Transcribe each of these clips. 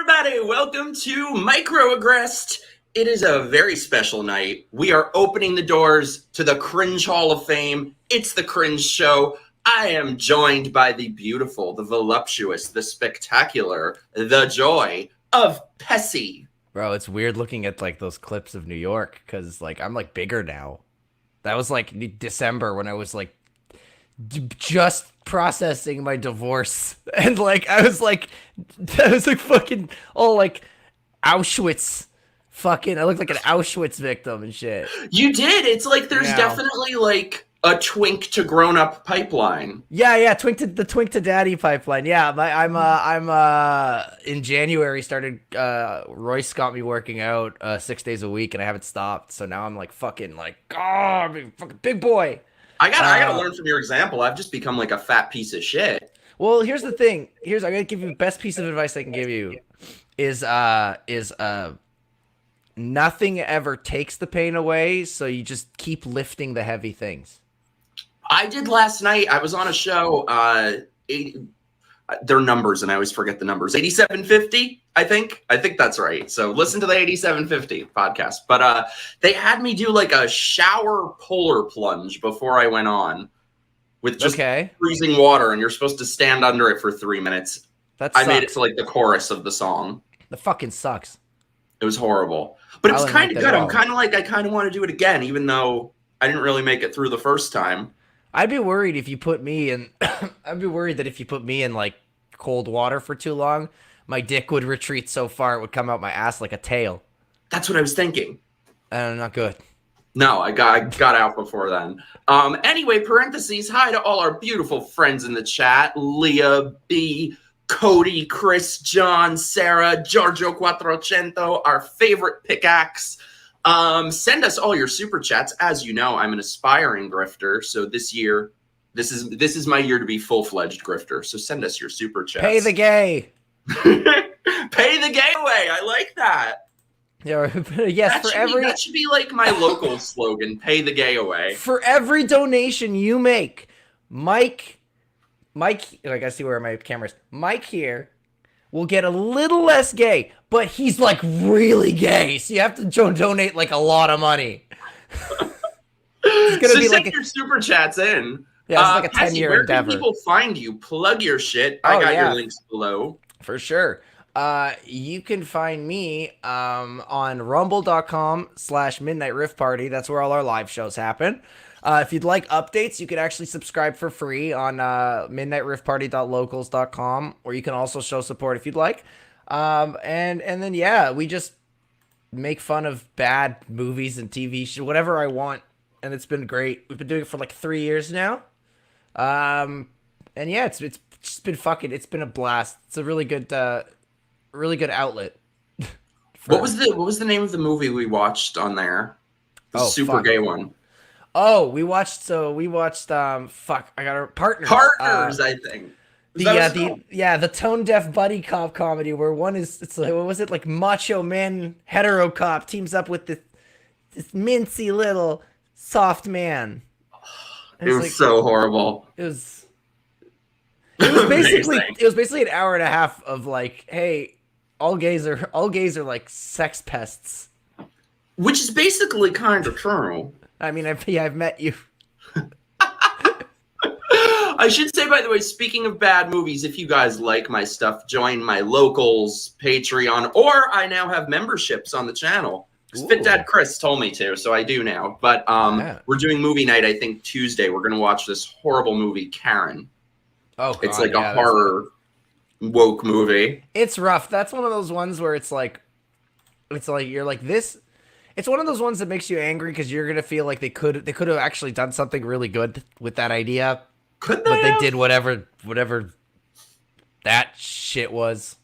everybody, welcome to MIKEroaggress'd. It is a very special night. We are opening the doors to the Cringe Hall of Fame. It's the Cringe Show. I am joined by the beautiful, the voluptuous, the spectacular, the Joy of Pesi. Bro, it's weird looking at like those clips of New York because like I'm like bigger now. That was like December when I was like just processing my divorce, and like I was like fucking all like Auschwitz. Fucking, I look like an Auschwitz victim and shit. You did. It's like there's definitely like a twink to grown up pipeline. Yeah, twink to daddy pipeline. Yeah, I'm in January started. Royce got me working out 6 days a week, and I haven't stopped. So now I'm like fucking like, I'm a fucking big boy. I gotta learn from your example. I've just become like a fat piece of shit. Well, here's the thing. I'm gonna give you the best piece of advice I can give you is nothing ever takes the pain away, so you just keep lifting the heavy things. I did last night. I was on a show, their numbers, and I always forget the numbers. 8750, I think that's right. So listen to the 8750 podcast. But they had me do like a shower polar plunge before I went on with just freezing water, and you're supposed to stand under it for 3 minutes. I made it to like the chorus of the song. That fucking sucks. It was horrible, but it was kind of good. I'm kind of like, I kind of want to do it again, even though I didn't really make it through the first time. I'd be worried if you put me in. I'd be worried that if you put me in like cold water for too long, my dick would retreat so far it would come out my ass like a tail. That's what I was thinking. Not good. No, I got out before then. Anyway, parentheses. Hi to all our beautiful friends in the chat: Leah B, Cody, Chris, John, Sarah, Giorgio Quattrocento, our favorite pickaxe. Send us all your super chats. As you know, I'm an aspiring grifter, so this year, this is my year to be full-fledged grifter. So send us your super chats. Pay the gay. Pay the gay away. I like that. Yeah, yes. That should be like my local slogan. Pay the gay away. For every donation you make, Mike, I gotta see where my camera is. Mike here will get a little less gay, but he's like really gay, so you have to donate like a lot of money. It's gonna be like your super chats in. Yeah, it's like a 10-year endeavor. Where can people find you? Plug your shit. I got your links below. For sure. You can find me on rumble.com/midnight riff party. That's where all our live shows happen. If you'd like updates, you can actually subscribe for free on midnightriffparty.locals.com, or you can also show support if you'd like. And then, yeah, we just make fun of bad movies and TV shows, whatever I want, and it's been great. We've been doing it for like 3 years now. And yeah, it's just been it's been a blast. It's a really good outlet. What was the name of the movie we watched on there? The super gay one. Oh, we watched Partners. Partners, I think. The tone deaf buddy cop comedy where one is, it's like, what was it, like macho man hetero cop teams up with this mincy little soft man. It was like, so horrible. It was basically an hour and a half of like, hey, all gays are like sex pests. Which is basically kind of true. I mean, I've met you. I should say, by the way, speaking of bad movies, if you guys like my stuff, join my locals Patreon, or I now have memberships on the channel. Fit Dad Chris told me to, so I do now. But we're doing movie night, I think, Tuesday. We're going to watch this horrible movie, Karen. Oh, God, it's like a horror woke movie. It's rough. That's one of those ones where it's like you're like this. It's one of those ones that makes you angry because you're gonna feel like they could have actually done something really good with that idea. Could they? But they did whatever that shit was.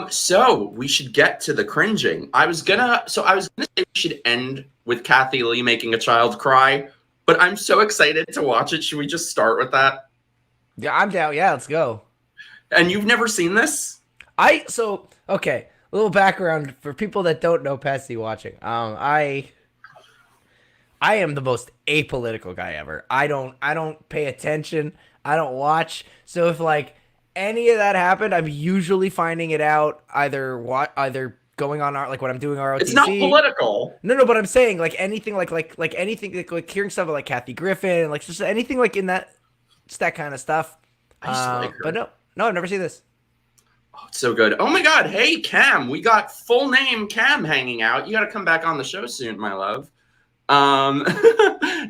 So we should get to the cringing. I was gonna say we should end with Kathy Lee making a child cry, but I'm so excited to watch it. Should we just start with that? Yeah, I'm down. Yeah, let's go. And you've never seen this? Okay. A little background for people that don't know Pesi watching. I am the most apolitical guy ever. I don't pay attention. I don't watch. So if like any of that happened, I'm usually finding it out either going on our, like when I'm doing ROTC. It's not political. No, but I'm saying like anything like anything like hearing stuff like Kathy Griffin, like just anything like in that, just that kind of stuff. I used to like her. But no, I've never seen this. Oh, it's so good. Oh my God. Hey, Cam, we got full name Cam hanging out. You got to come back on the show soon, my love.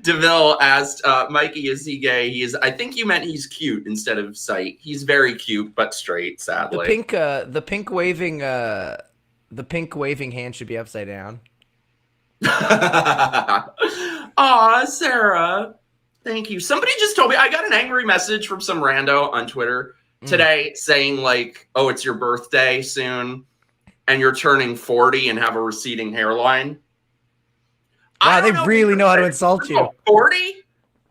DeVille asked, Mikey, is he gay? I think you meant he's cute instead of sight. He's very cute, but straight, sadly. The pink waving hand should be upside down. Aw, Sarah. Thank you. Somebody just told me, I got an angry message from some rando on Twitter today saying like, oh, it's your birthday soon and you're turning 40 and have a receding hairline. Wow, they really know how to insult you. 40?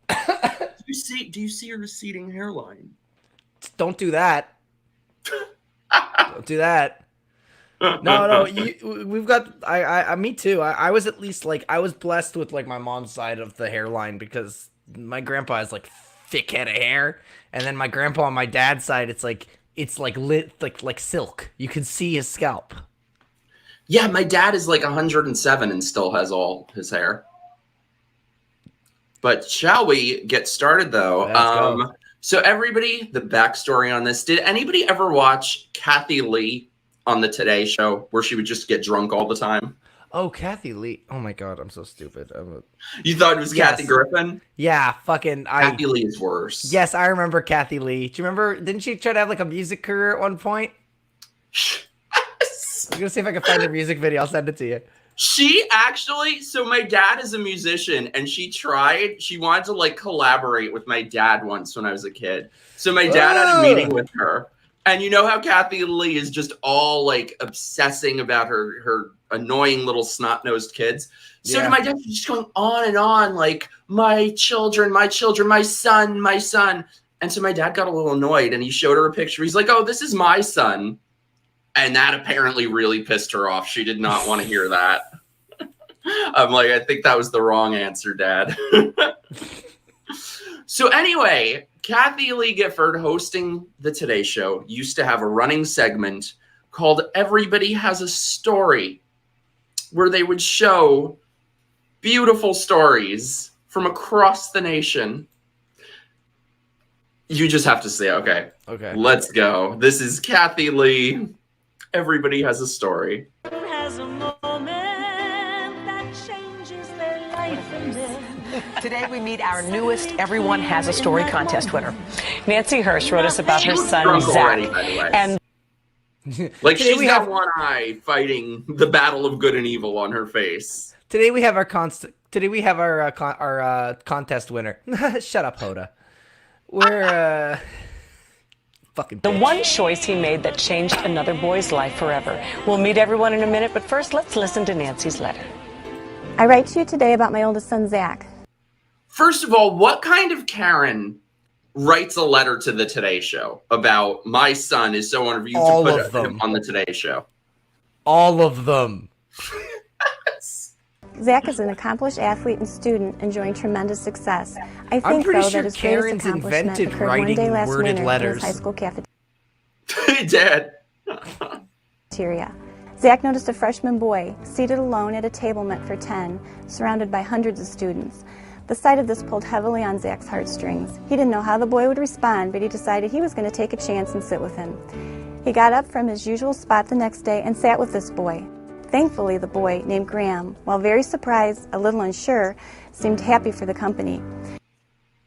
Do you see a receding hairline? Don't do that. Don't do that. No, we've got. Me too. I was at least like I was blessed with like my mom's side of the hairline because my grandpa has like thick head of hair, and then my grandpa on my dad's side, it's like lit like silk. You can see his scalp. Yeah, my dad is like 107 and still has all his hair. But shall we get started though? Go. So everybody, the backstory on this. Did anybody ever watch Kathy Lee on the Today Show where she would just get drunk all the time? Oh, Kathy Lee. Oh my God, I'm so stupid. You thought it was Kathy Griffin? Yeah, fucking. Kathy Lee is worse. Yes, I remember Kathy Lee. Do you remember? Didn't she try to have like a music career at one point? I'm gonna see if I can find a music video. I'll send it to you. She actually, so my dad is a musician and she wanted to like collaborate with my dad once when I was a kid. So my dad had a meeting with her. And you know how Kathy Lee is just all like obsessing about her annoying little snot-nosed kids. So to my dad, she's just going on and on like, my children, my son, my son. And so my dad got a little annoyed and he showed her a picture. He's like, oh, this is my son. And that apparently really pissed her off. She did not want to hear that. I'm like, I think that was the wrong answer, Dad. So anyway, Kathy Lee Gifford, hosting the Today Show, used to have a running segment called Everybody Has a Story, where they would show beautiful stories from across the nation. You just have to say, okay, let's go. This is Kathy Lee. Everybody has a story. Has a moment that changes their life and death. Today we meet our newest Everyone Has a Story contest winner. Nancy Hirsch wrote us about her son, Zach. And like she's got one eye fighting the battle of good and evil on her face. Today we have our contest winner. Shut up, Hoda. We're fucking bitch. The one choice he made that changed another boy's life forever. We'll meet everyone in a minute, but first let's listen to Nancy's letter. I write to you today about my oldest son, Zach. First of all, what kind of Karen writes a letter to the Today Show about my son is so wonderful to put him on the Today Show? All of them. Zach is an accomplished athlete and student enjoying tremendous success. I think, though, that his Karen's greatest accomplishment invented occurred one day last worded winter letters. in his high school Dad. cafeteria. Zach noticed a freshman boy seated alone at a table meant for 10, surrounded by hundreds of students. The sight of this pulled heavily on Zach's heartstrings. He didn't know how the boy would respond, but he decided he was going to take a chance and sit with him. He got up from his usual spot the next day and sat with this boy. Thankfully, the boy, named Graham, while very surprised, a little unsure, seemed happy for the company.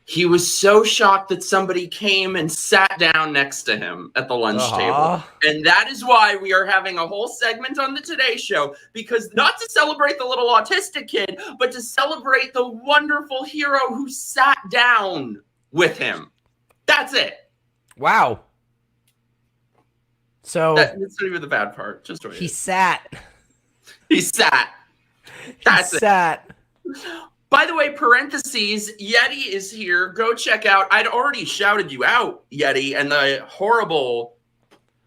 He was so shocked that somebody came and sat down next to him at the lunch table. And that is why we are having a whole segment on the Today Show, because not to celebrate the little autistic kid, but to celebrate the wonderful hero who sat down with him. That's it. Wow. So that's not even the bad part. Just he sat. He sat. That's it. Sat. By the way, parentheses, Yeti is here. Go check out. I'd already shouted you out, Yeti, and the horrible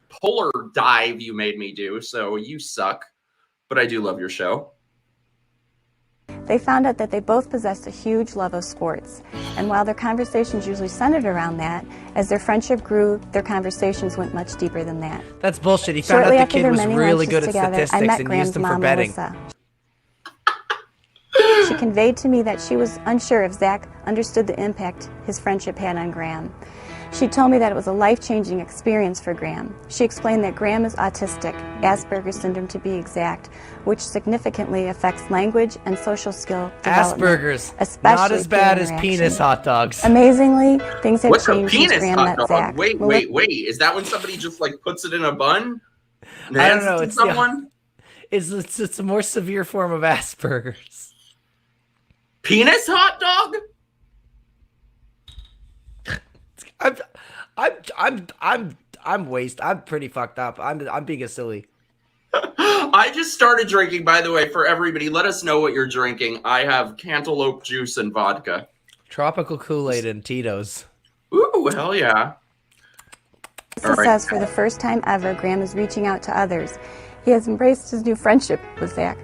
polar dive you made me do. So you suck. But I do love your show. They found out that they both possessed a huge love of sports. And while their conversations usually centered around that, as their friendship grew, their conversations went much deeper than that. That's bullshit. He found Shortly out the after kid their was many really lunches good at together, I statistics met and Graham's used them for mom, betting. Melissa. She conveyed to me that she was unsure if Zach understood the impact his friendship had on Graham. She told me that it was a life-changing experience for Graham. She explained that Graham is autistic, Asperger's syndrome to be exact, which significantly affects language and social skill development. Asperger's, especially not as bad peer as interaction. penis hot dogs. Amazingly, things have What's a changed since penis Graham hot met dog? Zach. Wait. Is that when somebody just like puts it in a bun? I don't know. It's It's someone. It's a more severe form of Asperger's. Penis hot dog? I'm pretty fucked up. I'm being a silly. I just started drinking, by the way, for everybody. Let us know what you're drinking. I have cantaloupe juice and vodka. Tropical Kool-Aid and Tito's. Ooh, hell yeah. Melissa says for the first time ever, Graham is reaching out to others. He has embraced his new friendship with Zach,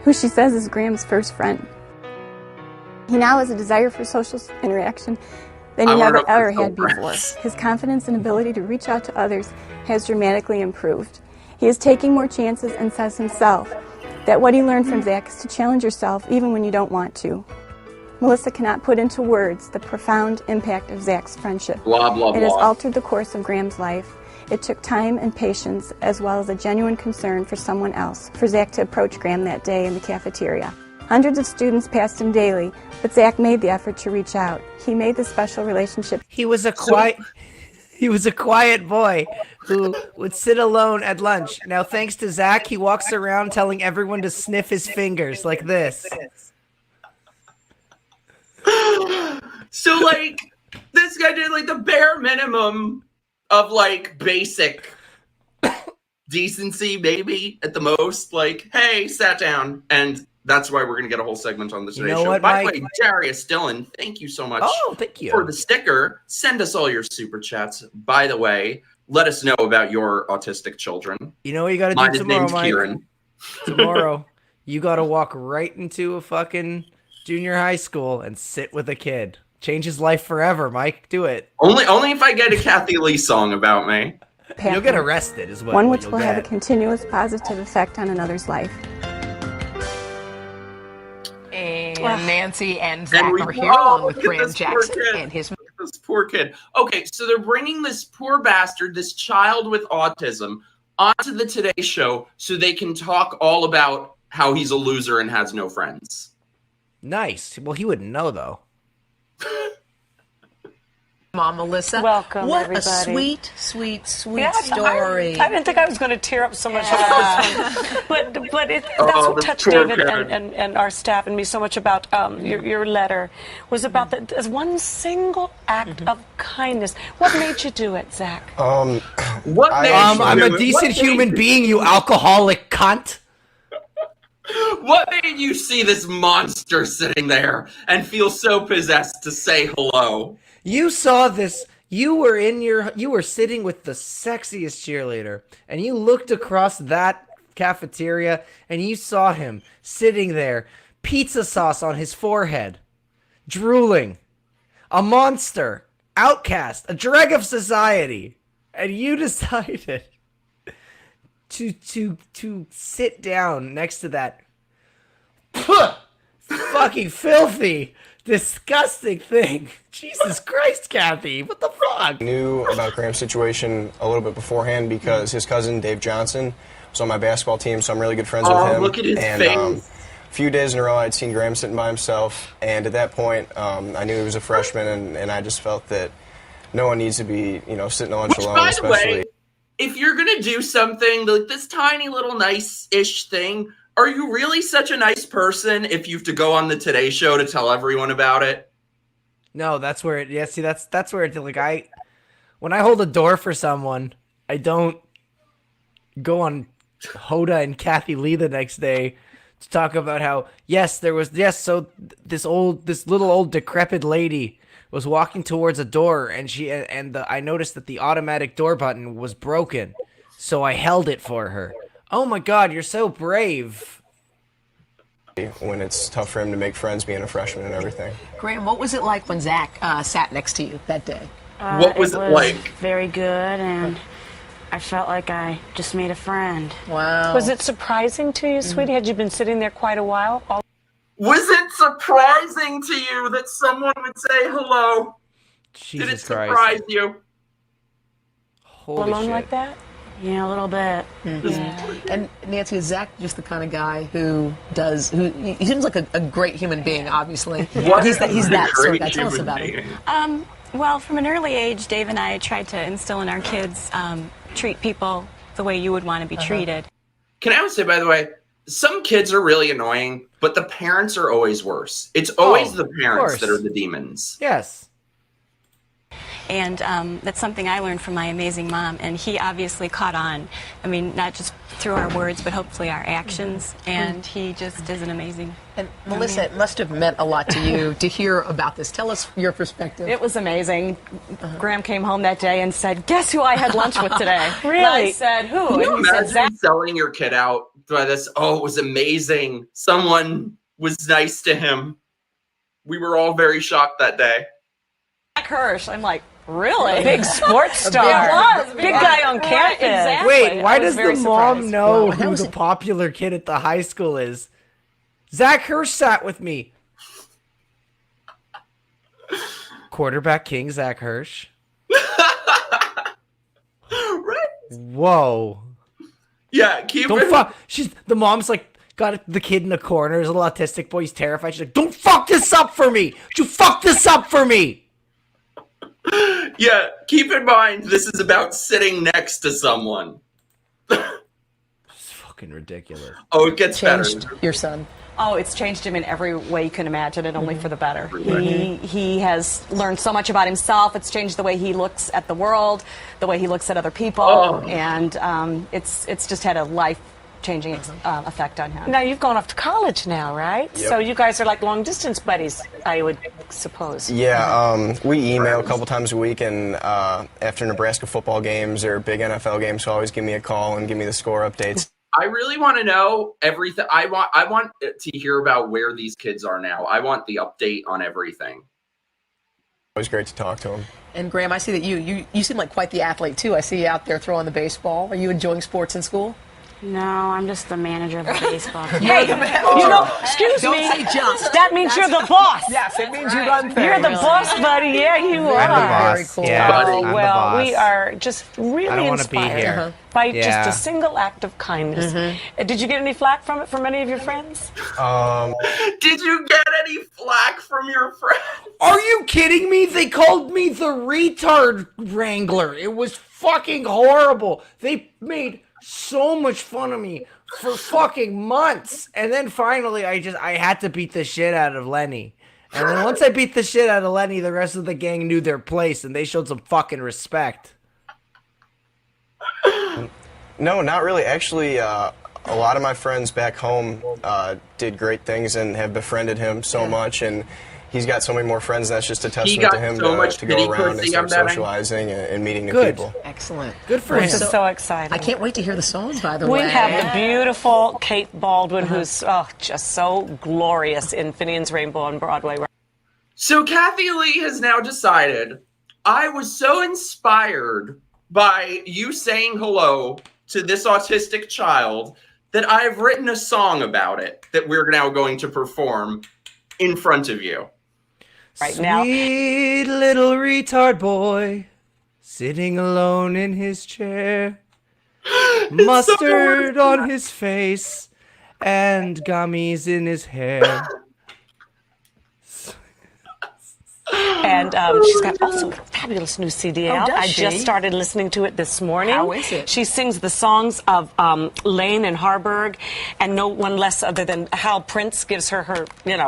who she says is Graham's first friend. He now has a desire for social interaction that he never ever had before. His confidence and ability to reach out to others has dramatically improved. He is taking more chances and says himself that what he learned from Zach is to challenge yourself even when you don't want to. Melissa cannot put into words the profound impact of Zach's friendship. Blah, blah, blah. It has altered the course of Graham's life. It took time and patience, as well as a genuine concern for someone else, for Zach to approach Graham that day in the cafeteria. Hundreds of students passed him daily, but Zach made the effort to reach out. He made the special relationship. He was a quiet boy who would sit alone at lunch. Now, thanks to Zach, he walks around telling everyone to sniff his fingers like this. So, like, this guy did, like, the bare minimum of, like, basic decency, maybe, at the most. Like, hey, sat down. And that's why we're going to get a whole segment on the Today Show. What, By Mike? the way, Darius Dillon, thank you so much thank you. for the sticker. Send us all your super chats. By the way, let us know about your autistic children. You know what you got to Mine do is tomorrow, named Mike? Kieran. Tomorrow, you got to walk right into a fucking junior high school and sit with a kid. Change his life forever, Mike. Do it. Only if I get a Kathy Lee song about me. You'll get arrested is what One which you'll will have a get. continuous positive effect on another's life. And Nancy and Zach are here oh, along with look at Graham this poor Jackson kid. and his This poor kid. Okay, so they're bringing this poor bastard, this child with autism, onto the Today Show so they can talk all about how he's a loser and has no friends. Nice. Well, he wouldn't know, though. mom, Melissa. Welcome, What everybody. a sweet, sweet, sweet Yeah, story. I didn't think I was going to tear up so much about this one. But that's what this touched poor David kid. and our staff and me so much about your letter was about that one single act of kindness. What made you do it, Zach? What made you I'm do a it? decent What made human you- being, you alcoholic cunt. What made you see this monster sitting there and feel so possessed to say hello? You saw this. You were sitting with the sexiest cheerleader, and you looked across that cafeteria, and you saw him sitting there, pizza sauce on his forehead, drooling, a monster, outcast, a dreg of society, and you decided to sit down next to that fucking filthy, disgusting thing. Jesus Christ, Kathy, what the fuck? Knew about Graham's situation a little bit beforehand because his cousin Dave Johnson was on my basketball team, so I'm really good friends with him. Look at his and, face. A few days in a row, I'd seen Graham sitting by himself, and at that point, I knew he was a freshman, and I just felt that no one needs to be, sitting at lunch Which, alone, by the especially. way, if you're gonna do something like this tiny little nice-ish thing, are you really such a nice person if you have to go on the Today Show to tell everyone about it? No, that's where it. Yeah, see, that's where it. Like when I hold a door for someone, I don't go on Hoda and Kathy Lee the next day to talk about how so this little old decrepit lady was walking towards a door and I noticed that the automatic door button was broken, so I held it for her. Oh my God, you're so brave. when it's tough for him to make friends being a freshman and everything. Graham, what was it like when Zach sat next to you that day? What was it like? Very good, and I felt like I just made a friend. Wow. Was it surprising to you, sweetie? Had you been sitting there quite a while? Was it surprising to you that someone would say hello? Jesus Did it Christ. surprise you? Holy Alone shit. like that? Yeah, a little bit. And Nancy, is Zach just the kind of guy who he seems like a great human being, obviously. He's that sort of guy. Tell us about him. Well, from an early age, Dave and I tried to instill in our kids, treat people the way you would want to be treated. Can I also say, by the way, some kids are really annoying, but the parents are always worse. It's always the parents that are the demons. Yes. And that's something I learned from my amazing mom, and he obviously caught on. I mean, not just through our words, but hopefully our actions, and he just is an amazing... And Melissa, it must have meant a lot to you to hear about this. Tell us your perspective. It was amazing. Graham came home that day and said, "Guess who I had lunch with today?" Really? And I said, "Who?" Can you And he said, imagine "Zach." selling your kid out by this? Oh, it was amazing. Someone was nice to him. We were all very shocked that day. Zach Hirsch. I'm like, really? Big sports star. It was. Big guy on campus. Exactly. Wait, why I was does the very mom surprised. know Wow, how who is the it- popular kid at the high school is? Zach Hirsch sat with me. Quarterback king Zach Hirsch. Right? Whoa. Yeah, keep Don't it. fuck. The mom's like got the kid in a corner. There's a little autistic boy. He's terrified. She's like, "Don't fuck this up for me. Don't you fuck this up for me." Yeah, keep in mind this is about sitting next to someone. It's fucking ridiculous. Oh, it gets Changed better. your son. Oh, it's changed him in every way you can imagine, and only for the better. He has learned so much about himself. It's changed the way he looks at the world, the way he looks at other people, and it's just had a life-changing effect on him. Now, you've gone off to college now, right? Yep. So you guys are like long-distance buddies, I would suppose. Yeah, we email a couple times a week, and after Nebraska football games or big NFL games, he'll always give me a call and give me the score updates. I really want to know everything. I want to hear about where these kids are now. I want the update on everything. Always great to talk to him. And Graham, I see that you seem like quite the athlete too. I see you out there throwing the baseball. Are you enjoying sports in school? No, I'm just the manager of the baseball team. Hey, you know, excuse Don't me. say just. That means you're the boss. Yes, it means you run things. You're the boss, buddy. Yeah, you are. I'm the boss. Very cool. Yeah, Buddy. I'm the Well, boss. we are just really I don't want to be inspired here. by Yeah. just a single act of kindness. Did you get any flack from it from any of your friends? Did you get any flack from your friends? Are you kidding me? They called me the retard wrangler. It was fucking horrible. They made so much fun of me for fucking months. And then finally I had to beat the shit out of Lenny. And then once I beat the shit out of Lenny, the rest of the gang knew their place and they showed some fucking respect. No, not really. Actually, a lot of my friends back home did great things and have befriended him so much, and he's got so many more friends. That's just a testament got to him so much to go pity around and pussy, start I'm betting. socializing and meeting new Good. people. Excellent. Good for Which him. is so exciting. I can't wait to hear the songs, by the We way. have the beautiful Kate Baldwin, who's just so glorious in Finian's Rainbow on Broadway. So Kathy Lee has now decided, I was so inspired by you saying hello to this autistic child that I've written a song about it that we're now going to perform in front of you. Right now. Sweet little retard boy, sitting alone in his chair, mustard on his face, and gummies in his hair. And she's got also a fabulous new CD out. does I she? just started listening to it this morning. How is it? She sings the songs of Lane and Harburg, and no one less other than Hal Prince gives her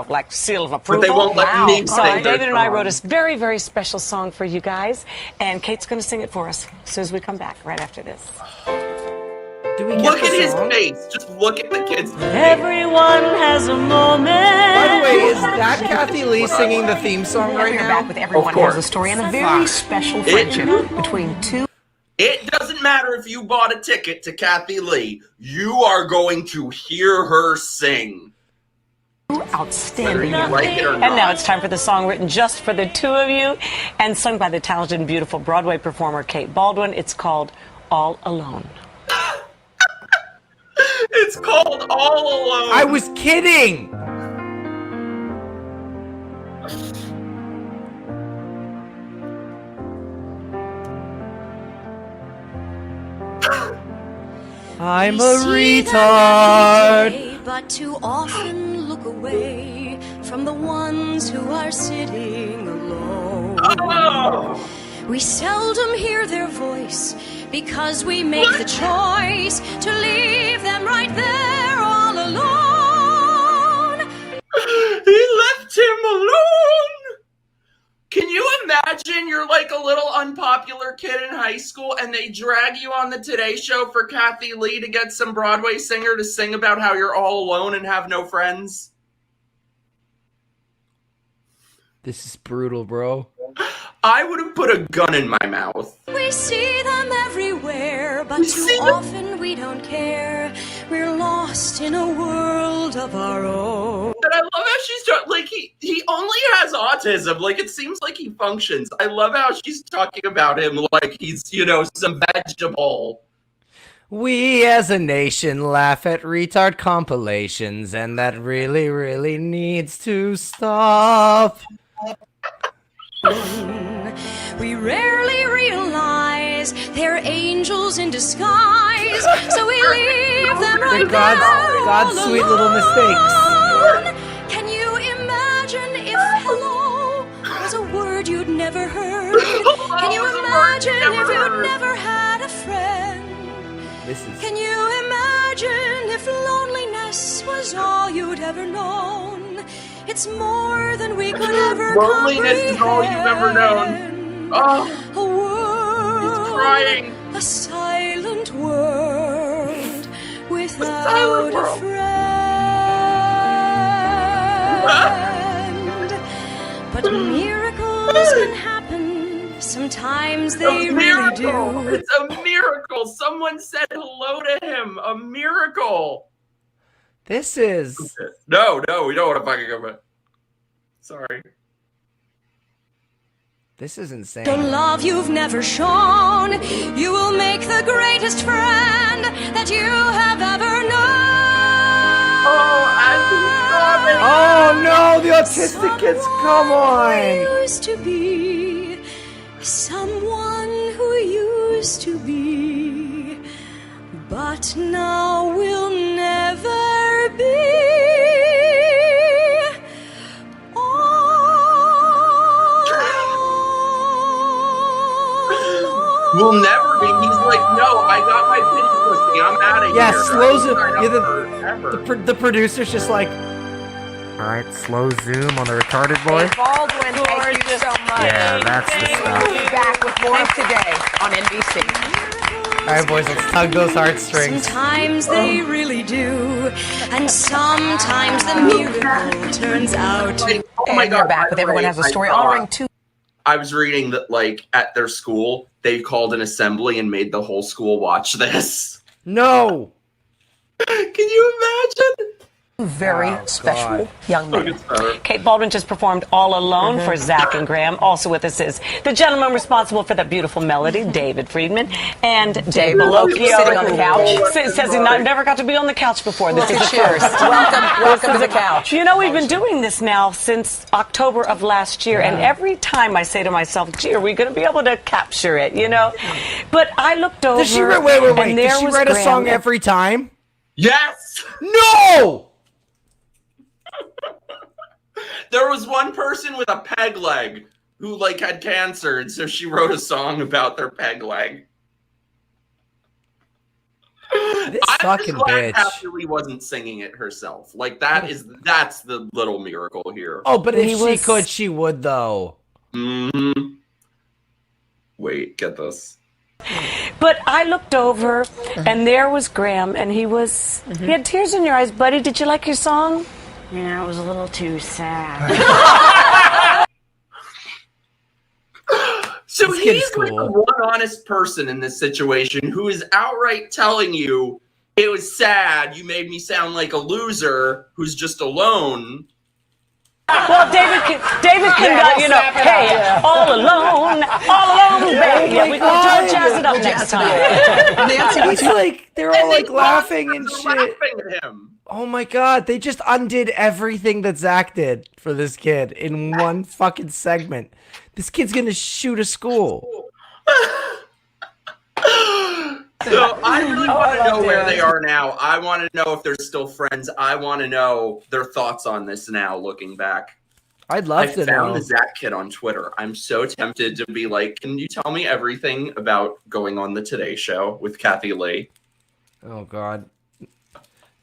like seal of approval. But they won't let me So sing their David and I wrote a song. very, very special song for you guys, and Kate's going to sing it for us as soon as we come back right after this. Do we get Look the at his song? face. Just look at the kid's face. Everyone has a moment. By the way, is that Kathy Lee singing the theme song right We're now? back with Everyone Of course. Has a Story and a very special friendship between two. It doesn't matter if you bought a ticket to Kathy Lee. You are going to hear her sing. Outstanding. Whether you like it or And not. now it's time for the song written just for the two of you and sung by the talented and beautiful Broadway performer Kate Baldwin. It's called All Alone. It's called All Alone. I was kidding. I'm a retard. But too often look away from the ones who are sitting alone. Oh. We seldom hear their voice because we make the choice to leave them right there all alone. He left him alone. Can you imagine you're like a little unpopular kid in high school and they drag you on the Today Show for Kathy Lee to get some Broadway singer to sing about how you're all alone and have no friends? This is brutal, bro. I would have put a gun in my mouth. We see them everywhere, but too often we don't care. We're lost in a world of our own. And I love how she's like he only has autism. Like it seems like he functions. I love how she's talking about him like he's, some vegetable. We as a nation laugh at retard compilations, and that really, really needs to stop. We rarely realize they're angels in disguise, so we leave them right there. God's sweet little mistakes. Can you imagine if hello was a word you'd never heard? Can you imagine if you'd never had a friend? Can you imagine if loneliness was all you'd ever known? It's more than we could ever comprehend. Loneliness is all you've ever known. Oh, a world, he's crying. A silent world without a friend. But miracles can happen. Sometimes they really do. It's a miracle. Someone said hello to him. A miracle. This is... No, we don't want to fucking go back. Sorry. This is insane. The love you've never shown, you will make the greatest friend that you have ever known. Oh no, the autistic kids, come on. Used to be someone who used to be, but now will never be. Will never be. He's like, no, I got my pity pussy. I'm out of here. Yeah, slow zoom. Yeah, the producer's just like, all right, slow zoom on the retarded boy. Baldwin, thank you so much. Yeah, that's the stuff. We'll be back with more today on NBC. All right, boys, let's tug those heartstrings. Sometimes they really do, and sometimes the miracle turns out to be. Oh my God, we're back with Everyone Has a Story, honoring two. I was reading that, like, at their school, they called an assembly and made the whole school watch this. No! Can you imagine? Very special young men. Kate Baldwin just performed All Alone for Zach and Graham. Also with us is the gentleman responsible for that beautiful melody, David Friedman, and Dave Malocchio, sitting on the couch. Says he never got to be on the couch before. This is the first. Welcome to the couch. You know, we've been doing this now since October of last year, and every time I say to myself, gee, are we going to be able to capture it, But I looked over. Does she wait, and there does she was write a Graham song every time? Yes! No! There was one person with a peg leg who, like, had cancer, and so she wrote a song about their peg leg. This fucking bitch. Kathy Lee wasn't singing it herself. Like, that's the little miracle here. Oh, but if she could, she would, though. Mm-hmm. Wait, get this. But I looked over, and there was Graham, and he had tears in your eyes. Buddy, did you like your song? Yeah, it was a little too sad. So This he's kid's like cool. the one honest person in this situation who is outright telling you it was sad. You made me sound like a loser who's just alone. Well, David can, hey, all alone, baby. Yeah, we can jazz it up next time. It's like they're all like laughing and shit. Laughing at him. Oh my god, they just undid everything that Zach did for this kid in one fucking segment. This kid's gonna shoot a school. So I really want to know where they are now. I want to know if they're still friends. I want to know their thoughts on this now, looking back. I'd love to know. I found the Zach kid on Twitter. I'm so tempted to be like, can you tell me everything about going on the Today Show with Kathy Lee? Oh, God.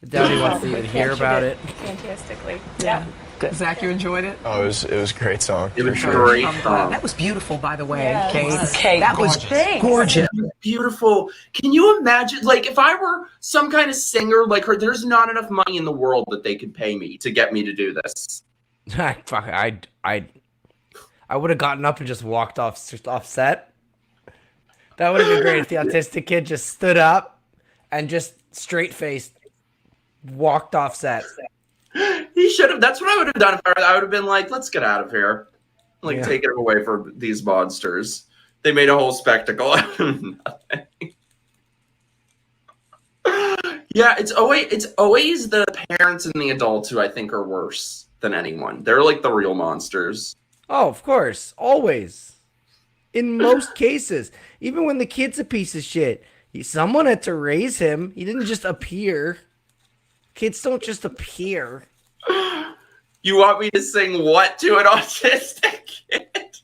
Daddy wants to even hear about it. Fantastically. Yeah. Good. Zach, you enjoyed it? Oh, it was a great song. It was great. That was beautiful, by the way, Yeah, Kate. That was gorgeous. Beautiful. Can you imagine, like, if I were some kind of singer like her, there's not enough money in the world that they could pay me to get me to do this. Fuck, I would have gotten up and just walked off set. That would have been great if the autistic kid just stood up and just straight-faced walked off set. He should have. That's what I would have done. If I would have been like, let's get out of here. Like, take it away from these monsters. They made a whole spectacle out of nothing. Yeah, it's always the parents and the adults who I think are worse than anyone. They're like the real monsters. Oh, of course. Always. In most cases. Even when the kid's a piece of shit. Someone had to raise him. He didn't just appear. Kids don't just appear. You want me to sing what to an autistic kid?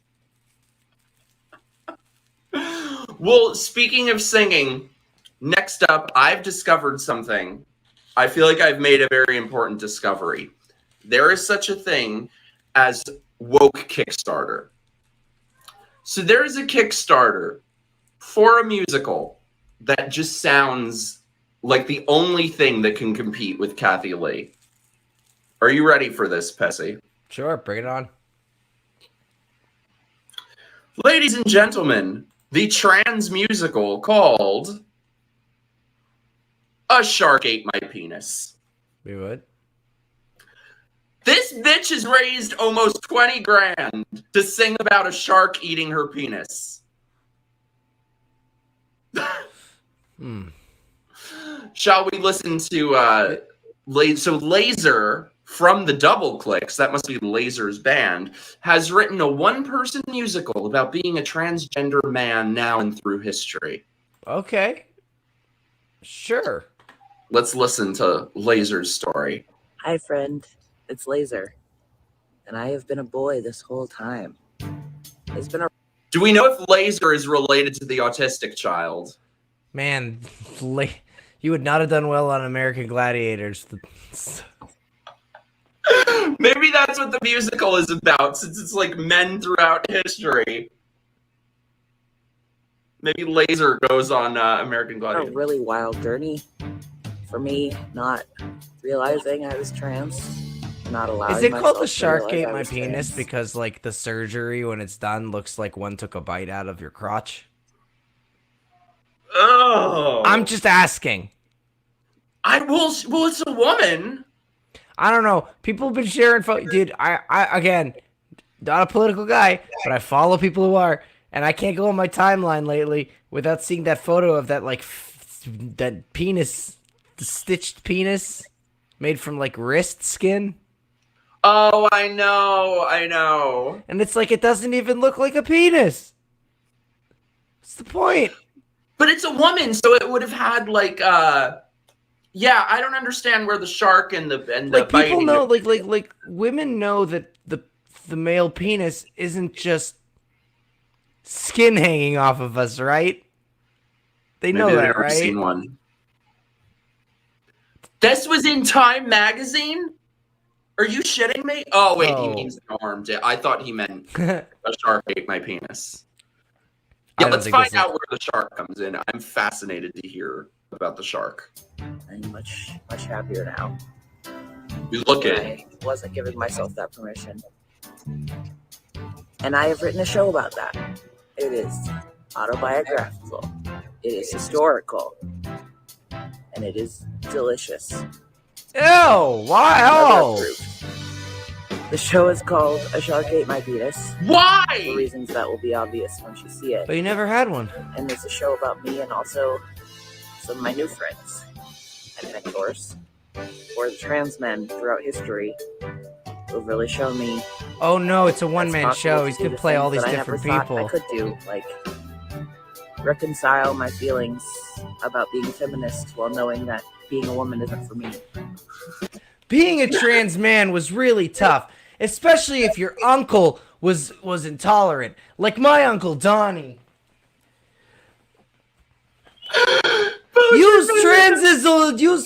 Well, speaking of singing, next up, I've discovered something. I feel like I've made a very important discovery. There is such a thing as woke Kickstarter. So there is a Kickstarter for a musical that just sounds like the only thing that can compete with Kathy Lee. Are you ready for this, Pesi? Sure, bring it on. Ladies and gentlemen, the trans musical called A Shark Ate My Penis. We would. This bitch has raised almost 20 grand to sing about a shark eating her penis. Shall we listen to Laser from the Double Clicks, that must be Laser's band, has written a one-person musical about being a transgender man now and through history. Okay. Sure. Let's listen to Laser's story. Hi, friend. It's Laser. And I have been a boy this whole time. It's been a... Do we know if Laser is related to the autistic child? Man, you would not have done well on American Gladiators. Maybe that's what the musical is about, since it's like men throughout history. Maybe Laser goes on American Gladiators. A really wild journey for me, not realizing I was trans. Not allowing Is it called myself The Shark to Ate realize I My was Penis trans. because, like, the surgery, when it's done, looks like one took a bite out of your crotch? Oh. I'm just asking. Well, it's a woman. I don't know. People have been sharing dude, I again, not a political guy, but I follow people who are, and I can't go on my timeline lately without seeing that photo of that, like, that penis, the stitched penis made from, like, wrist skin. Oh, I know. And it's like, it doesn't even look like a penis. What's the point? But it's a woman, so it would have had, like, yeah, I don't understand where the shark and the like, people biting know, like women know that the male penis isn't just skin hanging off of us, right? They know Maybe that, they've never right? seen one. This was in Time magazine? Are you shitting me? Oh, wait, he means an arm. I thought he meant a shark ate my penis. Yeah, let's find out where the shark comes in. I'm fascinated to hear about the shark. I'm much happier now. You look it. I wasn't giving myself that permission. And I have written a show about that. It is autobiographical. It is historical. and it is delicious. Ew! Why? Oh! The show is called A Shark Ate My Penis. Why? For reasons that will be obvious once you see it. But you never had one. And it's a show about me and also some of my new friends and mentors, or the trans men throughout history who've really shown me. Oh no, it's a one-man show. He's to gonna do play the all things these that I different never thought people. I could do, like reconcile my feelings about being a feminist while knowing that being a woman isn't for me. Being a trans man was really tough, especially if your uncle was intolerant, like my uncle Donnie. Use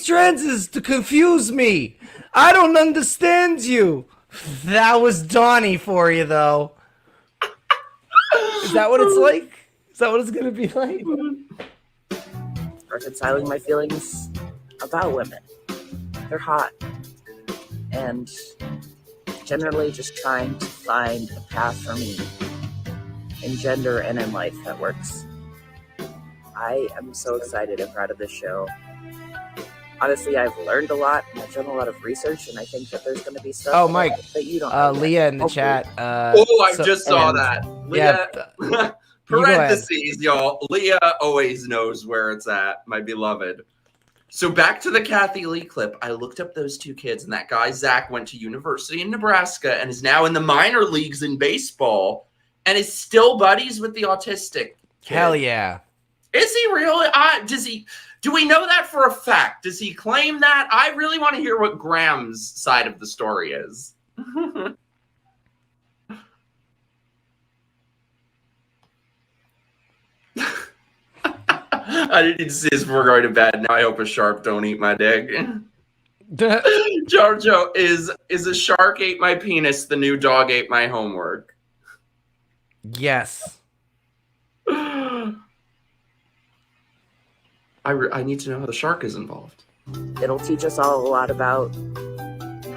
transes to confuse me. I don't understand you. That was Donnie for you, though. Is that what it's like? Is that what it's gonna be like? Reconciling my feelings about women. They're hot. And generally just trying to find a path for me in gender and in life that works. I am so excited and proud of this show. Honestly, I've learned a lot, and I've done a lot of research, and I think that there's going to be stuff that you don't know. Leah in the chat. I just saw that. Leah, Yeah, parentheses, y'all. Leah always knows where it's at, my beloved. So back to the Kathy Lee clip. I looked up those two kids, and that guy, Zach, went to university in Nebraska and is now in the minor leagues in baseball and is still buddies with the autistic kid. Hell yeah. Is he really? Do we know that for a fact? Does he claim that? I really want to hear what Graham's side of the story is. I didn't see this before going to bed. Now I hope a shark don't eat my dick. Giorgio, is a shark ate my penis the new dog ate my homework? Yes. I need to know how the shark is involved. It'll teach us all a lot about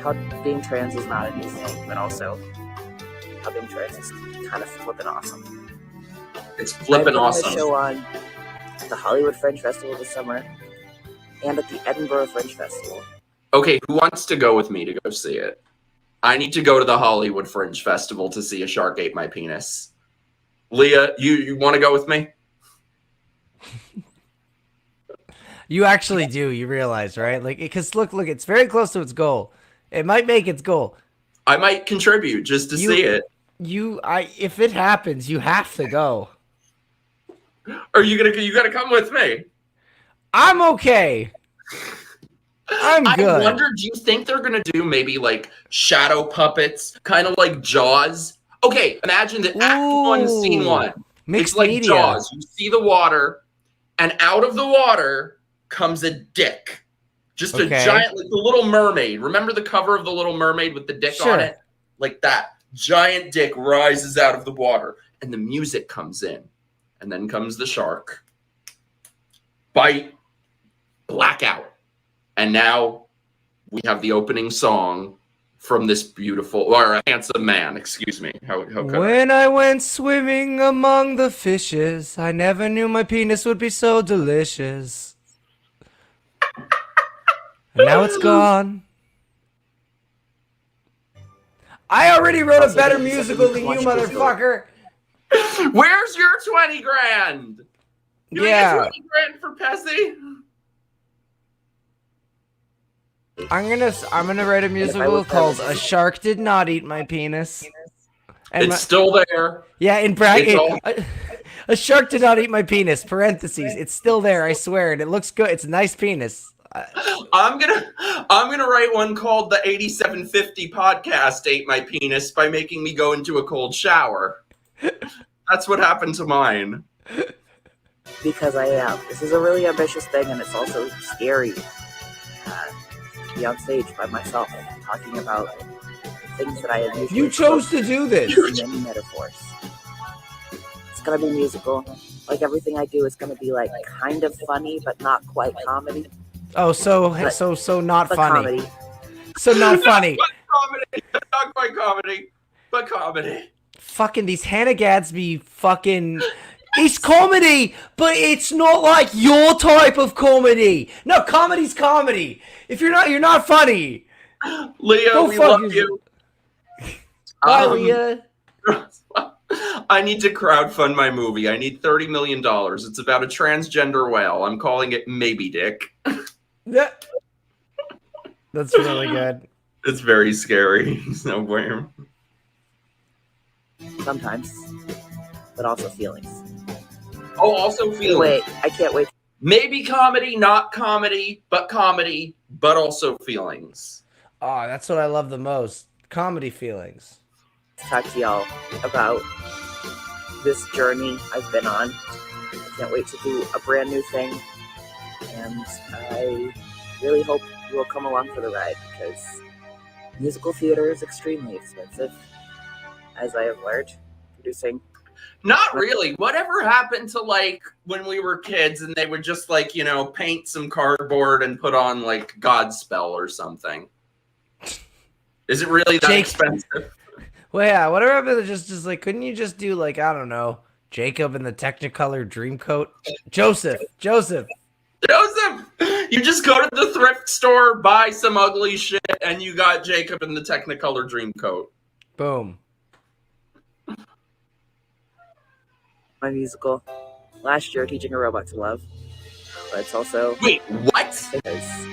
how being trans is not a new thing, but also how being trans is kind of flippin' awesome. It's flippin' awesome. I'm putting a show on at the Hollywood Fringe Festival this summer and at the Edinburgh Fringe Festival. Okay, who wants to go with me to go see it? I need to go to the Hollywood Fringe Festival to see A Shark Ate My Penis. Leah, you want to go with me? You actually do. You realize, right? Like, because look, it's very close to its goal. It might make its goal. I might contribute just to see it. If it happens, you have to go. Are you gonna come with me? I'm okay. I'm good. I wonder, do you think they're gonna do maybe like shadow puppets, kind of like Jaws? Okay, imagine that Act 1, Scene 1. Mixed it's like media. Jaws. You see the water, and out of the water comes a dick. Just a giant, like the Little Mermaid. Remember the cover of the Little Mermaid with the dick on it? Like that. Giant dick rises out of the water, and the music comes in. And then comes the shark. Bite. Blackout. And now we have the opening song from this beautiful, or a handsome man, excuse me. When I went swimming among the fishes, I never knew my penis would be so delicious. And now it's gone. I already wrote a better musical than you, motherfucker. Where's your 20 grand? You get 20 grand for Pesi? I'm gonna write a musical called "A Shark Did Not Eat My Penis." And it's still there. Yeah, in bracket, a shark did not eat my penis. Parentheses. It's still there. I swear, and it looks good. It's a nice penis. I'm gonna write one called "The 8750 Podcast Ate My Penis" by making me go into a cold shower. That's what happened to mine. Because this is a really ambitious thing, and it's also scary. To be on stage by myself talking about things that I have usually. You chose to do this. Many metaphors. It's gonna be musical. Like everything I do is gonna be like kind of funny, but not quite comedy. Oh, so not funny. Comedy. So not funny. Comedy, not quite comedy, but comedy. Fucking these Hannah Gadsby fucking It's comedy, but it's not like your type of comedy. No, comedy's comedy. If you're not funny. Leah, we love you. Bye, Leah. I need to crowdfund my movie. I need $30 million. It's about a transgender whale. I'm calling it Maybe Dick. Yeah. That's really good. It's very scary. No blame. Sometimes, but also feelings. Oh, also feelings. Wait, I can't wait. Maybe comedy, not comedy, but also feelings. Oh, that's what I love the most. Comedy feelings. Talk to y'all about this journey I've been on. I can't wait to do a brand new thing, and I really hope you will come along for the ride, because musical theater is extremely expensive, as I have learned producing. Not really. Whatever happened to like when we were kids and they would just like, you know, paint some cardboard and put on like Godspell or something? Is it really that expensive? Well, yeah, whatever happened to just like, couldn't you just do like, I don't know, Jacob in the Technicolor Dreamcoat? Joseph. You just go to the thrift store, buy some ugly shit, and you got Jacob in the Technicolor Dreamcoat. Boom. My musical last year, Teaching a Robot to Love, but it's also... Wait, what? Because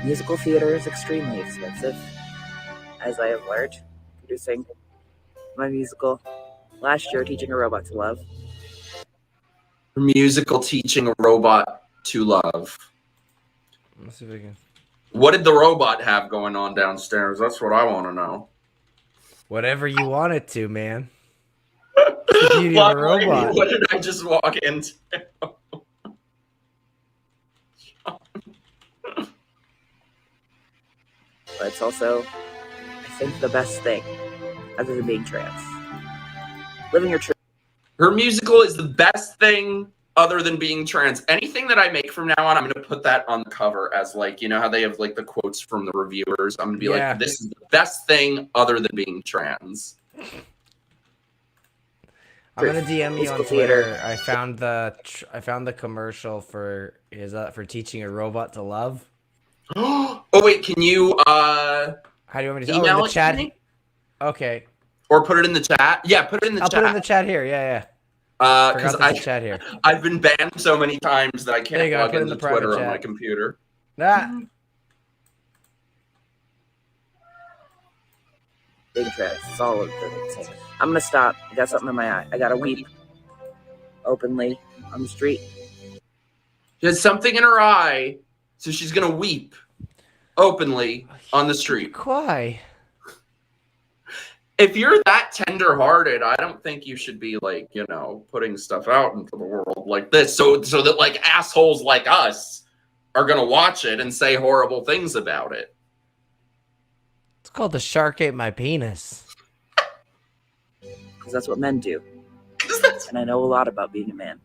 musical theater is extremely expensive, as I have learned producing my musical last year, Teaching a Robot to Love. Musical Teaching a Robot to Love. Let's see if I can... What did the robot have going on downstairs? That's what I want to know. Whatever you want it to, man. The beauty of a robot. What did I just walk into? But it's also, I think, the best thing, other than being trans. Living your truth. Her musical is the best thing other than being trans. Anything that I make from now on, I'm going to put that on the cover as like, you know how they have like the quotes from the reviewers? I'm going to be like, this is the best thing other than being trans. I'm gonna DM you on Twitter. I found the commercial for for teaching a robot to love. Oh wait, can you how do you want me to email in the it chat? to me? Okay. Or put it in the chat. Yeah, put it in the chat. I'll put it in the chat here. Yeah. Because chat here. I've been banned so many times that I can't log into Twitter on my computer. Big trans. It's all of the same. I'm gonna stop. I got something in my eye. I gotta weep openly on the street. She has something in her eye, so she's gonna weep openly on the street. Why? If you're that tender-hearted, I don't think you should be like, you know, putting stuff out into the world like this, so that like assholes like us are gonna watch it and say horrible things about it. It's called The Shark Ate My Penis. Because that's what men do. And I know a lot about being a man.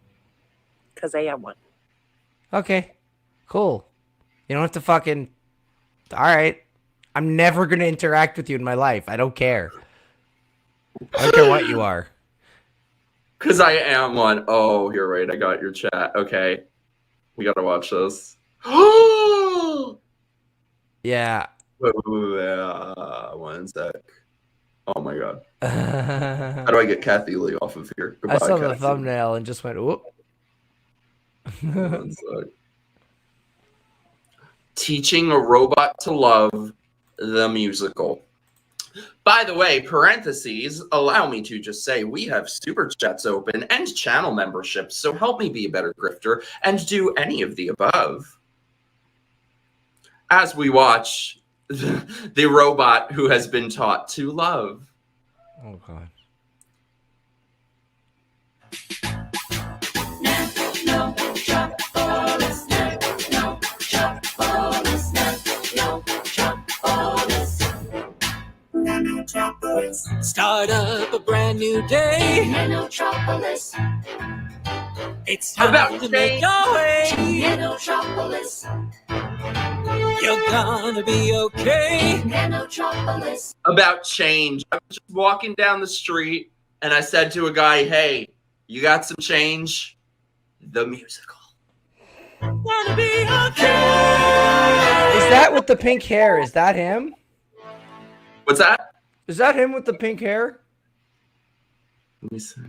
Because I am one. Okay. Cool. You don't have to fucking... Alright. I'm never going to interact with you in my life. I don't care. I don't care what you are. Because I am one. Oh, you're right. I got your chat. Okay. We got to watch this. Yeah. One sec. Oh my god. How do I get Kathy Lee off of here? Goodbye, I saw the Kathy. thumbnail and just went, whoop. One sec. Teaching a Robot to Love, the musical. By the way, parentheses, allow me to just say we have super chats open and channel memberships, so help me be a better grifter and do any of the above. As we watch the robot who has been taught to love. Oh, God. Start up a brand new day. Nanotropolis. It's time to make your way. Nanotropolis. You're gonna be okay. Nanotropolis. About change. I was just walking down the street and I said to a guy, hey, You got some change? The musical. Wanna be okay. Is that with the pink hair? Is that him? What's that? Is that him with the pink hair? Let me see.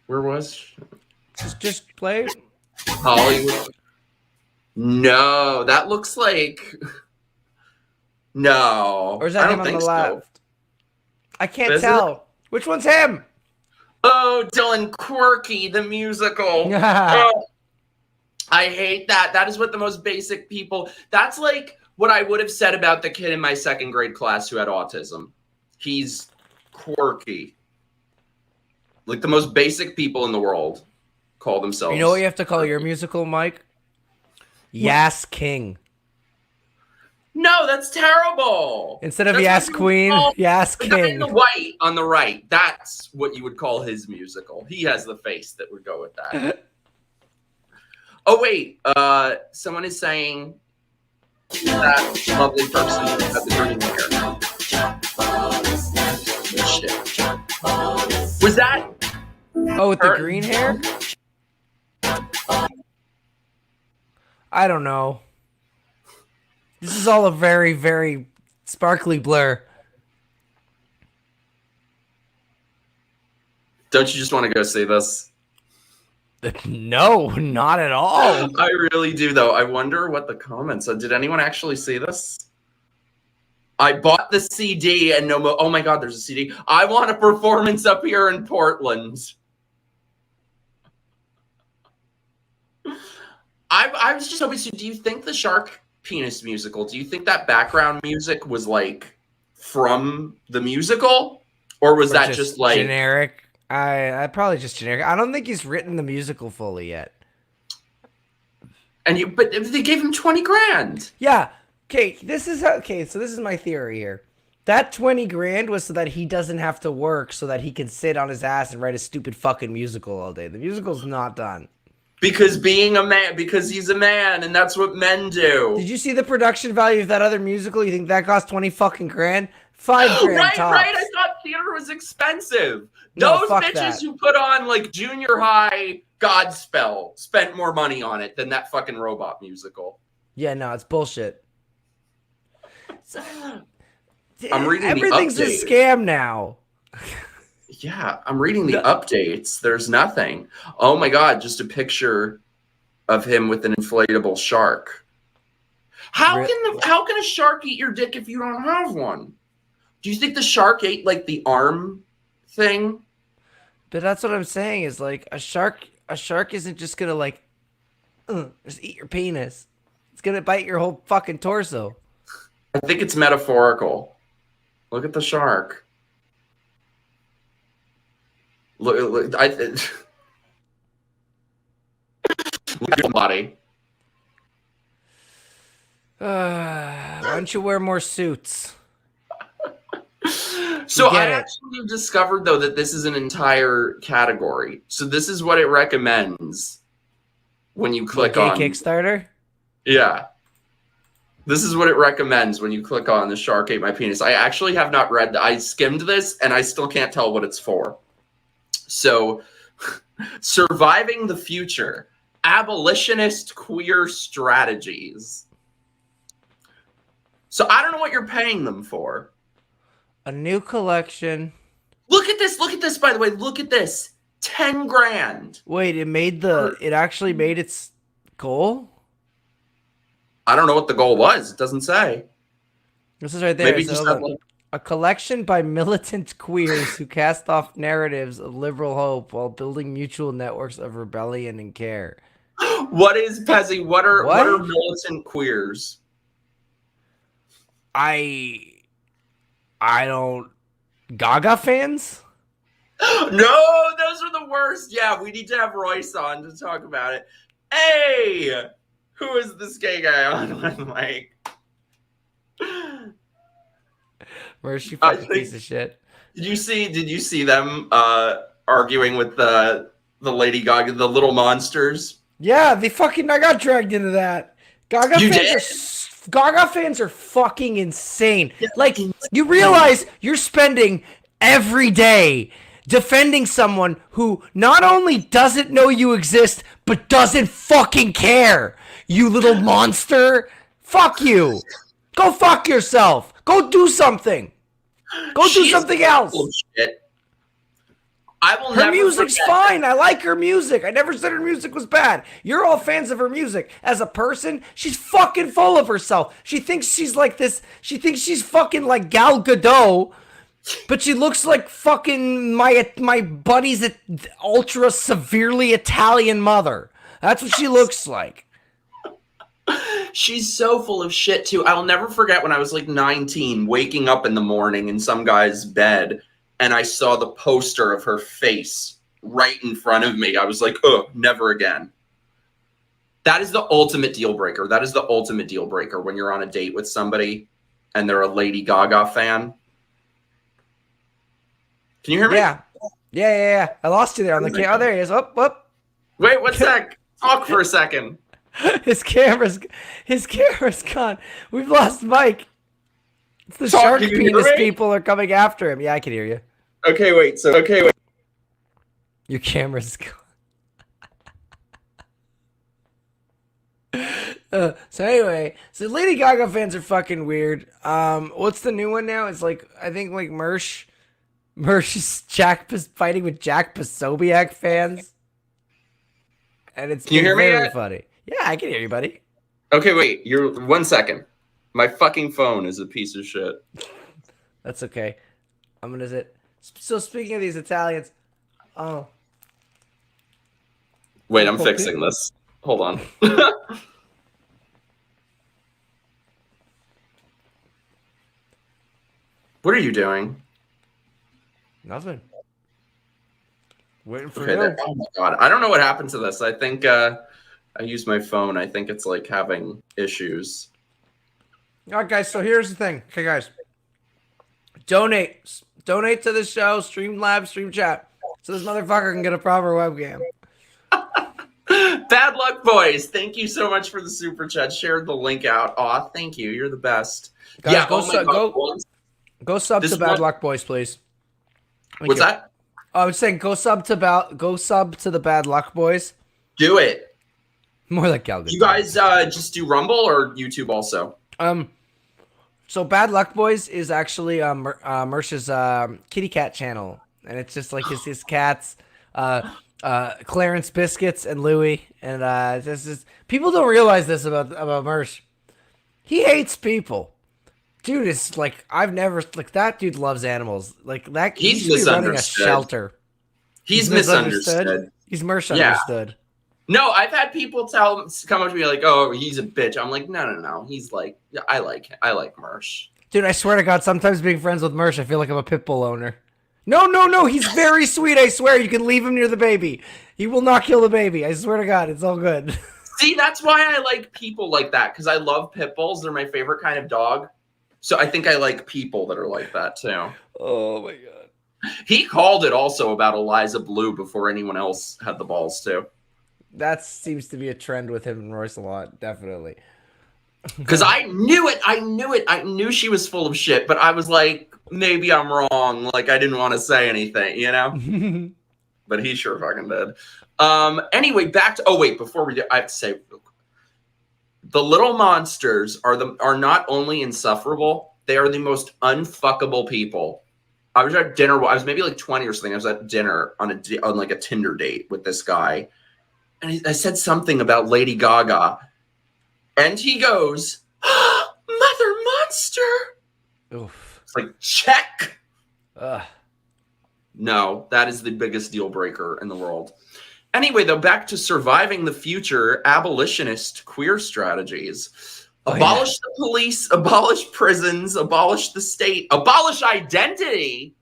Where was? Just play. Hollywood. No, that looks like. No. Or is that I him don't on the think left? so. I can't Is tell. it? Which one's him? Oh, Dylan Quirky, the musical. Oh, I hate that. That is what the most basic people. That's like what I would have said about the kid in my second grade class who had autism. He's quirky. Like the most basic people in the world call themselves. You know what you have to call your musical, Mike? Yas King. No, that's terrible. Instead of That's Yas what you would Queen, call Yas the guy in King. the white on the right. That's what you would call his musical. He has the face that would go with that. Oh wait, someone is saying that lovely person had the green hair. Shit. Was that? Oh, with the green hair? I don't know. This is all a very, very sparkly blur. Don't you just want to go see this? No, not at all. I really do, though. I wonder what the comments are. Did anyone actually see this? I bought the CD and no. Oh my God, there's a CD. I want a performance up here in Portland. I was just hoping. So, do you think the Shark Penis musical? Do you think that background music was like from the musical, or was that just like generic? I probably just generic. I don't think he's written the musical fully yet. But they gave him 20 grand. Yeah. Okay. So this is my theory here. That 20 grand was so that he doesn't have to work, so that he can sit on his ass and write a stupid fucking musical all day. The musical's not done. Because he's a man, and that's what men do. Did you see the production value of that other musical? You think that cost 20 fucking grand? 5 grand Right. tops. I thought theater was expensive. No, Those fuck bitches that. who put on like junior high Godspell spent more money on it than that fucking robot musical. Yeah, no, it's bullshit. I'm reading Everything's the a update. scam now. Yeah, I'm reading the updates. There's nothing. Oh my God, just a picture of him with an inflatable shark. How can a shark eat your dick if you don't have one? Do you think the shark ate like the arm thing? But that's what I'm saying is like a shark isn't just gonna like just eat your penis. It's gonna bite your whole fucking torso. I think it's metaphorical. Look at the shark. Look at the body. Why don't you wear more suits? So I Get it. actually discovered though that this is an entire category. So this is what it recommends when you click Okay, on Kickstarter. Yeah. This is what it recommends when you click on the Shark Ate My Penis. I actually have not read that. I skimmed this and I still can't tell what it's for. So, surviving the future, abolitionist queer strategies. So I don't know what you're paying them for. A new collection. Look at this, by the way. Look at this. 10 grand. Wait, it actually made its goal? I don't know what the goal was. It doesn't say. This is right there. Maybe So just look, have, like, a collection by militant queers who cast off narratives of liberal hope while building mutual networks of rebellion and care. What is Pesi? What are militant queers? I don't. Gaga fans? No, those are the worst. Yeah, we need to have Royce on to talk about it. Hey, who is this gay guy on with Mike? Where's she fucking piece of shit? Did you see them arguing with the Lady Gaga, the little monsters? Yeah, I got dragged into that. Gaga fans are fucking insane. Yeah, like, you realize you're spending every day defending someone who not only doesn't know you exist, but doesn't fucking care. You little monster. Fuck you. Go fuck yourself. Go do something. Go do something else. Shit. I will Her never music's forget. fine. I like her music. I never said her music was bad. You're all fans of her music. As a person, she's fucking full of herself. She thinks she's like this. She thinks she's fucking like Gal Gadot, but she looks like fucking my buddy's ultra severely Italian mother. That's what she looks like. She's so full of shit too. I'll never forget when I was like 19, waking up in the morning in some guy's bed, and I saw the poster of her face right in front of me. I was like, oh, never again. That is the ultimate deal breaker. That is the ultimate deal breaker when you're on a date with somebody and they're a Lady Gaga fan. Can you hear me? Yeah. I lost you there on the camera. Oh, there he is. Up. Wait, one sec. Talk for a second. His camera's gone. We've lost Mike. It's the shark penis people are coming after him. Yeah, I can hear you. Okay, wait. Your camera's gone. So anyway, Lady Gaga fans are fucking weird. What's the new one now? It's like, I think like Mersh is fighting with Jack Posobiec fans. And it's very funny. Yeah, I can hear you, buddy. Okay, wait. You're 1 second. My fucking phone is a piece of shit. That's okay. I'm gonna sit. So speaking of these Italians, wait, I'm fixing this. Hold on. What are you doing? Nothing. Waiting for you. Oh my god, I don't know what happened to this. I think I used my phone. I think it's like having issues. All right, guys. So here's the thing. Okay, guys. Donate to the show. Stream live, stream chat, so this motherfucker can get a proper webcam. Bad luck, boys. Thank you so much for the super chat. Shared the link out. Aw, thank you. You're the best. Guys, yeah, go sub to Bad Luck Boys, please. What's that? I was saying go sub to the Bad Luck Boys. Do it. More like Gal Gadot. You guys just do Rumble or YouTube also? So Bad Luck Boys is actually Mersh's kitty cat channel, and it's just like his cats, Clarence Biscuits and Louie, and this is people don't realize this about Mersh. He hates people. Dude is like that dude loves animals. Like that he's running a shelter. He's misunderstood. He's Mersh understood. No, I've had people come up to me like, "Oh, he's a bitch." I'm like, "No. He's like, I like Mersh." Dude, I swear to God, sometimes being friends with Mersh, I feel like I'm a pit bull owner. No, he's very sweet. I swear, you can leave him near the baby. He will not kill the baby. I swear to God, it's all good. See, that's why I like people like that, because I love pit bulls. They're my favorite kind of dog. So I think I like people that are like that too. Oh my God. He called it also about Eliza Blue before anyone else had the balls too. That seems to be a trend with him and Royce a lot, definitely. Because I knew it. I knew she was full of shit, but I was like, maybe I'm wrong. Like, I didn't want to say anything, you know? But he sure fucking did. Anyway, back to... Oh, wait, before we do... I have to say... The little monsters are not only insufferable, they are the most unfuckable people. I was at dinner... I was maybe like 20 or something. I was at dinner on like a Tinder date with this guy. And I said something about Lady Gaga. And he goes, Mother Monster. Oof. It's like, check. Ugh. No, that is the biggest deal breaker in the world. Anyway, though, back to surviving the future, abolitionist queer strategies. Abolish the police, abolish prisons, abolish the state, abolish identity.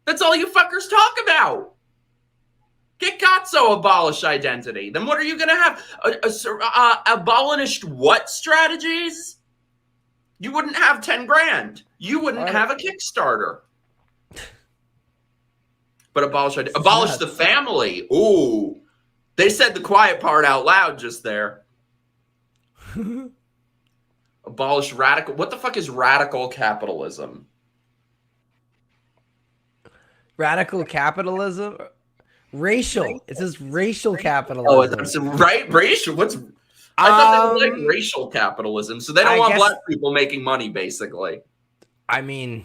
That's all you fuckers talk about. Get Gatso, abolish identity. Then what are you going to have? Abolish what strategies? You wouldn't have 10 grand. You wouldn't have a Kickstarter. But abolish the family. Ooh. They said the quiet part out loud just there. Abolish radical. What the fuck is radical capitalism? Radical capitalism? Racial. It says racial capitalism. Oh, that's right. Racial. What's? I thought they would like racial capitalism, so they don't want black people making money, basically. I mean,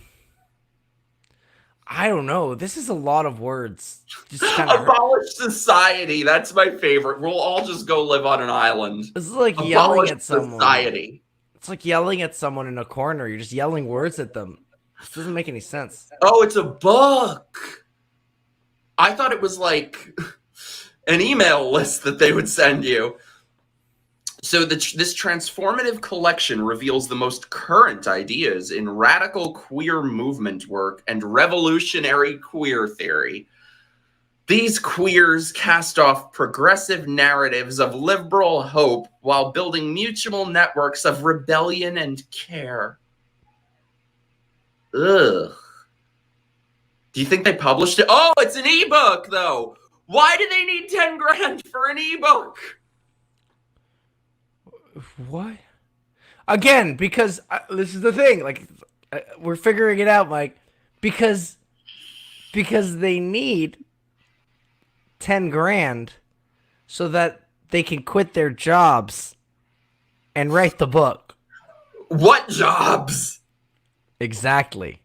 I don't know. This is a lot of words. Just abolish society. That's my favorite. We'll all just go live on an island. This is like abolish yelling at someone. Society. It's like yelling at someone in a corner. You're just yelling words at them. This doesn't make any sense. Oh, it's a book. I thought it was like an email list that they would send you. So this transformative collection reveals the most current ideas in radical queer movement work and revolutionary queer theory. These queers cast off progressive narratives of liberal hope while building mutual networks of rebellion and care. Ugh. Do you think they published it? Oh, it's an ebook, though. Why do they need 10 grand for an ebook? What? Again, because this is the thing. Like, we're figuring it out, Mike. Because they need 10 grand so that they can quit their jobs and write the book. What jobs? Exactly.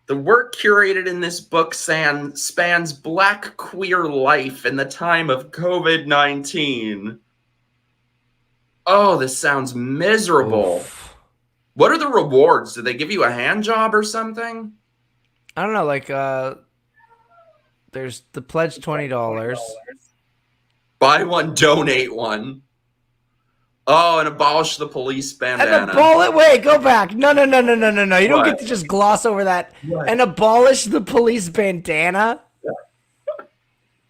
The work curated in this book spans Black queer life in the time of COVID-19. Oh, this sounds miserable. Oof. What are the rewards? Do they give you a hand job or something? I don't know, like, there's the pledge $20. Buy one, donate one. Oh, and abolish the police bandana. And wait, go back. No. You don't get to just gloss over that. What? And abolish the police bandana?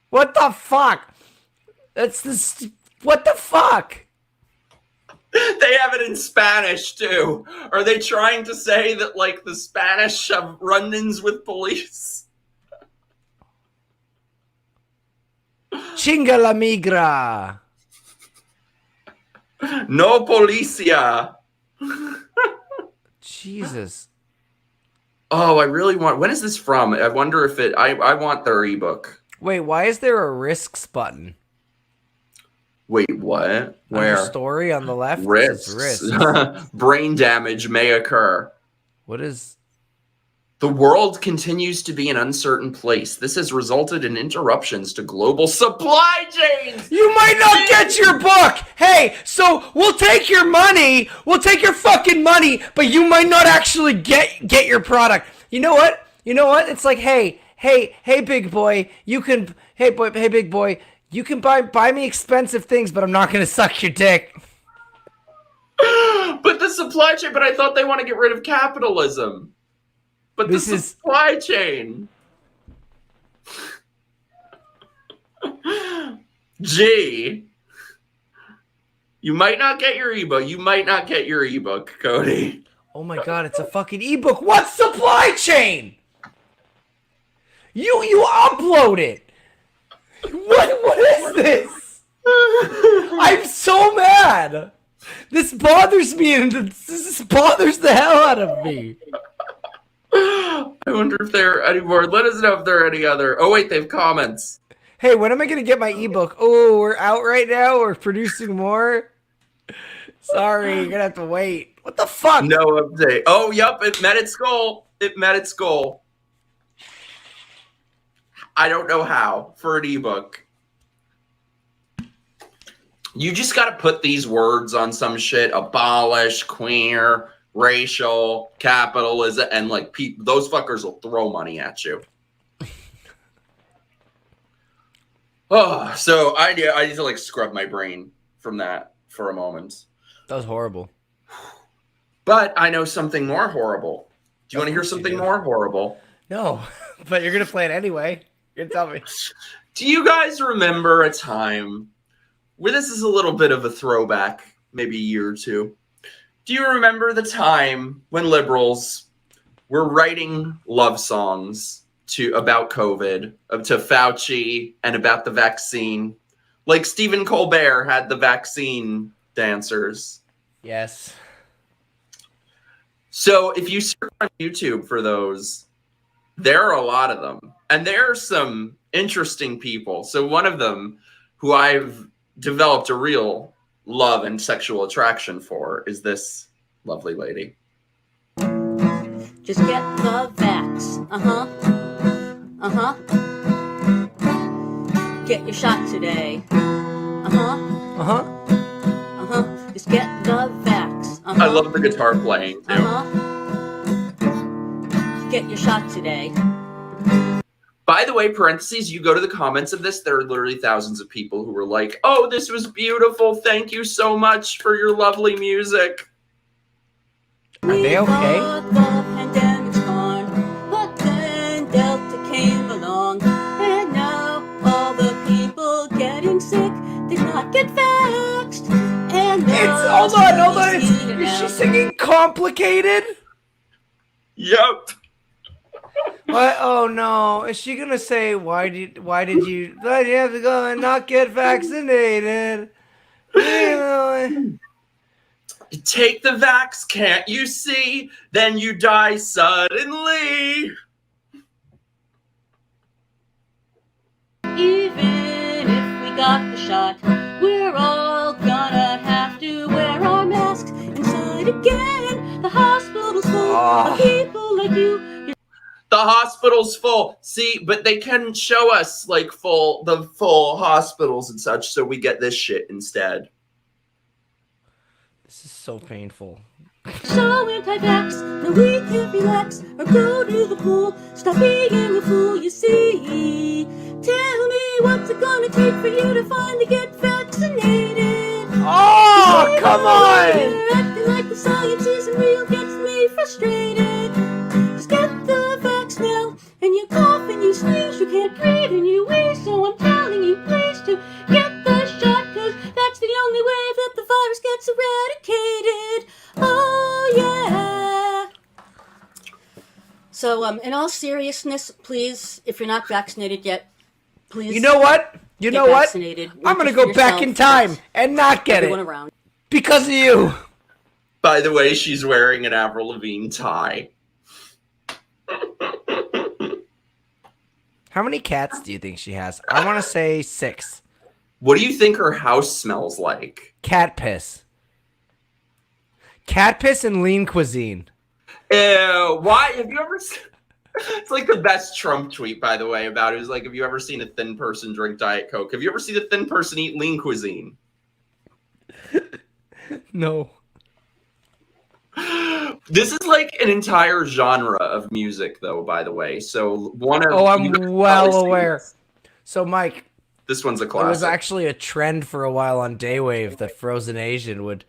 What the fuck? What the fuck? They have it in Spanish, too. Are they trying to say that, like, the Spanish have run-ins with police? Chinga la migra. No policia. Jesus. Oh, I really want... When is this from? I wonder if it... I want their ebook. Wait, why is there a risks button? Wait, what? Where? Under story on the left? Risks. Brain damage may occur. What is... The world continues to be an uncertain place. This has resulted in interruptions to global supply chains. You might not get your book. Hey, so we'll take your money. We'll take your fucking money, but you might not actually get your product. You know what? It's like, hey, big boy, you can, hey, big boy, you can buy me expensive things, but I'm not going to suck your dick. But the supply chain, but I thought they want to get rid of capitalism. But this is supply chain. Gee. You might not get your ebook. You might not get your ebook, Cody. Oh my god, it's a fucking ebook. What supply chain? You upload it. What is this? I'm so mad. This bothers me and this bothers the hell out of me. I wonder if there are any more. Let us know if there are any other. Oh, wait, they have comments. Hey, when am I going to get my ebook? Oh, we're out right now? We're producing more? Sorry, you're going to have to wait. What the fuck? No update. Oh, yep, it met its goal. It met its goal. I don't know how for an ebook. You just got to put these words on some shit. Abolish, queer, racial, capitalism, and like those fuckers will throw money at you. Oh, so I need to like scrub my brain from that for a moment. That was horrible. But I know something more horrible. Do you want to hear something more horrible? No, but you're gonna play it anyway. You're gonna tell me. Do you guys remember a time where this is a little bit of a throwback, maybe a year or two? Do you remember the time when liberals were writing love songs about COVID, to Fauci, and about the vaccine? Like Stephen Colbert had the vaccine dancers. Yes. So if you search on YouTube for those, There are a lot of them. And there are some interesting people. So one of them who I've developed a real love and sexual attraction for is this lovely lady. Just get the vax. Get your shot today. Just get the vax. I love the guitar playing too. Get your shot today. By the way, parentheses, you go to the comments of this, there are literally thousands of people who were like, oh, this was beautiful. Thank you so much for your lovely music. Are they okay? The pandemic's gone, but then Delta came along, and now all the people getting sick did not get vaxxed. And Hold on. Is she singing Complicated? Yep. What? Oh no! Is she gonna say why did you have to go and not get vaccinated? Take the vax, can't you see? Then you die suddenly. Even if we got the shot, we're all gonna have to wear our masks inside again. The hospital's full of people like you. The hospital's full. See, but they can show us like the full hospitals and such, so we get this shit instead. This is so painful. So anti-vax, no we can't relax or go to the pool. Stop being a fool, you see. Tell me what's it gonna take for you to finally get vaccinated? Oh, come on! You're acting like the science isn't real gets me frustrated. Just get the vax now, and you cough and you sneeze, you can't breathe and you wheeze. So I'm telling you, please to get the shot, 'cause that's the only way that the virus gets eradicated. Oh yeah. So in all seriousness, please, if you're not vaccinated yet, please. You know what? You know what? Vaccinated. I'm gonna go back in time and not get it around. because of you. By the way, she's wearing an Avril Lavigne tie. How many cats do you think she has? I want to say 6. What do you think her house smells like? Cat piss. Cat piss and lean cuisine. Ew, why? Have you ever seen... It's like the best Trump tweet, by the way, about it. It was like, have you ever seen a thin person drink Diet Coke? Have you ever seen a thin person eat lean cuisine? No. This is like an entire genre of music, though, by the way. So I'm well aware. So, Mike. This one's a classic. It was actually a trend for a while on Daywave that Frozen Asian would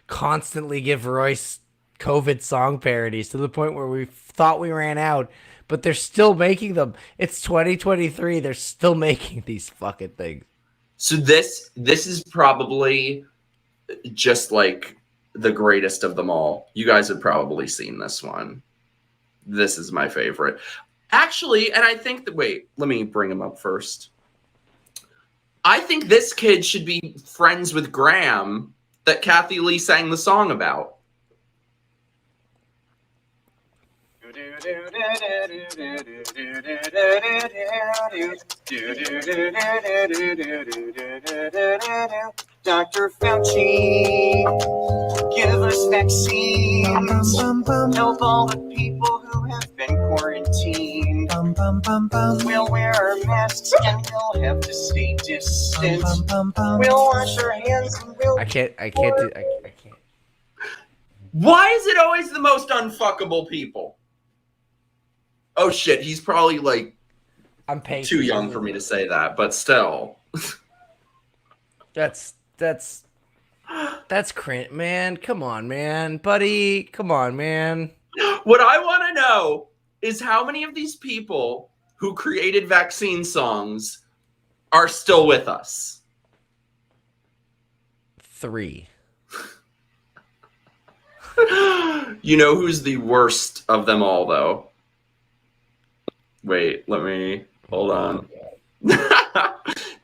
constantly give Royce COVID song parodies to the point where we thought we ran out, but they're still making them. It's 2023. They're still making these fucking things. So this is probably just like the greatest of them all. You guys have probably seen this one. This is my favorite. Actually, and I think that, wait, let me bring him up first. I think this kid should be friends with Graham that Kathy Lee sang the song about. Dr. Fauci, give us vaccines. Help all the people who have been quarantined. We'll wear our masks and we'll have to stay distant. We'll wash our hands and we'll... I can't do... I can't. Why is it always the most unfuckable people? Oh shit, he's probably like too young for me to say that, but still. That's cringe, man. Come on, man. Buddy, come on, man. What I want to know is how many of these people who created vaccine songs are still with us? 3. You know who's the worst of them all, though? Wait, let me... Hold on.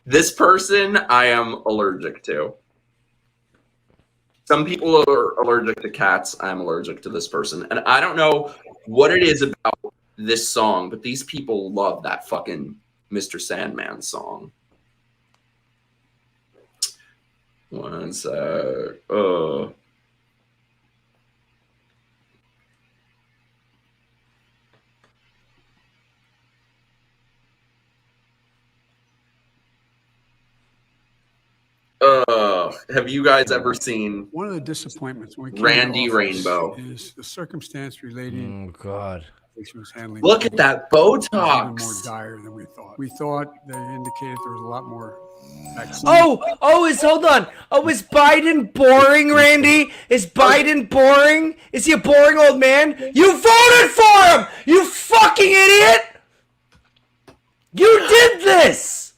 This person I am allergic to. Some people are allergic to cats. I'm allergic to this person. And I don't know what it is about this song, but these people love that fucking Mr. Sandman song. One sec. Have you guys ever seen one of the disappointments when we came Randy to office Rainbow? Is the circumstance relating. Oh God! She was handling. Look at that was Botox. even more dire than we thought. We thought they indicated there was a lot more vaccine. Hold on. Oh, is Biden boring, Randy? Is Biden boring? Is he a boring old man? You voted for him! You fucking idiot! You did this!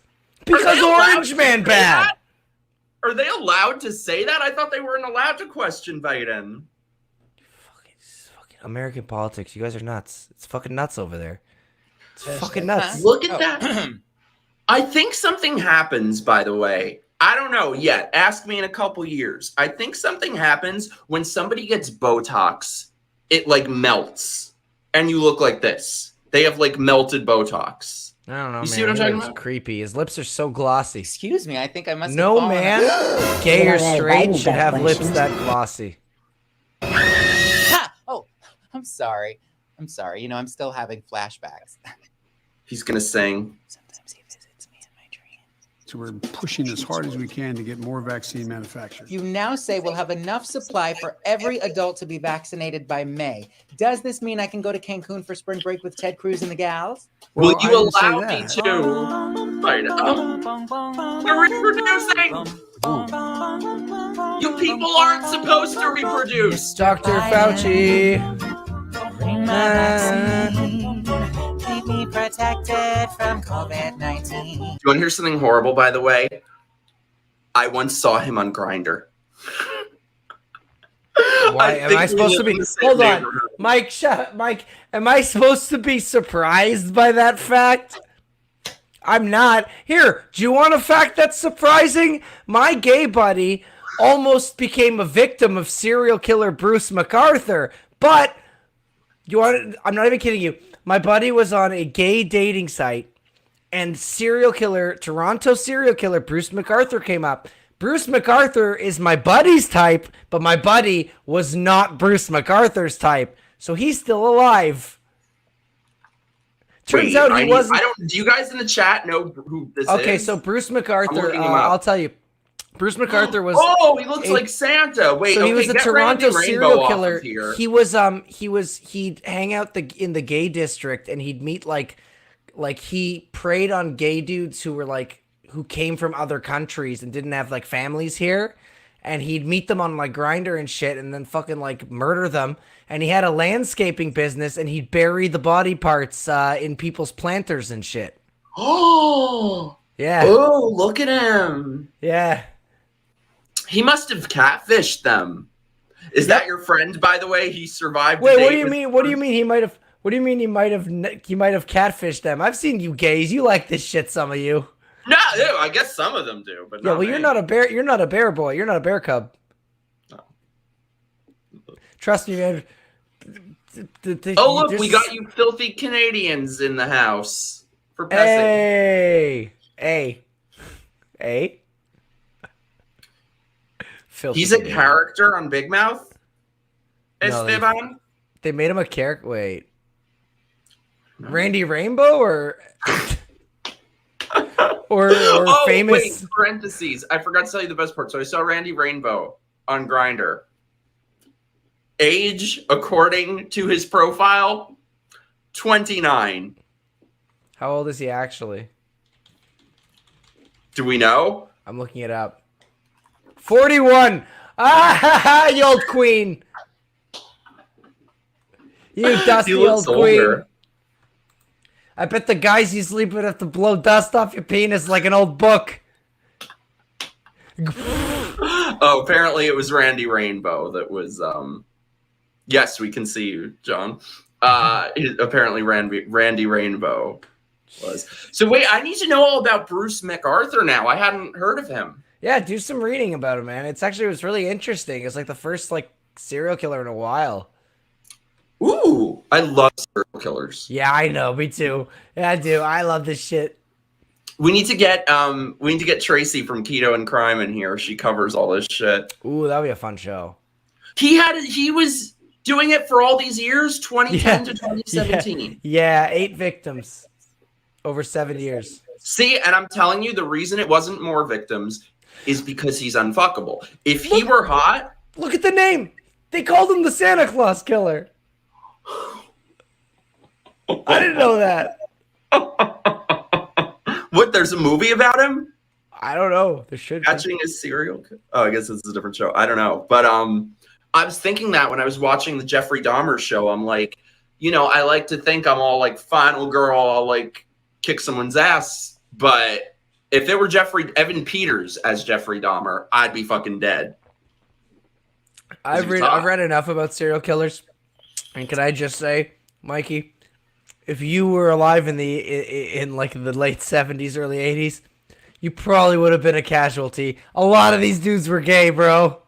Because Orange Man bad. Are they allowed to say that? I thought they weren't allowed to question Biden. Fucking American politics. You guys are nuts. It's fucking nuts over there. It's fucking nuts. Look at that. I think something happens, by the way. I don't know yet. Ask me in a couple years. I think something happens when somebody gets Botox. It like melts. And you look like this. They have like melted Botox. I don't know, You man. see what I'm He talking looks about? creepy. His lips are so glossy. Excuse me, I think I must have No fallen man, gay or straight, should have lips that glossy. Ha! Oh, I'm sorry. I'm sorry. You know, I'm still having flashbacks. He's going to sing. Sometimes he visits me in my dreams. So we're pushing as hard as we can to get more vaccine manufactured. You now say we'll have enough supply for every adult to be vaccinated by May. Does this mean I can go to Cancun for spring break with Ted Cruz and the gals? Will Well, I you didn't say allow me that. to? I know. They're reproducing. You people aren't supposed to reproduce. Dr. Fauci. Bring my vaccine. Keep me protected from COVID-19. You want to hear something horrible, by the way? I once saw him on Grindr. Why am I supposed to be? Hold on, Mike. Mike, am I supposed to be surprised by that fact? I'm not. Here, do you want a fact that's surprising? My gay buddy almost became a victim of serial killer Bruce MacArthur. But you want? I'm not even kidding you. My buddy was on a gay dating site, and Toronto serial killer Bruce MacArthur came up. Bruce MacArthur is my buddy's type, but my buddy was not Bruce MacArthur's type, so he's still alive. Turns out he wasn't. Do you guys in the chat know who this is? Okay, so Bruce MacArthur, I'll tell you. Bruce MacArthur was. Oh, he looks like Santa. Wait, so he was a Toronto serial killer. He He'd hang out in the gay district, and he'd meet like he preyed on gay dudes who came from other countries and didn't have like families here, and he'd meet them on like Grindr and shit, and then fucking like murder them. And he had a landscaping business, and he'd bury the body parts in people's planters and shit. Oh, yeah. Oh, look at him. Yeah. He must have catfished them. Is that your friend, by the way? He survived. Wait, what do you mean? What do you mean he might have? What do you mean he might have catfished them? I've seen you gays. You like this shit, some of you. No, I guess some of them do, but yeah. Well, you're not a bear. You're not a bear boy. You're not a bear cub. No. Trust me, man. Oh look, we got you filthy Canadians in the house for pessing. Hey. He's a character on Big Mouth. Esteban. They made him a character. Wait. Randy Rainbow or famous. Wait, parentheses. I forgot to tell you the best part. So I saw Randy Rainbow on Grindr. Age, according to his profile, 29. How old is he actually? Do we know? I'm looking it up. 41. Ah, you old queen. You dusty old queen. I bet the guys you sleep with have to blow dust off your penis like an old book. Oh, apparently it was Randy Rainbow that was yes, we can see you, John. Apparently Randy Rainbow was. So wait, I need to know all about Bruce MacArthur now. I hadn't heard of him. Yeah, do some reading about him, man. It was really interesting. It's like the first like serial killer in a while. Ooh, I love serial killers. Yeah, I know. Me too. Yeah, I do. I love this shit. We need to get Tracy from Keto and Crime in here. She covers all this shit. Ooh, that'd be a fun show. He was doing it for all these years, 2010 to 2017. Yeah, 8 victims over 7 years. See, and I'm telling you, the reason it wasn't more victims is because he's unfuckable. If he were hot, look at the name. They called him the Santa Claus Killer. I didn't know that. What? There's a movie about him? I don't know. There should be. Catching a serial killer. Oh, I guess it's a different show. I don't know. But I was thinking that when I was watching the Jeffrey Dahmer show, I'm like, you know, I like to think I'm all like final girl, I'll like kick someone's ass. But if it were Evan Peters as Jeffrey Dahmer, I'd be fucking dead. I've read enough about serial killers, and can I just say, Mikey, if you were alive in like the late 70s, early 80s, you probably would have been a casualty. A lot of these dudes were gay, bro.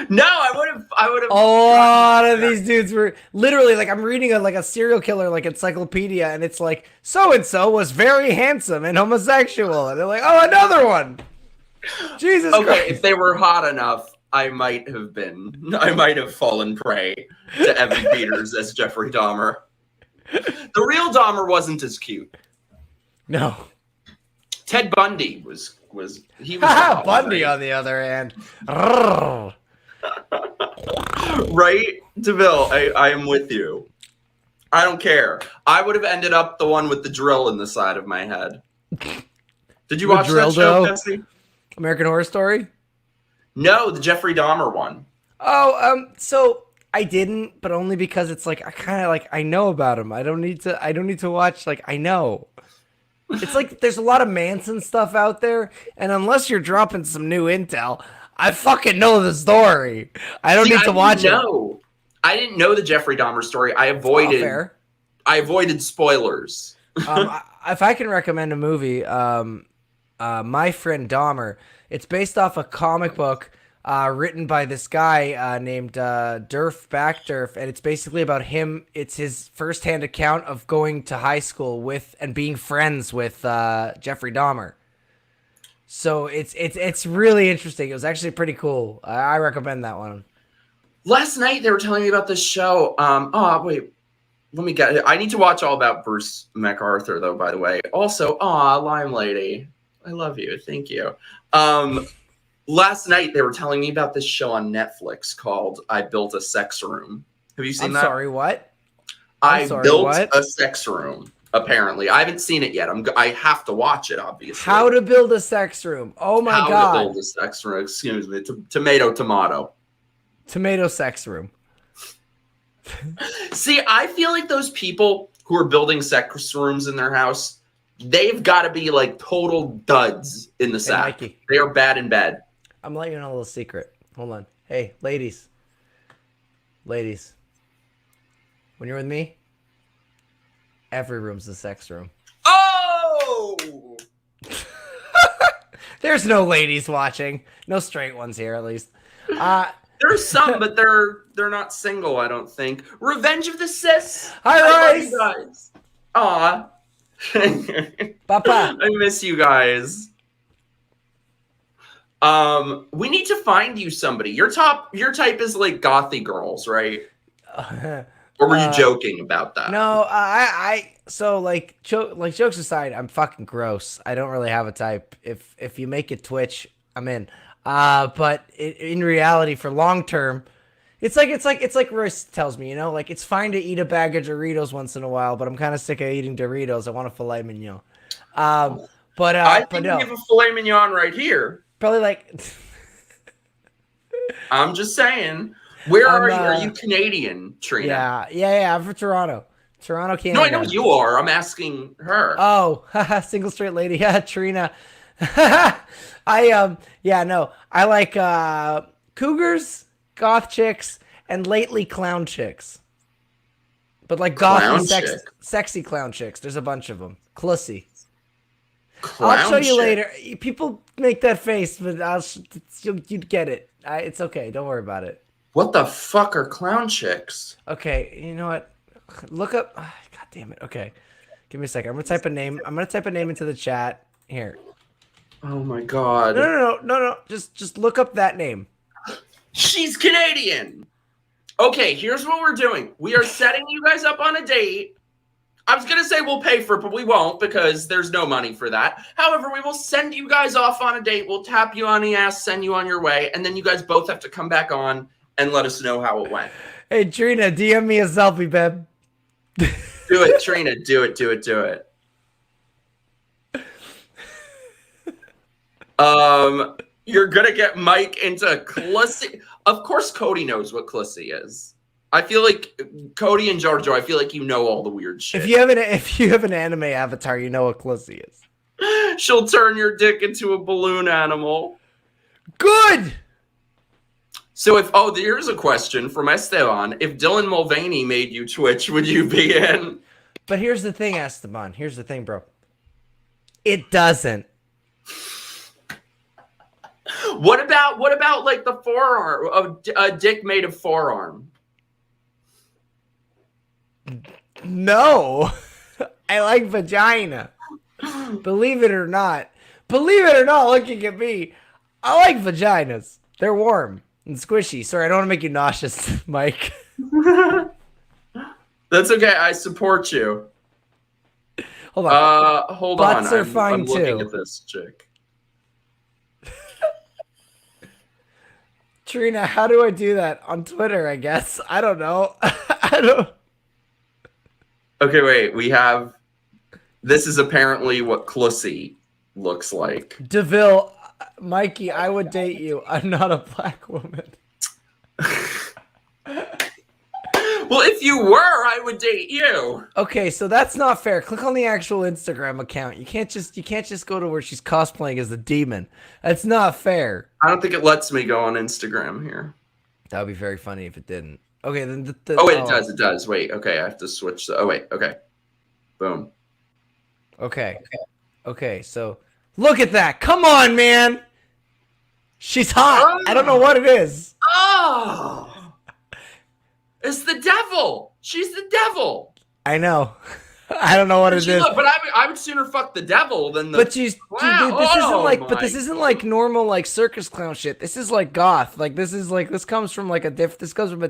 No, I would have. A lot of these dudes were literally like, I'm reading a serial killer like encyclopedia, and it's like, so and so was very handsome and homosexual, and they're like, oh, another one. Jesus Christ. Okay, if they were hot enough, I might have fallen prey to Evan Peters as Jeffrey Dahmer. The real Dahmer wasn't as cute. No. Ted Bundy was Bundy on the other hand. Right, DeVille, I am with you. I don't care. I would have ended up the one with the drill in the side of my head. Did you watch that show, Jesse? American Horror Story? No, the Jeffrey Dahmer one. Oh, so I didn't, but only because it's like I know about him. I don't need to watch, like, I know. It's like there's a lot of Manson stuff out there, and unless you're dropping some new intel, I fucking know the story. I don't need to watch it. I didn't know the Jeffrey Dahmer story. I avoided spoilers. If I can recommend a movie, My Friend Dahmer. It's based off a comic book written by this guy named Durf Backdurf, and it's basically about him. It's his firsthand account of going to high school with and being friends with Jeffrey Dahmer. So it's really interesting. It was actually pretty cool. I recommend that one. Last night they were telling me about this show. Wait, let me get it. I need to watch all about Bruce MacArthur though. By the way, also, Lime Lady, I love you. Thank you. Last night they were telling me about this show on Netflix called "I Built a Sex Room." Have you seen that? Sorry, what? I built a sex room. Apparently, I haven't seen it yet. I have to watch it. Obviously, How to Build a Sex Room. Oh my god! How to Build a Sex Room. Excuse me. Tomato. Tomato sex room. See, I feel like those people who are building sex rooms in their house, they've got to be like total duds in the sack. Mikey. They are bad in bed. I'm letting you know a little secret. Hold on. Hey, ladies. Ladies. When you're with me, every room's a sex room. Oh! There's no ladies watching. No straight ones here, at least. There's some, but they're not single, I don't think. Revenge of the Cis. Hi, Royce. I love you guys. Aw. Papa. I miss you guys. We need to find you somebody. Your type is like gothy girls, right? Or were you joking about that? No, so jokes aside, I'm fucking gross. I don't really have a type. If you make it twitch, I'm in. But in reality, for long term, it's like Royce tells me, you know, like it's fine to eat a bag of Doritos once in a while, but I'm kind of sick of eating Doritos. I want a filet mignon. I think we have a filet mignon right here. Probably like. I'm just saying. Where are you? Are you Canadian, Trina? Yeah. I'm from Toronto, Canada. No, I know you are. I'm asking her. Oh, single straight lady. Trina. I like cougars, goth chicks, and lately clown chicks. But like gothy, sexy clown chicks. There's a bunch of them. Clussy. I'll show you later. People make that face, but you'd get it. It's okay. Don't worry about it. What the fuck are clown chicks? Okay, you know what? Look up. God damn it. Okay, give me a second. I'm gonna type a name. I'm gonna type a name into the chat here. Oh my god. No. Just look up that name. She's Canadian. Okay, here's what we're doing. We are setting you guys up on a date. I was going to say we'll pay for it, but we won't because there's no money for that. However, we will send you guys off on a date. We'll tap you on the ass, send you on your way, and then you guys both have to come back on and let us know how it went. Hey, Trina, DM me a selfie, babe. Do it, Trina. Do it. You're going to get Mike into Clussy. Of course, Cody knows what Clussy is. I feel like Cody and Giorgio, I feel like you know all the weird shit. If you have an anime avatar, you know what Clussy is. She'll turn your dick into a balloon animal. Good. So here's a question from Esteban. If Dylan Mulvaney made you Twitch, would you be in? But here's the thing, Esteban. Here's the thing, bro. It doesn't. What about like the forearm of a dick made of forearm? No. I like vagina. Believe it or not. Looking at me. I like vaginas. They're warm and squishy. Sorry, I don't want to make you nauseous, Mike. That's okay. I support you. Hold on. Hold Butts on. are fine I'm looking too. at this chick. Trina, how do I do that? On Twitter, I guess. I don't know. I don't. Okay, wait. We have... This is apparently what Clussy looks like. DeVille, Mikey, I would date you. I'm not a black woman. Well, if you were, I would date you. Okay, so that's not fair. Click on the actual Instagram account. You can't just go to where she's cosplaying as the demon. That's not fair. I don't think it lets me go on Instagram here. That would be very funny if it didn't. Okay, then It does. It does. Wait. Okay, I have to switch. Oh wait. Okay. Boom. Okay. So look at that. Come on, man. She's hot. I don't know what it is. Oh. It's the devil. She's the devil. I know. I don't know what it is. But I would sooner fuck the devil than the. But this clown. isn't like normal like circus clown shit. This is like goth. Like this comes from like this comes from a.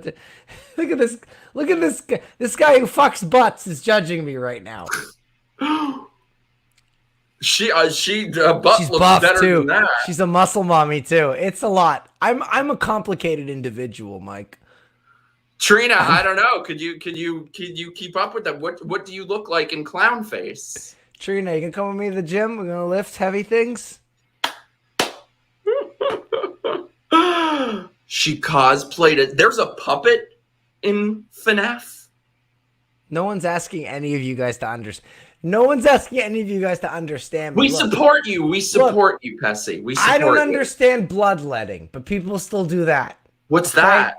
Look at this. Look at this guy. This guy who fucks butts is judging me right now. She's She's looks buff better too. than that. She's a muscle mommy too. It's a lot. I'm a complicated individual, Mike. Trina, I don't know. Could you keep up with that? What do you look like in clown face? Trina, you can come with me to the gym. We're gonna lift heavy things. She cosplayed it. There's a puppet in FNAF. No one's asking any of you guys to understand. No one's asking any of you guys to understand me. We support you. We support you, Pesi. We support I don't you. understand bloodletting, but people still do that. What's that?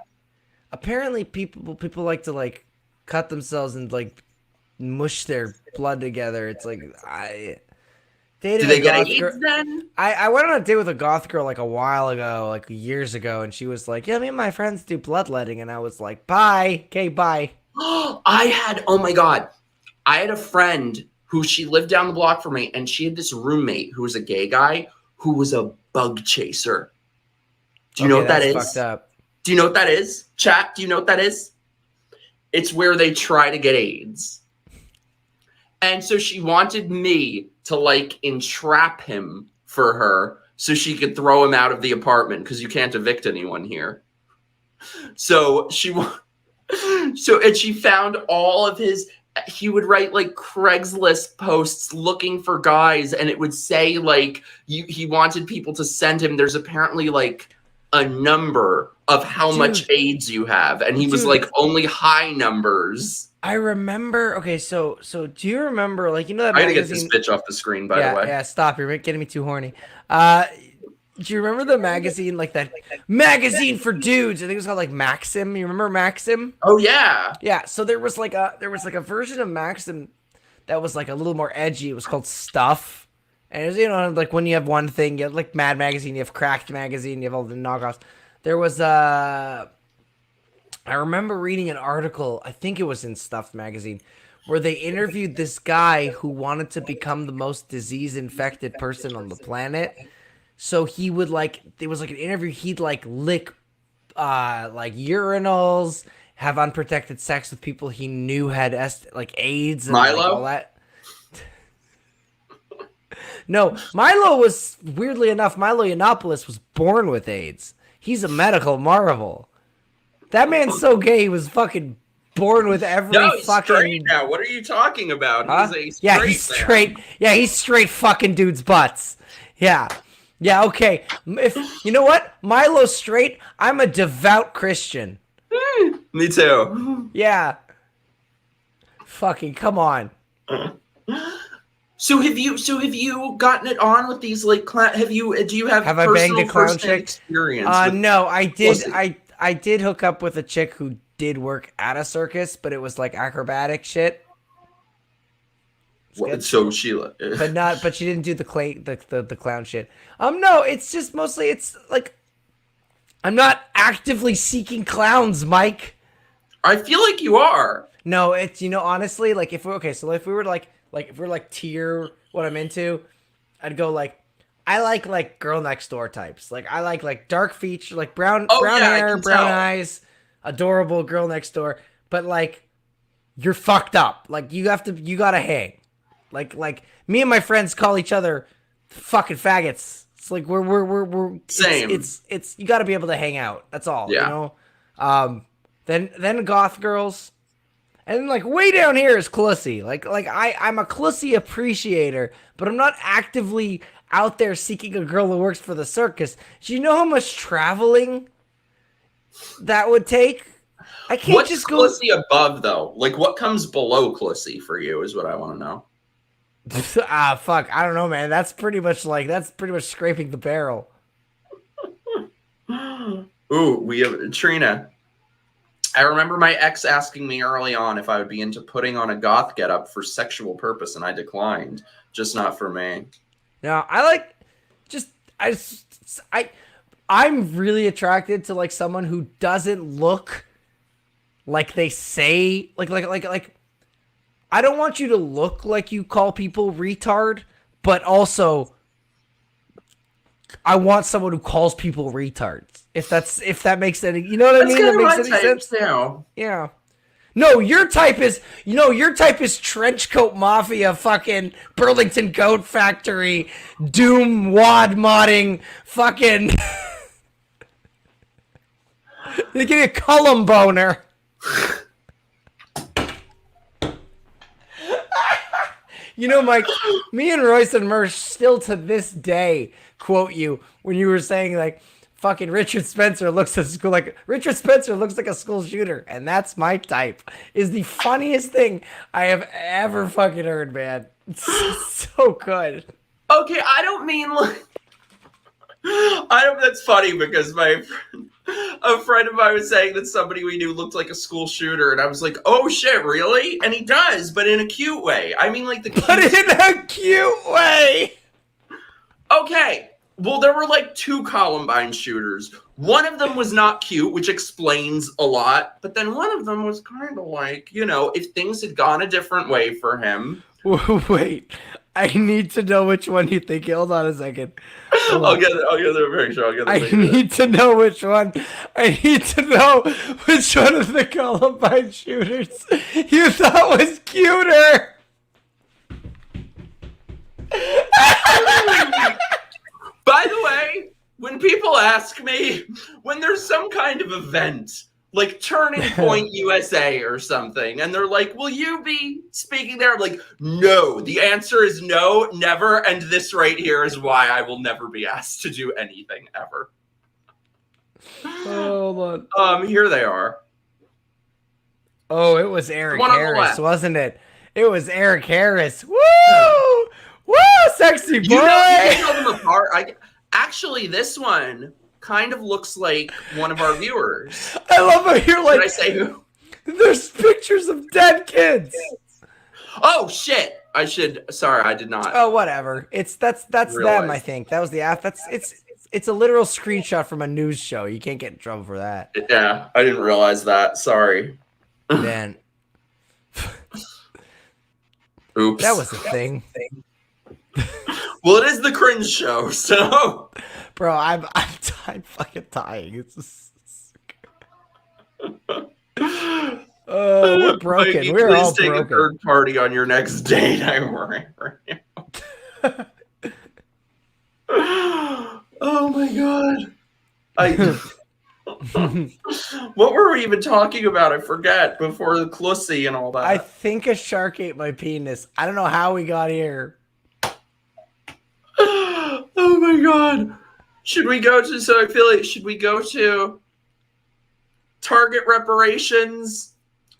Apparently, people like to like cut themselves and like mush their blood together. It's like Do they get AIDS then? I went on a date with a goth girl like a while ago, like years ago, and she was like, "Yeah, me and my friends do bloodletting," and I was like, "Bye, okay, bye." Oh my god, I had a friend who she lived down the block from me, and she had this roommate who was a gay guy who was a bug chaser. Do you know what that is? Fucked up. Do you know what that is? Chat, do you know what that is? It's where they try to get AIDS. And so she wanted me to like entrap him for her so she could throw him out of the apartment because you can't evict anyone here. So she found all of his, he would write like Craigslist posts looking for guys, and it would say like he wanted people to send him. There's apparently like a number of how much AIDS you have, and he was like only high numbers. I remember. Okay, so do you remember like that? I gotta get this bitch off the screen. By the way, yeah. Stop! You're getting me too horny. Do you remember the magazine, like that magazine for dudes? I think it was called like Maxim. You remember Maxim? Oh yeah, yeah. So there was like a version of Maxim that was like a little more edgy. It was called Stuff. And it was, like when you have one thing, you have like Mad Magazine, you have Cracked Magazine, you have all the knockoffs. There was I remember reading an article, I think it was in Stuff magazine, where they interviewed this guy who wanted to become the most disease-infected person on the planet. So he would like, it was like an interview, he'd like lick like urinals, have unprotected sex with people he knew had like AIDS and like, all that. No, Milo was, weirdly enough, Milo Yiannopoulos was born with AIDS. He's a medical marvel. That man's so gay, he was fucking born with every he's fucking... straight now. What are you talking about? Huh? He's He's straight. man. Yeah, he's straight fucking dudes' butts. Yeah. Yeah, okay. If you know what? Milo's straight. I'm a devout Christian. Me too. Yeah. Fucking come on. So have you gotten it on with these like do you have I banged a clown chick? Experience No, I did. I did hook up with a chick who did work at a circus, but it was like acrobatic shit. So Sheila, but she didn't do the clown shit. No, it's just mostly it's like I'm not actively seeking clowns, Mike. I feel like you are. No, it's honestly like if we were if we're like tier what I'm into, I'd go like I like girl next door types. Like I like dark feature, like brown hair, brown eyes, adorable girl next door. But like you're fucked up. Like you gotta hang. Like me and my friends call each other fucking faggots. It's like we're same. It's you got to be able to hang out. That's all. Yeah. Then goth girls, and then like way down here is Clussy. Like I'm a Clussy appreciator, but I'm not actively out there seeking a girl who works for the circus. Do you know how much traveling that would take? I can't What's just go. Clussy above though? Like what comes below Clussy for you is what I want to know. Fuck. I don't know, man. That's pretty much scraping the barrel. Ooh, we have Trina. I remember my ex asking me early on if I would be into putting on a goth getup for sexual purpose, and I declined. Just not for me. No, I'm really attracted to like someone who doesn't look like they say like I don't want you to look like you call people retard, but also I want someone who calls people retards. If that makes any, you know what I mean? That makes any sense. Now. Yeah. No, your type is Trenchcoat Mafia, fucking Burlington Goat Factory, Doom wad modding, fucking. They give you a Cullum boner. Mike, me and Royce and Mersh still to this day quote you when you were saying like, fucking Richard Spencer looks like a school shooter, and that's my type. Is the funniest thing I have ever fucking heard, man. It's so good. Okay, I don't mean like. That's funny because a friend of mine was saying that somebody we knew looked like a school shooter, and I was like, "Oh shit, really?" And he does, but in a cute way. I mean, like but in a cute way. Okay, well, there were like 2 Columbine shooters. One of them was not cute, which explains a lot. But then one of them was kind of like, if things had gone a different way for him. Wait, I need to know which one you think. Hold on a second. I'll get the picture. I need to know which one. I need to know which one of the Columbine shooters you thought was cuter. By the way, when people ask me, when there's some kind of event, like Turning Point USA or something, and they're like, will you be speaking there? I'm like, no. The answer is no, never, and this right here is why I will never be asked to do anything ever. Hold on. Here they are. Oh, it was Eric Harris, wasn't it? It was Eric Harris. Woo! Woo, sexy boy! You know them apart. Actually, this one kind of looks like one of our viewers. I love how you're like. Did I say who? There's pictures of dead kids. Oh shit! Sorry, I did not. Oh, whatever. That's them. I think that was the app. it's a literal screenshot from a news show. You can't get in trouble for that. Yeah, I didn't realize that. Sorry. Man. Oops. That was a thing. Well, it is the Cringe Show, so. Bro, I'm fucking dying. It's just. We're broken. Mikey, We're all please take broken. a third party on your next date. I worry right now. Oh my god. What were we even talking about? I forget before the Clussy and all that. I think a shark ate my penis. I don't know how we got here. Oh my god. Should we go to, so I feel like, should we go to Target reparations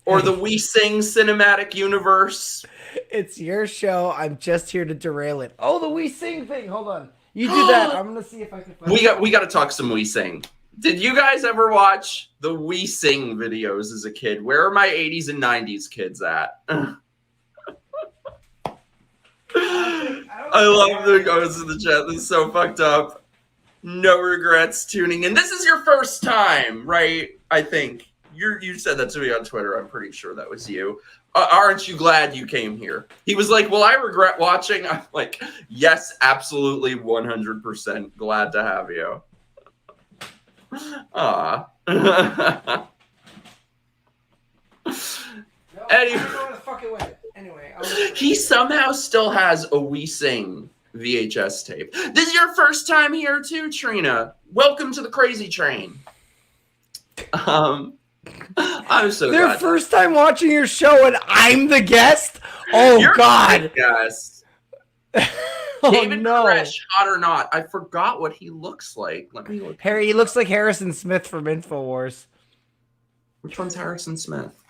or the We Sing cinematic universe? It's your show. I'm just here to derail it. Oh, the We Sing thing. Hold on. You do that. I'm gonna see if I can find We got to talk some We Sing. Did you guys ever watch the We Sing videos as a kid? Where are my 80s and 90s kids at? I love the goes in the chat. This is so fucked up. No regrets tuning in. This is your first time, right? I think you said that to me on Twitter. I'm pretty sure that was you. Aren't you glad you came here? He was like, "Well, I regret watching." I'm like, "Yes, absolutely, 100% glad to have you." Ah. Anyway, he somehow still has a We Sing VHS tape. This is your first time here too, Trina. Welcome to the crazy train. I'm so Their glad. first time watching your show and I'm the guest? Oh, You're God. Yes. David Koresh, hot or not? I forgot what he looks like. Let me look. Harry, he looks like Harrison Smith from InfoWars. Which one's Harrison Smith?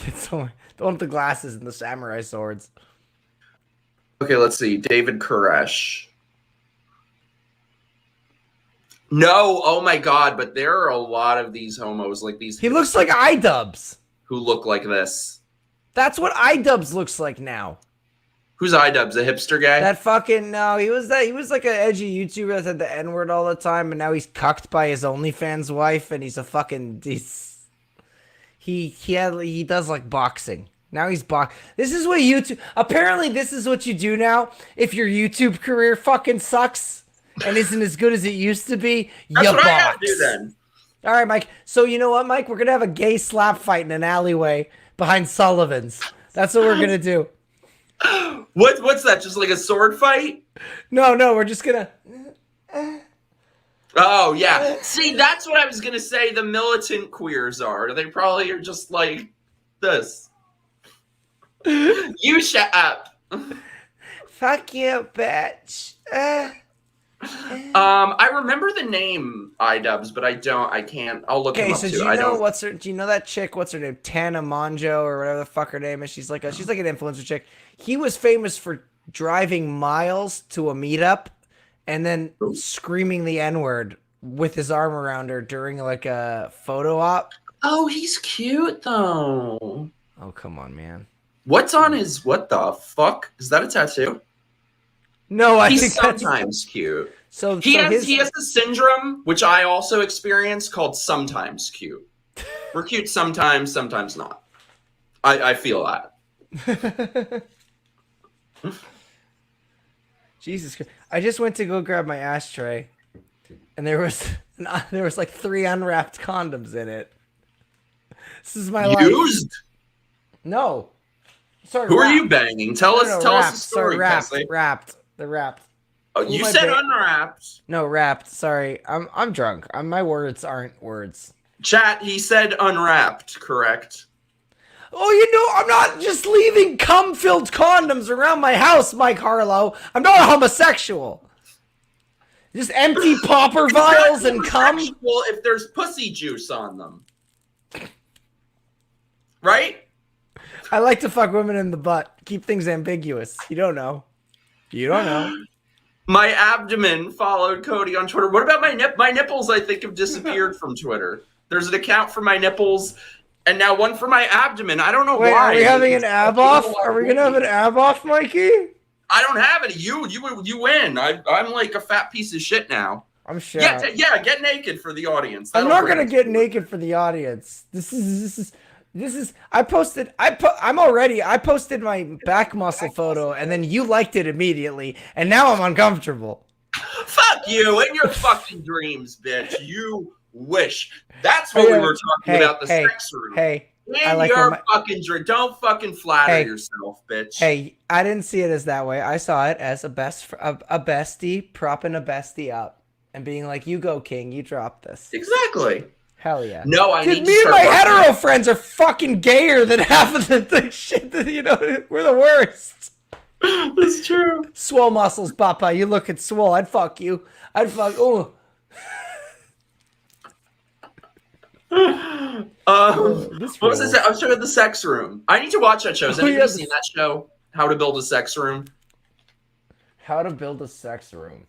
It's the one with the glasses and the samurai swords. Okay, let's see. David Koresh. No, oh my god, but there are a lot of these homos like these. He looks like iDubbbz. Who look like this. That's what iDubbbz looks like now. Who's iDubbbz? A hipster guy? That fucking no, he was like an edgy YouTuber that said the N-word all the time, and now he's cucked by his OnlyFans wife, and he's a fucking he does like boxing. Now he's This is what YouTube. Apparently, this is what you do now. If your YouTube career fucking sucks and isn't as good as it used to be, That's you what box. I have to do then. All right, Mike. So you know what, Mike? We're gonna have a gay slap fight in an alleyway behind Sullivan's. That's what we're gonna do. What's that? Just like a sword fight? No, we're just gonna. Oh yeah. See, that's what I was gonna say. The militant queers are. They probably are just like this. You shut up. Fuck you, bitch. I remember the name iDubbbz, but I can't. I'll look him Okay, up so too. do you know that chick? What's her name? Tana Monjo or whatever the fuck her name is. She's like an influencer chick. He was famous for driving miles to a meetup and then screaming the N-word with his arm around her during like a photo op. Oh, he's cute though. Oh, come on, man. What's on his? What the fuck? Is that a tattoo? No, I he's think sometimes cute. So he has the syndrome, which I also experienced, called sometimes cute. We're cute sometimes, sometimes not. I feel that. Jesus Christ! I just went to go grab my ashtray, and there was like 3 unwrapped condoms in it. This is my life. Used? No. Sorry. Who are you banging? Tell us the story. Sorry, wrapped. They're wrapped. Oh, you said unwrapped. No, wrapped. Sorry, I'm drunk. My words aren't words. Chat. He said unwrapped. Correct. Oh, I'm not just leaving cum-filled condoms around my house, Mike Harlow. I'm not a homosexual. Just empty popper vials and cum. Well, if there's pussy juice on them, right? I like to fuck women in the butt. Keep things ambiguous. You don't know. My abdomen followed Cody on Twitter. What about my nipples? I think have disappeared from Twitter. There's an account for my nipples, and now one for my abdomen. I don't know why. Are we having an ab off? Are we gonna have an ab off, Mikey? I don't have it. You win. I'm like a fat piece of shit now. I'm sure. Yeah, get naked for the audience. I'm not gonna get naked for the audience. This is. I posted my back muscle photo, and then you liked it immediately, and now I'm uncomfortable. Fuck you and your fucking dreams, bitch. You wish. That's what we were talking about. The sex room. Hey, I like your fucking dream. Don't fucking flatter yourself, bitch. Hey, I didn't see it as that way. I saw it as a bestie propping a bestie up and being like, "You go, king. You drop this." Exactly. Hell yeah. No, I need me and my hetero friends are fucking gayer than half of the shit that, we're the worst. That's true. Swole muscles, papa. You look at swole. I'd fuck you. What was this? I was talking about the sex room. I need to watch that show. Has anybody seen that show? How to Build a Sex Room? How to Build a Sex Room.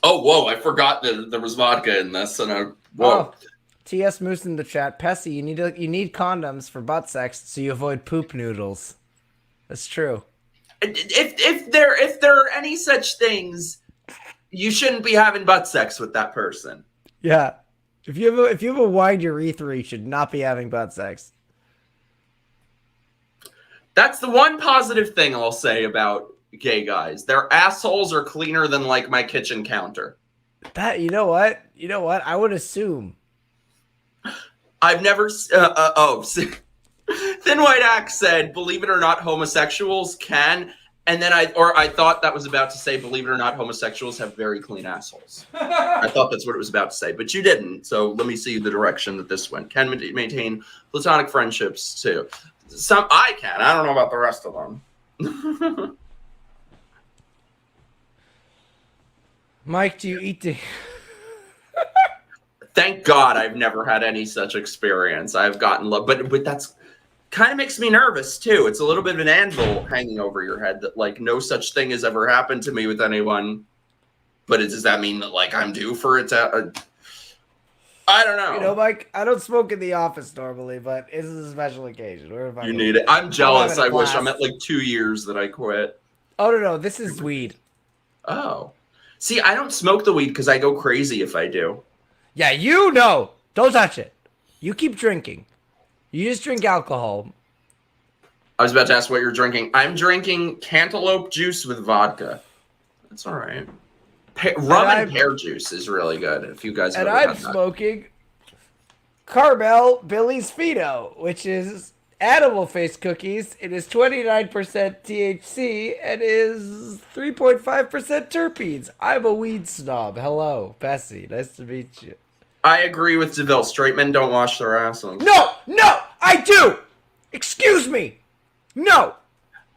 Oh, whoa, I forgot that there was vodka in this. And whoa. TS Moose in the chat. Pesi, you need condoms for butt sex so you avoid poop noodles. That's true. If there are any such things, you shouldn't be having butt sex with that person. Yeah. If you have a wide urethra, you should not be having butt sex. That's the one positive thing I'll say about gay guys. Their assholes are cleaner than like my kitchen counter. That you know what? I would assume. I've never Thin White Axe said, "Believe it or not, homosexuals can." And then I thought that was about to say, "Believe it or not, homosexuals have very clean assholes." I thought that's what it was about to say, but you didn't. So let me see the direction that this went. Can maintain platonic friendships too. I can. I don't know about the rest of them. Mike, do you eat the... Thank God I've never had any such experience. I've gotten love, but that's kind of makes me nervous too. It's a little bit of an anvil hanging over your head that like no such thing has ever happened to me with anyone. But does that mean that like I'm due for it to... I don't know. Mike, I don't smoke in the office normally, but this is a special occasion. You need it. I'm jealous. I wish I'm at like 2 years that I quit. Oh, no. This is weed. Oh. See, I don't smoke the weed because I go crazy if I do. Yeah, don't touch it. You keep drinking. You just drink alcohol. I was about to ask what you're drinking. I'm drinking cantaloupe juice with vodka. That's all right. Rum and pear juice is really good. If you guys have I'm smoking Carmel Billy's Fido, which is animal face cookies. It is 29% THC and is 3.5% terpenes. I'm a weed snob. Hello, Pesi. Nice to meet you. I agree with DeVille. Straight men don't wash their assholes. No, I do. Excuse me. No,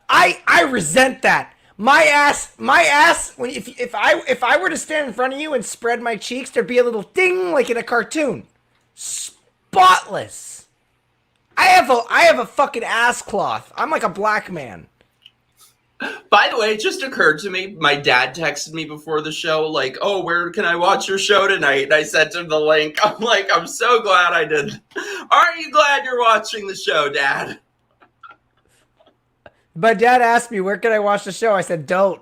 I resent that. My ass. When if I were to stand in front of you and spread my cheeks, there'd be a little ding like in a cartoon. Spotless. I have a fucking ass cloth. I'm like a black man. By the way, it just occurred to me, my dad texted me before the show, like, "Oh, where can I watch your show tonight?" And I sent him the link. I'm like, I'm so glad I did. Aren't you glad you're watching the show, Dad? My dad asked me, where can I watch the show? I said, don't.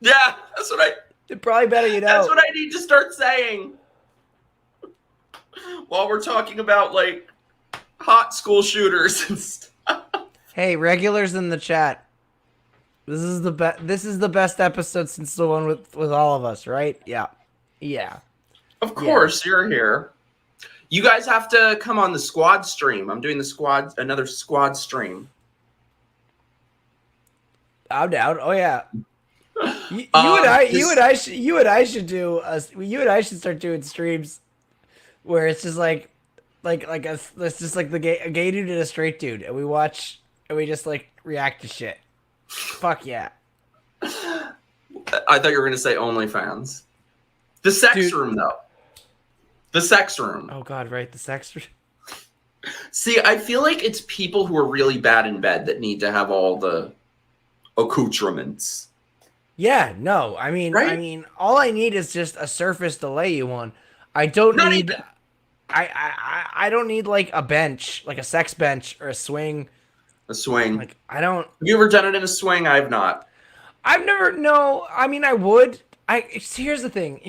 Yeah, that's what It's probably better you don't. That's what I need to start saying. While we're talking about, like, hot school shooters and stuff. Hey, regulars in the chat. This is the best episode since the one with all of us, right? Yeah. Of course, you're here. You guys have to come on the squad stream. I'm doing another squad stream. I'm down. Oh yeah. You and I should start doing streams where it's just it's just like a gay dude and a straight dude, and we watch and we just like react to shit. Fuck yeah. I thought you were gonna say OnlyFans. The sex room though. The sex room. Oh god, right, the sex room. See, I feel like it's people who are really bad in bed that need to have all the accoutrements. Yeah, no. I mean, all I need is just a surface to lay you on. I don't need I don't need like a bench, like a sex bench or a swing. A swing. Like I don't. Have you ever done it in a swing? I have not. I've never. No, I mean I would. Here's the thing.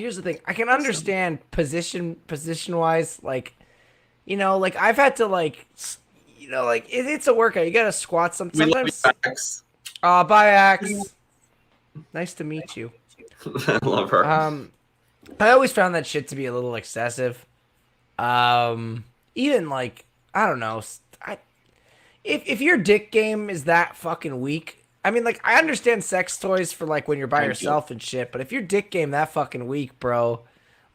I can understand position wise, like, you know, like I've had to like, you know, like it's a workout. You gotta squat sometimes. Bye, Axe. Nice to meet you. I love her. I always found that shit to be a little excessive. Even like, I don't know. If your dick game is that fucking weak, I mean, like, I understand sex toys for, like, when you're by yourself and shit, but if your dick game that fucking weak, bro,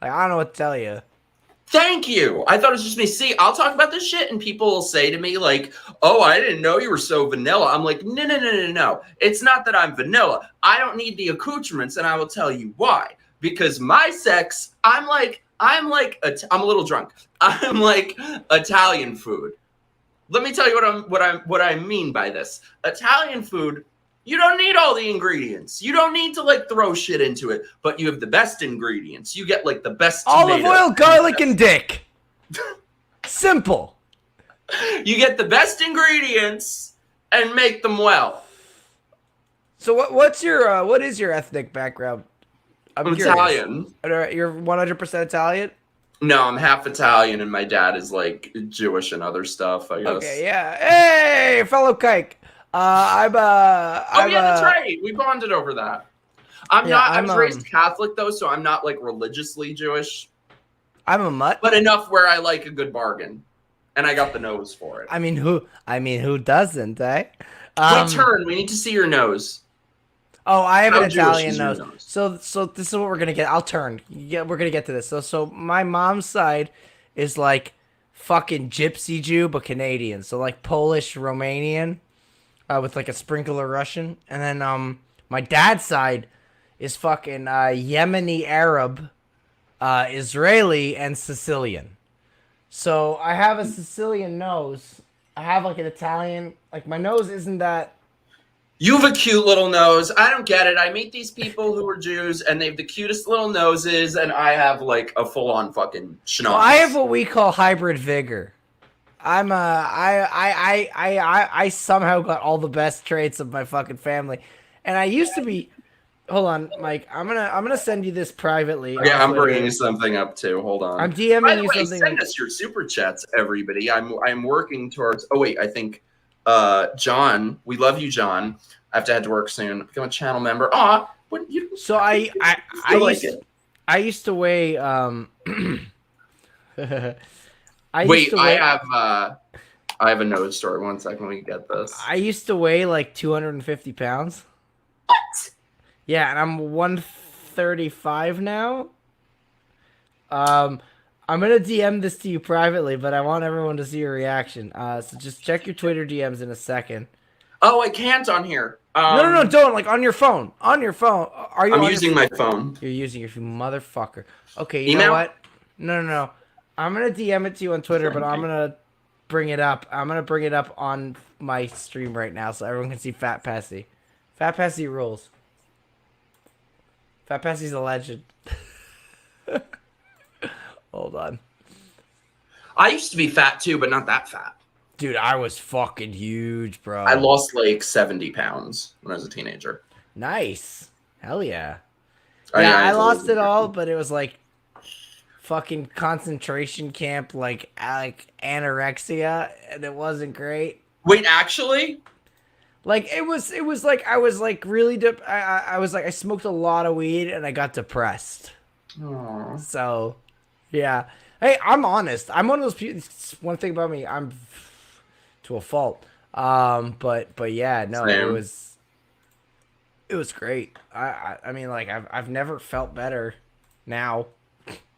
like, I don't know what to tell you. Thank you. I thought it was just me. See, I'll talk about this shit, and people will say to me, like, oh, I didn't know you were so vanilla. I'm like, no. It's not that I'm vanilla. I don't need the accoutrements, and I will tell you why. Because my sex, I'm a little drunk. I'm like Italian food. Let me tell you what I mean by this. Italian food, you don't need all the ingredients. You don't need to like throw shit into it, but you have the best ingredients. You get like the best olive oil, garlic, and dick. Simple. You get the best ingredients and make them well. So what is your ethnic background? I'm Italian. You're 100% Italian? No, I'm half Italian, and my dad is like Jewish and other stuff, I guess. Okay, yeah. Hey, fellow kike. That's right. We bonded over that. I was raised Catholic though, so I'm not like religiously Jewish. I'm a mutt, but enough where I like a good bargain, and I got the nose for it. I mean, who doesn't, eh? Wait, turn. We need to see your nose. Oh, I have an Italian nose. So this is what we're gonna get. I'll turn. Yeah, we're gonna get to this. So my mom's side is like fucking gypsy Jew, but Canadian. So like Polish, Romanian, with like a sprinkle of Russian. And then my dad's side is fucking Yemeni Arab, Israeli, and Sicilian. So I have a Sicilian nose. I have like an Italian. Like my nose isn't that. You have a cute little nose. I don't get it. I meet these people who are Jews, and they have the cutest little noses, and I have like a full-on fucking schnoz. Well, I have what we call hybrid vigor. I somehow got all the best traits of my fucking family, and I used to be. Hold on, Mike. I'm gonna send you this privately. Yeah, I'm bringing something up too. Hold on. I'm DMing By the you way, something. Send us your super chats, everybody. I'm working towards. Oh wait, I think. John, we love you, John. I have to head to work soon. Become a channel member. So I used to weigh I have a nose story. 1 second, we can get this. I used to weigh like 250 pounds. What? Yeah, and I'm 135 now. I'm going to DM this to you privately, but I want everyone to see your reaction. So just check your Twitter DMs in a second. Oh, I can't on here. No, don't. Like, on your phone. On your phone. I'm using my phone. You're using your phone, motherfucker. Okay, you know what? No. I'm going to DM it to you on Twitter, but I'm going to bring it up. I'm going to bring it up on my stream right now so everyone can see Fat Pesi. Fat Pesi rules. Fat Pesi's a legend. Hold on. I used to be fat too, but not that fat. Dude, I was fucking huge, bro. I lost like 70 pounds when I was a teenager. Nice. Hell yeah. Yeah, I lost it all, but it was like fucking concentration camp, like anorexia, and it wasn't great. Wait, actually? Like it was like I was like really I smoked a lot of weed and I got depressed. Aww. So yeah. Hey, I'm honest. I'm one of those people. One thing about me, I'm to a fault. But yeah, no, Same. it was great. I mean, like I've never felt better. Now,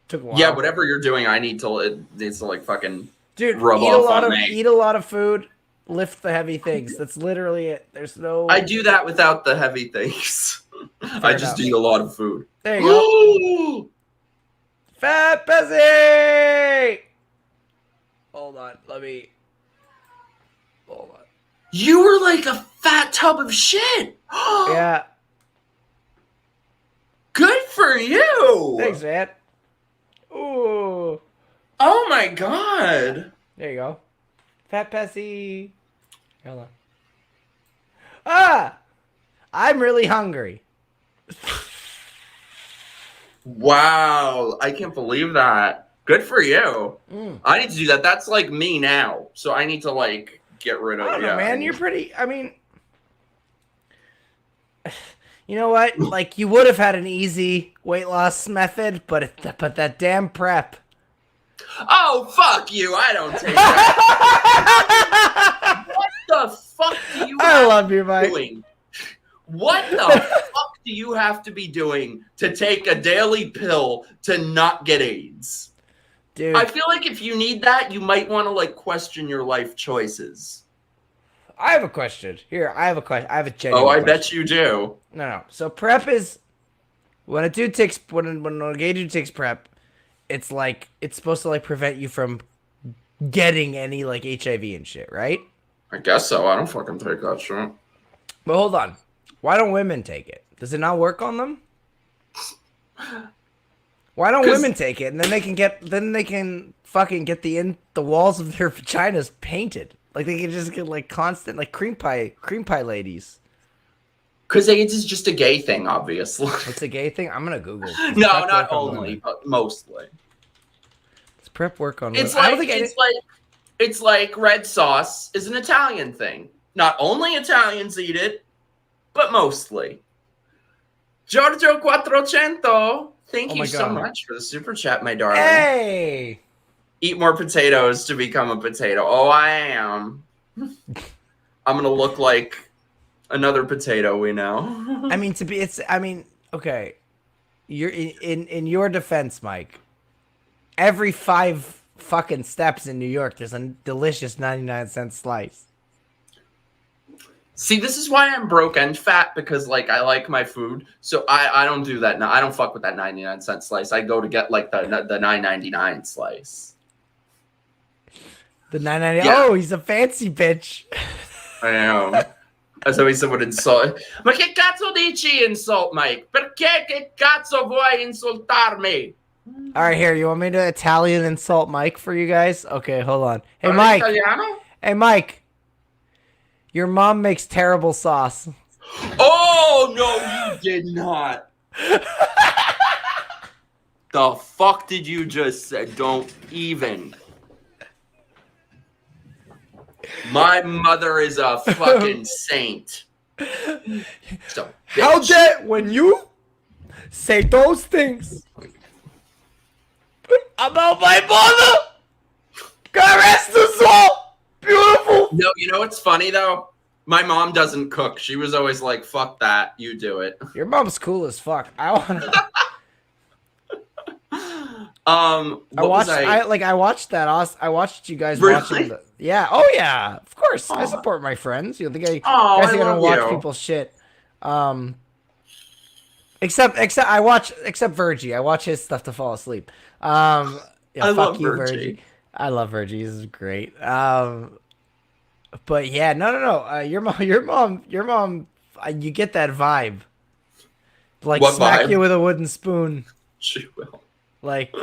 took a while. Yeah, whatever you're doing, it needs to like fucking dude rub off on me. Eat a lot of food, lift the heavy things. That's literally it. There's no. I do that without the heavy things. I just eat a lot of food. There you go. Fat Pesi! Hold on, hold on. You were like a fat tub of shit. Yeah. Good for you. Thanks, man. Ooh. Oh my god. There you go. Fat Pesi. Hold on. Ah! I'm really hungry. Wow, I can't believe that. Good for you. I need to do that. That's like me now. So I need to like get rid of I don't know, man. You're pretty. I mean, you know what? Like you would have had an easy weight loss method, but that damn prep. Oh, fuck you. I don't take that. What the fuck do you I love you, Mike. doing? What the fuck do you have to be doing to take a daily pill to not get AIDS? Dude. I feel like if you need that, you might want to like question your life choices. I have a question. Here, I have a question. I have a genuine I question. bet you do. No. So prep is when a dude takes when a gay dude takes prep, it's like it's supposed to like prevent you from getting any like HIV and shit, right? I guess so. I don't fucking take that shit. But hold on. Why don't women take it? Does it not work on them? Why don't women take it and then they can fucking get the walls of their vaginas painted? Like they can just get like constant like cream pie ladies. Because AIDS is just a gay thing, obviously. It's a gay thing? I'm gonna Google. No, not only, but mostly. Does prep work on It's women? it's like red sauce is an Italian thing. Not only Italians eat it, but mostly. Giorgio 400, thank you so much for the super chat, my darling. Hey! Eat more potatoes to become a potato. Oh, I am. I'm gonna look like another potato we know. I mean, okay. You're in your defense, Mike. Every 5 fucking steps in New York, there's a delicious 99-cent slice. See, this is why I'm broke and fat, because like I like my food, so I don't do that. I don't fuck with that 99-cent slice. I go to get like the $9.99 slice. The $9.99. Yeah. Oh, he's a fancy bitch. I know. That's how someone insult. Ma che cazzo dici insult, Mike? Perché che cazzo vuoi insultarmi? All right, here. You want me to Italian insult Mike for you guys? Okay, hold on. Hey, Mike. Italiano? Hey, Mike. Your mom makes terrible sauce. Oh, no, you did not. The fuck did you just say? Don't even. My mother is a fucking saint. So, how dare when you say those things about my mother? God rest her soul. Beautiful. No, you know what's funny though? My mom doesn't cook. She was always like, "Fuck that, you do it." Your mom's cool as fuck. I want to. I watched that. I watched you guys watching. Yeah. Oh yeah. Of course. I support my friends. You know, the guys are gonna watch people's shit. Except Virgie. I watch his stuff to fall asleep. Yeah, I love you, Virgie. I love Virgie. This is great. But yeah, no. Your mom. You get that vibe. Like what smack vibe? You with a wooden spoon. She will. Like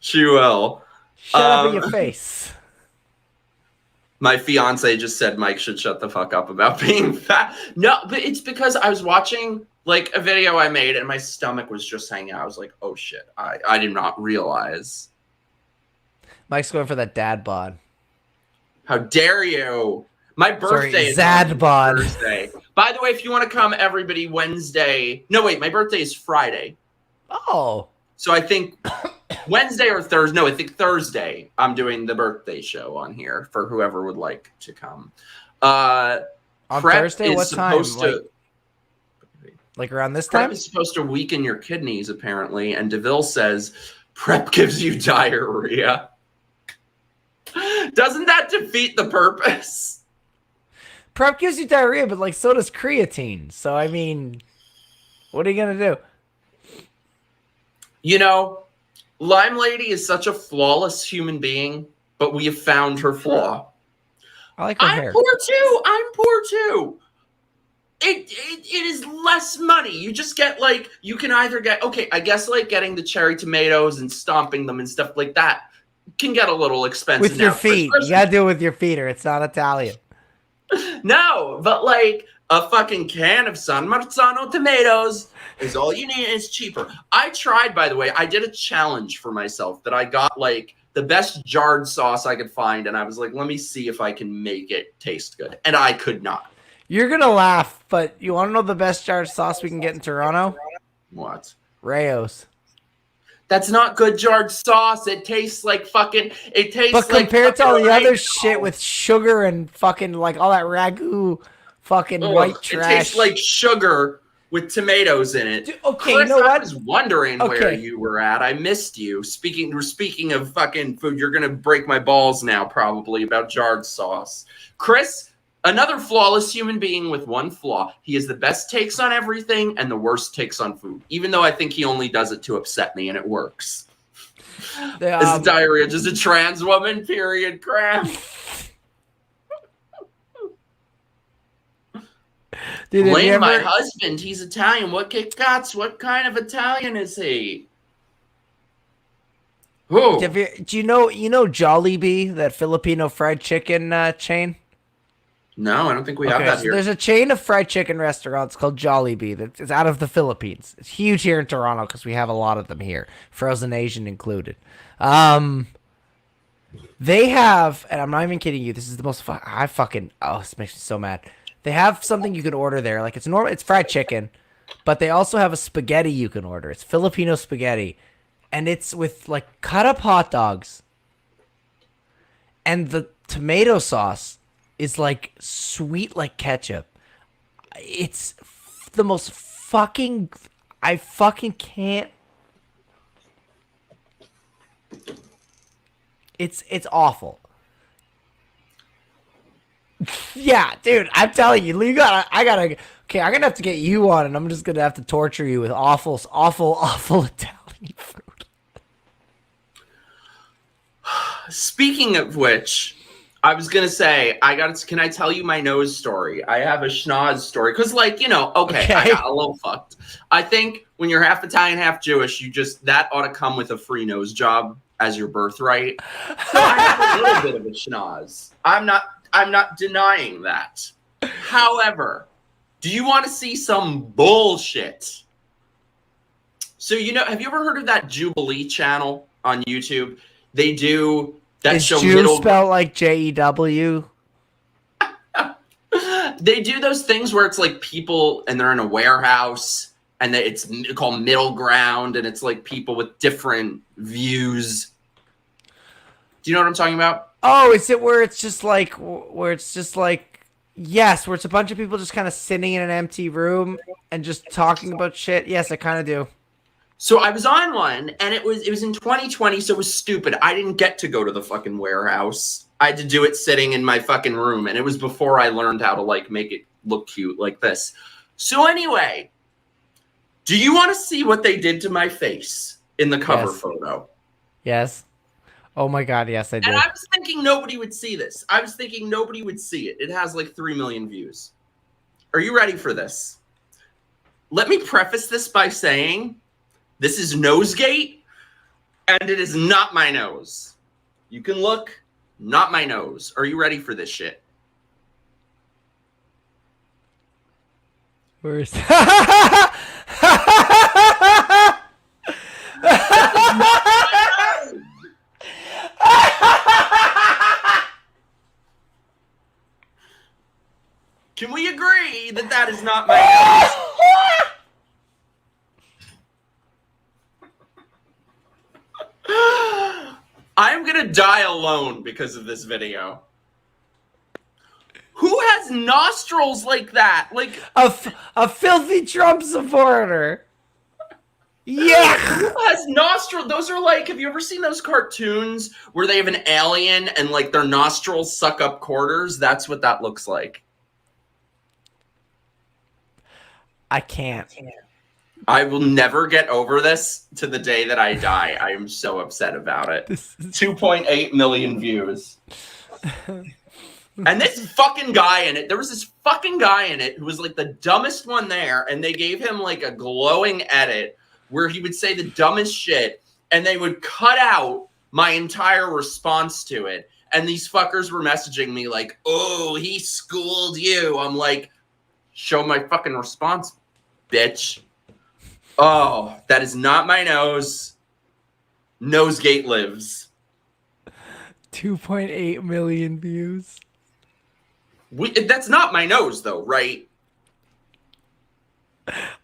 she will. Shut up in your face. My fiance just said Mike should shut the fuck up about being fat. No, but it's because I was watching like a video I made and my stomach was just hanging out. I was like, oh shit, I did not realize. Mike's going for that dad bod. How dare you? My birthday is Zad bod. Thursday. By the way, if you want to come, everybody, Wednesday. No, wait, my birthday is Friday. Oh. So I think Wednesday or Thursday. No, I think Thursday. I'm doing the birthday show on here for whoever would like to come. On Thursday, what time? Like around this time? Prep is supposed to weaken your kidneys, apparently. And DeVille says prep gives you diarrhea. Doesn't that defeat the purpose? Prep gives you diarrhea, but like so does creatine. So I mean, what are you gonna do? You know, Lime Lady is such a flawless human being, but we have found her flaw. I like her hair. I'm poor too. It is less money. You just get like, you can either get, okay, I guess like getting the cherry tomatoes and stomping them and stuff like that can get a little expensive. With your feet. You gotta do it with your feet or it's not Italian. No, but like A fucking can of San Marzano tomatoes is all you need, and it's cheaper. I tried, by the way, I did a challenge for myself that I got like the best jarred sauce I could find, and I was like, let me see if I can make it taste good. And I could not. You're going to laugh, but you want to know the best jarred sauce we can get in Toronto? What? Rayo's. That's not good jarred sauce. It tastes like fucking, it tastes But like compared to all the fucking other shit with sugar and fucking like all that ragu fucking white trash. It tastes like sugar with tomatoes in it. Dude, okay, Chris, you know what? I was wondering where Okay. you were at. I missed you. Speaking of fucking food, you're gonna break my balls now probably about jarred sauce. Chris, another flawless human being with one flaw. He has the best takes on everything and the worst takes on food. Even though I think he only does it to upset me, and it works. Is the diarrhea just a trans woman? Period. Crap. Dude, Blame my husband. He's Italian. What kind of Italian is he? Who? Do you know Jollibee, that Filipino fried chicken chain? No, I don't think we have that so here. there's a chain of fried chicken restaurants called Jollibee that's out of the Philippines. It's huge here in Toronto because we have a lot of them here, frozen Asian included. They have, and I'm not even kidding you, this is the most this makes me so mad. They have something you can order there. Like it's fried chicken, but they also have a spaghetti you can order. It's Filipino spaghetti, and it's with like cut up hot dogs, and the tomato sauce is like sweet like ketchup. It's the most fucking, I fucking can't. It's awful. Yeah, dude, I'm telling you, I'm gonna have to get you on, and I'm just gonna have to torture you with awful Italian food. Speaking of which, I was gonna say, can I tell you my nose story? I have a schnoz story, because I got a little fucked. I think when you're half Italian, half Jewish, that ought to come with a free nose job as your birthright. So I have a little bit of a schnoz. I'm not denying that. However, do you want to see some bullshit? So, have you ever heard of that Jubilee channel on YouTube? They do that Is show. Jew spelled like Jew? They do those things where it's like people and they're in a warehouse and it's called Middle Ground, and it's like people with different views. Do you know what I'm talking about? Oh, is it where it's just like yes, where it's a bunch of people just kind of sitting in an empty room and just talking about shit? Yes, I kind of do. So I was on one, and it was in 2020, so it was stupid. I didn't get to go to the fucking warehouse. I had to do it sitting in my fucking room, and it was before I learned how to make it look cute like this. So anyway, do you want to see what they did to my face in the cover photo? Yes. Oh my God, yes, I do. And I was thinking nobody would see this. I was thinking nobody would see it. It has like 3 million views. Are you ready for this? Let me preface this by saying this is Nosegate, and it is not my nose. You can look, not my nose. Are you ready for this shit? Where is Can we agree that that is not my nose? I'm gonna die alone because of this video. Who has nostrils like that? Like a filthy Trump supporter. Yeah. Who has nostrils? Those are like, have you ever seen those cartoons where they have an alien and like their nostrils suck up quarters? That's what that looks like. I can't. I will never get over this to the day that I die. I am so upset about it. 2.8 million views. And this fucking guy in it, there was this fucking guy in it who was like the dumbest one there, and they gave him like a glowing edit where he would say the dumbest shit, and they would cut out my entire response to it. And these fuckers were messaging me like, oh, he schooled you. I'm like, show my fucking response, bitch. Oh, that is not my nose. Nosegate lives. 2.8 million views. That's not my nose, though, right?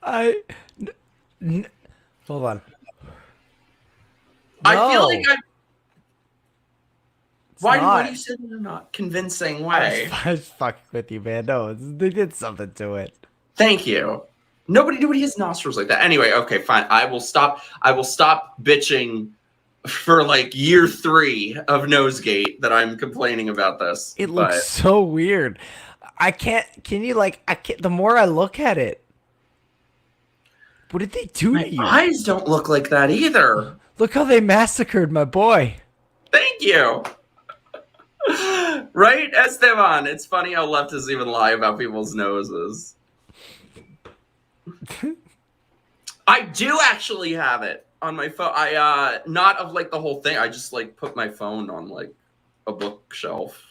Hold on. I feel like Why do you say that in a not convincing way? I was fucking with you, man. No, they did something to it. Thank you. Nobody has nostrils like that. Anyway, okay, fine. I will stop bitching for like year 3 of Nosegate that I'm complaining about this. It looks so weird. The more I look at it, what did they do to you? My eyes don't look like that either. Look how they massacred my boy. Thank you. Right, Esteban? It's funny how leftists even lie about people's noses. I do actually have it on my phone. I not of like the whole thing. I just like put my phone on like a bookshelf.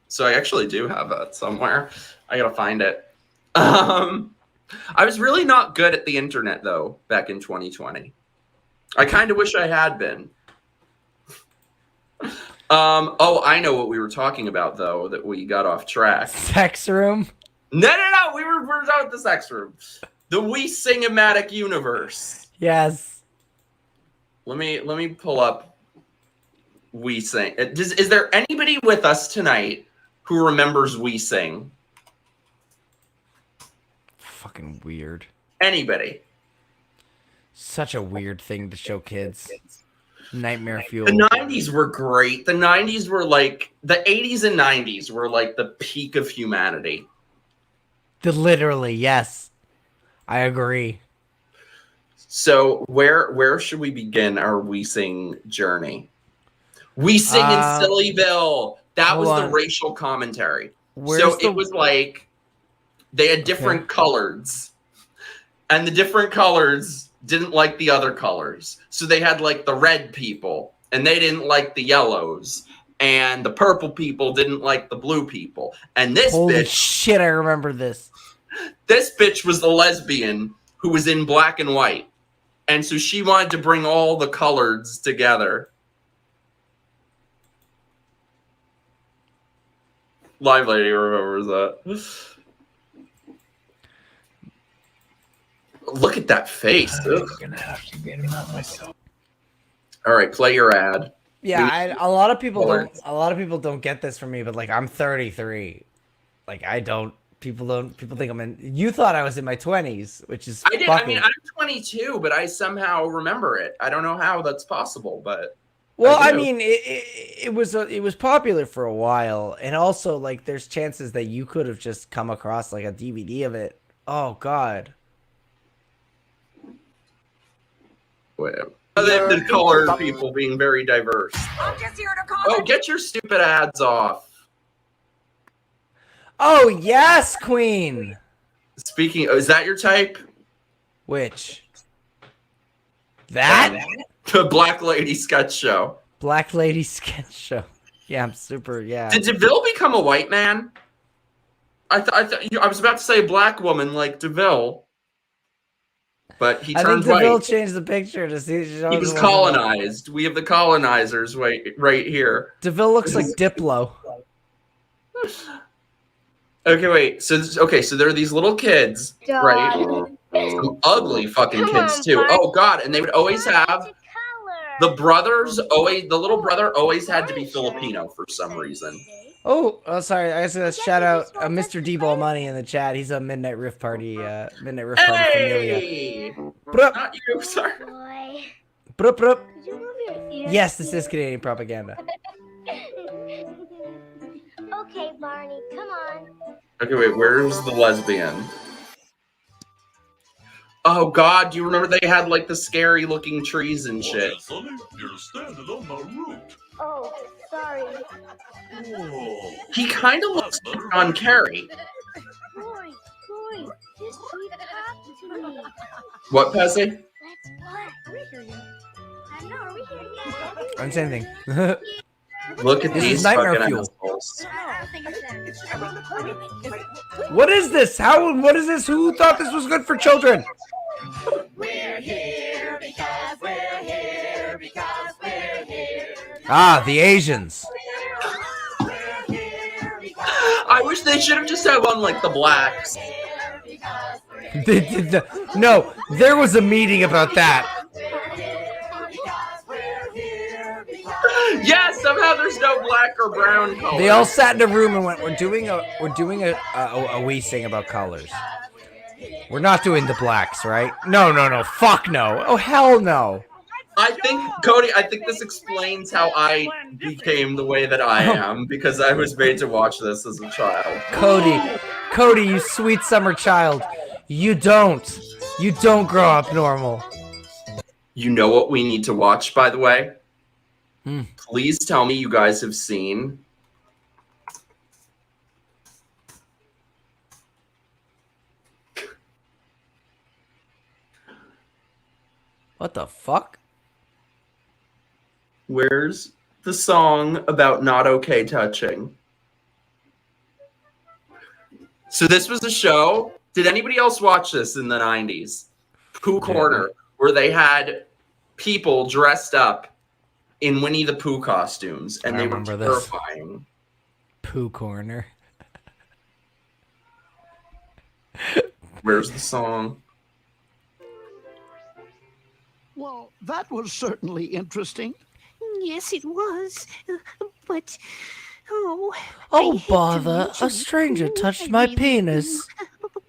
So I actually do have it somewhere. I gotta find it. I was really not good at the internet though back in 2020. I kind of wish I had been. Oh, I know what we were talking about though that we got off track. Sex room? No. We were done with the sex room. The We Sing-O-Matic universe. Yes. Let me pull up We Sing. Is there anybody with us tonight who remembers We Sing? Fucking weird. Anybody? Such a weird thing to show kids. Nightmare fuel. The 90s were great. The 90s were like the 80s and 90s were like the peak of humanity. Literally, yes. I agree. So where should we begin our We Sing journey? We Sing in Sillyville. That was the racial commentary. It was like they had different colors, and the different colors didn't like the other colors. So they had like the red people, and they didn't like the yellows, and the purple people didn't like the blue people. And this Holy shit, I remember this. This bitch was the lesbian who was in black and white. And so she wanted to bring all the colors together. Live Lady remembers that. Look at that face. I'm gonna have to get him out myself. All right, play your ad. Yeah, a lot of people don't get this from me, but like I'm 33. Like people think I'm in. You thought I was in my 20s, which is. I did. I mean, I'm 22, but I somehow remember it. I don't know how that's possible, but. Well, I mean, it was popular for a while, and also like there's chances that you could have just come across like a DVD of it. Oh God. Whatever. The color people being very diverse. I'm just here to call. Oh, get your stupid ads off. Oh yes, Queen. Speaking, is that your type? Which? That? The Black Lady Sketch Show. Black Lady Sketch Show. Yeah, I'm super. Yeah. Did DeVille become a white man? I was about to say a black woman like DeVille, but he turned white. I think DeVille changed the picture to see. He was colonized. We have the colonizers right here. DeVille looks like Diplo. Okay, wait. So there are these little kids, right? Some ugly fucking kids too. Oh God! And they would always have the little brother always had to be Filipino for some reason. Oh, sorry. I said shout out Mr. D-Ball Money in the chat. He's a Midnight Rift Party familia. Not you, sorry. Yes, this is Canadian propaganda. Okay, Barney, come on. Okay, wait, where's the lesbian? Oh God, do you remember they had like the scary looking trees and shit? Sonny, you're standing on my roof. Oh, sorry. He kind of looks like John Kerry. Boy, just keep talking to me. What, Pesi? Let's what? Are we here yet? I know, are we here yet? I'm saying thing. Look at these Nightmare fucking Fuel. assholes. What is this? What is this? Who thought this was good for children? We're here because we're here because we're here. Ah, the Asians. I wish they should have just had one like the blacks. No, there was a meeting about that. Yeah, somehow there's no black or brown color. They all sat in a room and went, we're doing a we sing about colors. We're not doing the blacks, right? No, fuck no. Oh, hell no. I think, Cody, this explains how I became the way that I am, because I was made to watch this as a child. Cody, you sweet summer child. You don't grow up normal. You know what we need to watch, by the way? Please tell me you guys have seen what the fuck? Where's the song about not okay touching? So this was a show. Did anybody else watch this in the 90s? Pooh Corner, where they had people dressed up in Winnie the Pooh costumes, and they were terrifying. Pooh Corner. Where's the song? Well, that was certainly interesting. Yes, it was. But, oh... Oh, bother. A stranger touched my penis.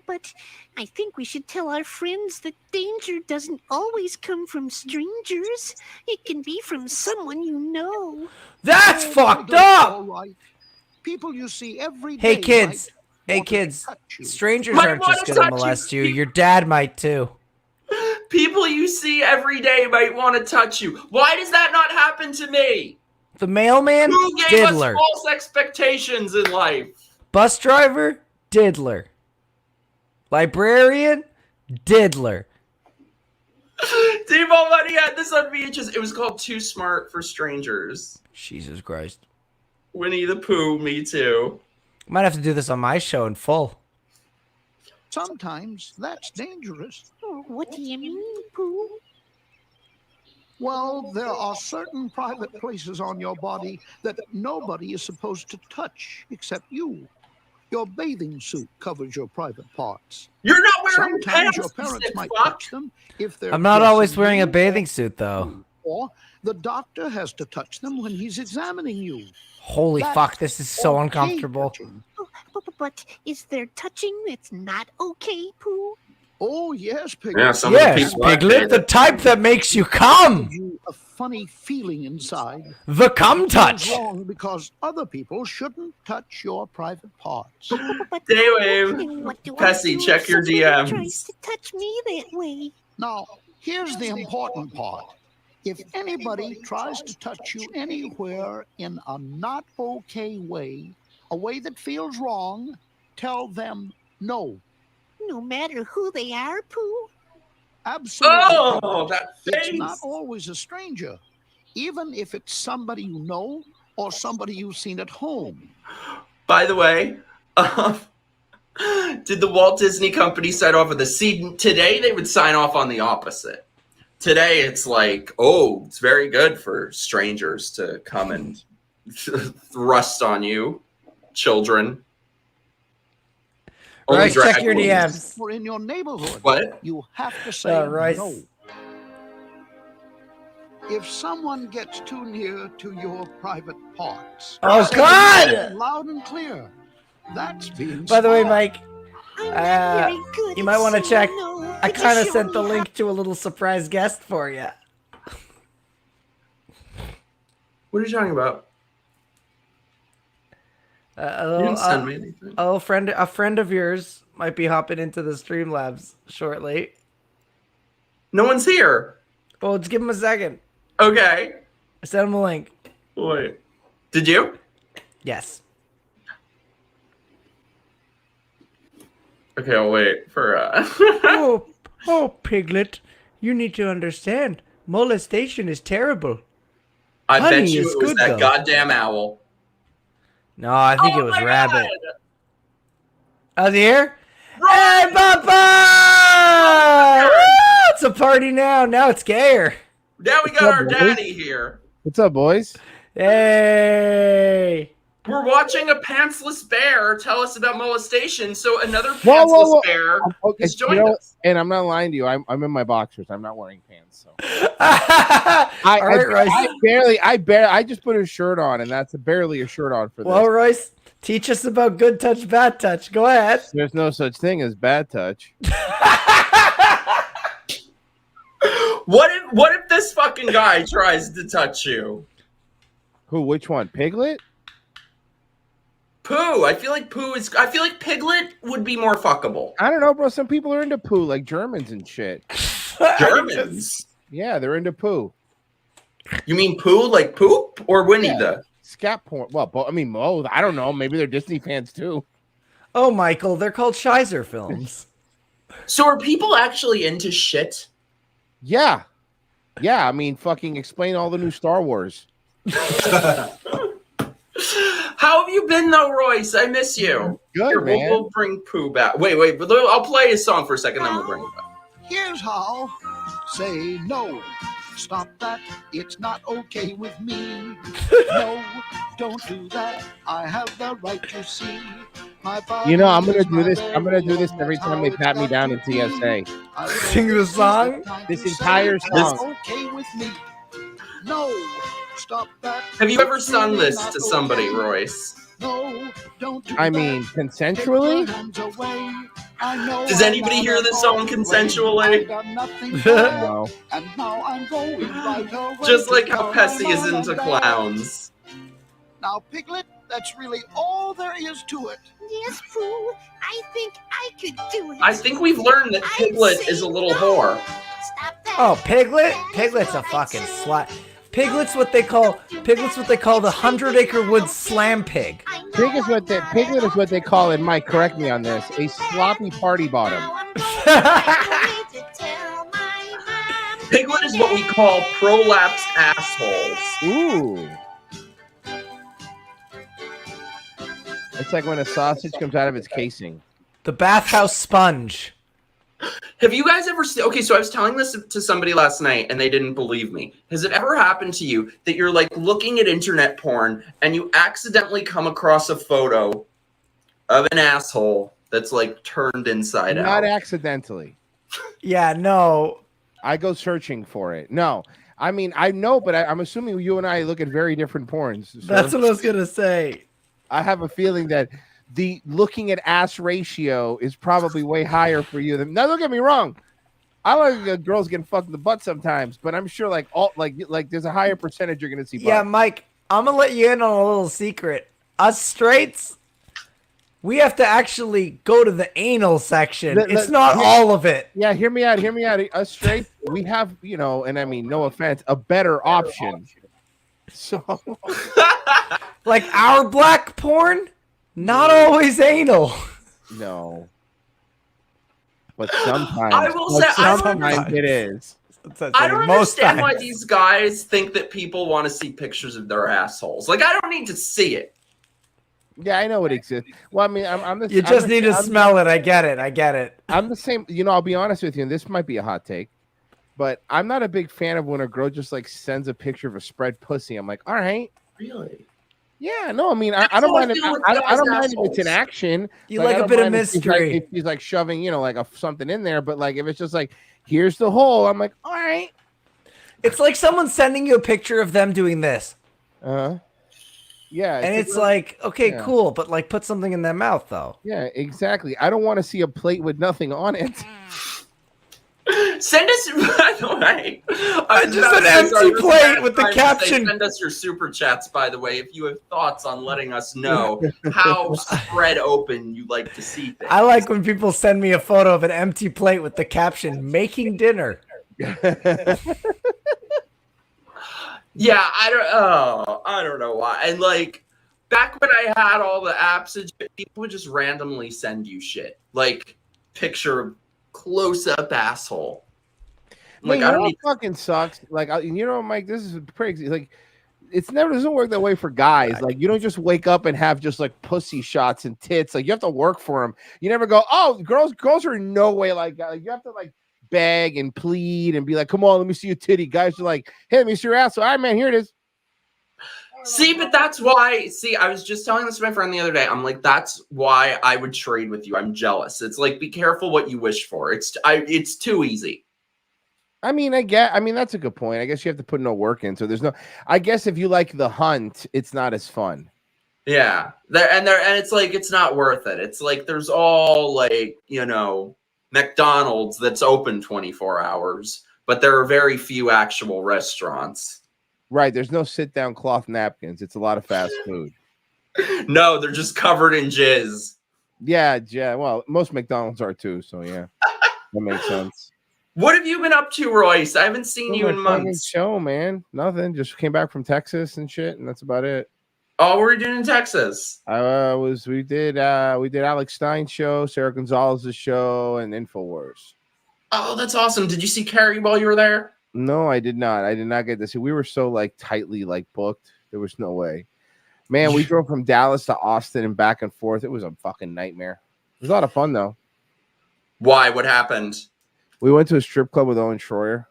But I think we should tell our friends that danger doesn't always come from strangers. It can be from someone you know. That's fucked up! All right. People you see every day. Hey, kids. Strangers aren't just gonna molest you. Your dad might, too. People you see every day might want to touch you. Why does that not happen to me? The mailman? Who gave Diddler. us false expectations in life? Bus driver? Diddler. Librarian? Diddler. Dave already had this on VHS. It was called Too Smart for Strangers. Jesus Christ. Winnie the Pooh, me too. Might have to do this on my show in full. Sometimes that's dangerous. Oh, what do you mean, Pooh? Well, there are certain private places on your body that nobody is supposed to touch except you. Your bathing suit covers your private parts. You're not wearing Sometimes pants, your parents you might fuck. touch them if they're I'm not always dressing wearing you, a bathing suit, though. or the doctor has to touch them when he's examining you. Holy That's fuck, this is so okay uncomfortable. touching. But is there touching that's not okay, Pooh? Oh, yes, Piglet. Yeah, some of the Yes, people I Piglet, dated. the type that makes you come. You a funny feeling inside. The cum It's touch. wrong because other people shouldn't touch your private parts. Daywave. What do I Pesi, do check if your somebody tries DMs. to touch me that way? Now, here's the important part. If anybody tries to touch you anywhere in a not okay way, a way that feels wrong, tell them no. No matter who they are, Pooh? Absolutely. Oh, that It's face. not always a stranger, even if it's somebody you know or somebody you've seen at home. By the way, did the Walt Disney Company sign off on the seed? Today they would sign off on the opposite. Today it's like, oh, it's very good for strangers to come and thrust on you, children. Only Royce, check drag your queens. DMs. Or in your neighborhood, What? you have to say Royce. no. If someone gets too near to your private parts, Oh, say God! no loud and clear. That's being By the way, smart. Mike, I'm not very good you at might want to saying check. no. I Could you kind of show sent the me link to a little surprise guest for you. What are you talking about? You didn't send me anything. A friend of yours might be hopping into the Streamlabs shortly. No one's here. Well, let's give him a second. Okay. I sent him a link. Wait. Did you? Yes. Okay, I'll wait for Oh, Piglet, you need to understand. Molestation is terrible. I Honey bet you is it was good, that though. goddamn owl. No, I think it was my Rabbit. God. Oh, the here? Hey, Papa! It's a party now. Now it's gayer. Now we got our daddy here. What's up, boys? Hey. We're watching a pantsless bear tell us about molestation. So another pantsless bear has joined us. And I'm not lying to you. I'm in my boxers. I'm not wearing pants. So I just put a shirt on, and that's barely a shirt on for this. Well, Royce, teach us about good touch, bad touch. Go ahead. There's no such thing as bad touch. What if this fucking guy tries to touch you? Who? Which one? Piglet? Pooh. I feel like Piglet would be more fuckable. I don't know, bro. Some people are into poo, like Germans and shit. Germans? Yeah, they're into poo. You mean poo like poop or Winnie the? Scat porn. Well, I mean, both. I don't know. Maybe they're Disney fans too. Oh, Michael, they're called Shizer films. So are people actually into shit? Yeah. Yeah, I mean, fucking explain all the new Star Wars. How have you been, though, Royce? I miss you. Good, Here, man. We'll bring Pooh back. Wait. But I'll play his song for a second, then we'll bring it back. Here's how. Say no. Stop that. It's not okay with me. No, don't do that. I have the right to see. My body. You know, I'm gonna do this. I'm gonna do this every time they pat me down in TSA. Sing the song. This entire song. Okay with me. No, stop that. Have you ever sung this to somebody, Royce? No, don't do I mean, consensually? Does anybody hear this song consensually? No. Just like how Pesi is into clowns. Now, Piglet, that's really all there is to it. Yes, Pooh. I think I could do it. I think we've learned that Piglet is a little whore. Oh, Piglet? Piglet's a fucking slut. Piglet's what they call the 100-acre woods slam pig. Piglet is what they call it. Mike, correct me on this. A sloppy party bottom. Piglet is what we call prolapsed assholes. Ooh. It's like when a sausage comes out of its casing. The bathhouse sponge. Have you guys ever seen? Okay, so I was telling this to somebody last night and they didn't believe me. Has it ever happened to you that you're like looking at internet porn and you accidentally come across a photo of an asshole that's like turned inside out? Not accidentally. Yeah, no. I go searching for it. No. I mean, I know, but I'm assuming you and I look at very different porns. So That's what I was going to say. I have a feeling that the looking at ass ratio is probably way higher for you than. Now, don't get me wrong. I like girls getting fucked in the butt sometimes, but I'm sure like there's a higher percentage you're gonna see. Yeah, Mike, I'm gonna let you in on a little secret. Us straights, we have to actually go to the anal section. It's not all of it. Yeah, hear me out. Us straight, we have, and I mean, no offense, a better option. So, like our black porn. Not always anal. No. But sometimes. I will say, sometimes it is. I don't understand why these guys think that people want to see pictures of their assholes. Like, I don't need to see it. Yeah, I know it exists. Well, I mean, I'm the. You just need to smell it. I get it. I'm the same. I'll be honest with you, and this might be a hot take, but I'm not a big fan of when a girl just like sends a picture of a spread pussy. I'm like, all right. Really? Yeah, no, I mean, I don't mind. I don't mind if it's an action. You like a bit of mystery. If she's like shoving, like something in there, but like if it's just like, here's the hole, I'm like, all right. It's like someone sending you a picture of them doing this. Yeah, and it's like, okay, cool, but like put something in their mouth though. Yeah, exactly. I don't want to see a plate with nothing on it. Send us, by the way. Just an empty plate with the caption. Send us your super chats, by the way, if you have thoughts on letting us know how spread open you like to see things. I like when people send me a photo of an empty plate with the caption "making dinner." Yeah, I don't know why. And like back when I had all the apps, people would just randomly send you shit, like picture close-up asshole. Like, I don't know what fucking sucks. Like, Mike, this is crazy. Like, it's never doesn't work that way for guys. Like you don't just wake up and have just like pussy shots and tits. Like you have to work for them. You never go, oh, girls are no way like that. Like you have to like beg and plead and be like, come on, let me see your titty. Guys are like, hey, let me see your ass. So, all right, man, here it is. See, but that's why. See, I was just telling this to my friend the other day. I'm like, that's why I would trade with you. I'm jealous. It's like, be careful what you wish for. It's too easy. I mean, that's a good point. I guess you have to put no work in. So there's no. I guess if you like the hunt, it's not as fun. Yeah, and it's like it's not worth it. It's like there's all like McDonald's that's open 24 hours, but there are very few actual restaurants. Right. There's no sit down cloth napkins. It's a lot of fast food. No, they're just covered in jizz. Yeah. Well, most McDonald's are too. So yeah, that makes sense. What have you been up to, Royce? I haven't seen you in months. Show, man. Nothing. Just came back from Texas and shit, and that's about it. Oh, what were you doing in Texas? We did Alex Stein's show, Sarah Gonzalez's show, and InfoWars. Oh, that's awesome. Did you see Carrie while you were there? No, I did not. I did not get to see. We were so like tightly like booked. There was no way. Man, we drove from Dallas to Austin and back and forth. It was a fucking nightmare. It was a lot of fun though. Why? What happened? We went to a strip club with Owen Schroyer.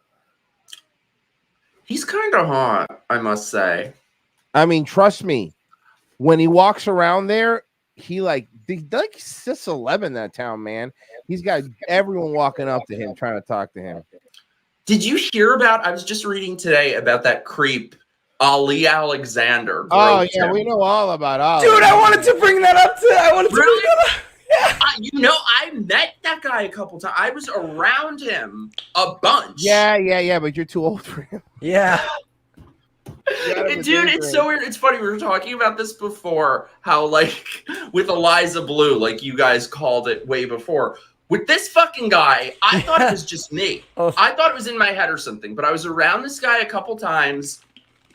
He's kind of hot, I must say. I mean, trust me. When he walks around there, he's like sits 11 that town, man. He's got everyone walking up to him, trying to talk to him. Did you hear about? I was just reading today about that creep, Ali Alexander. Oh yeah, we know all about Ali. Dude, I wanted to bring that up too. I wanted to bring that up. Yeah. I met that guy a couple times. I was around him a bunch. Yeah, but you're too old for him. Yeah. Dude, it's so weird. It's funny. We were talking about this before, how like with Eliza Blue, like you guys called it way before. With this fucking guy, I thought it was just me. I thought it was in my head or something, but I was around this guy a couple times.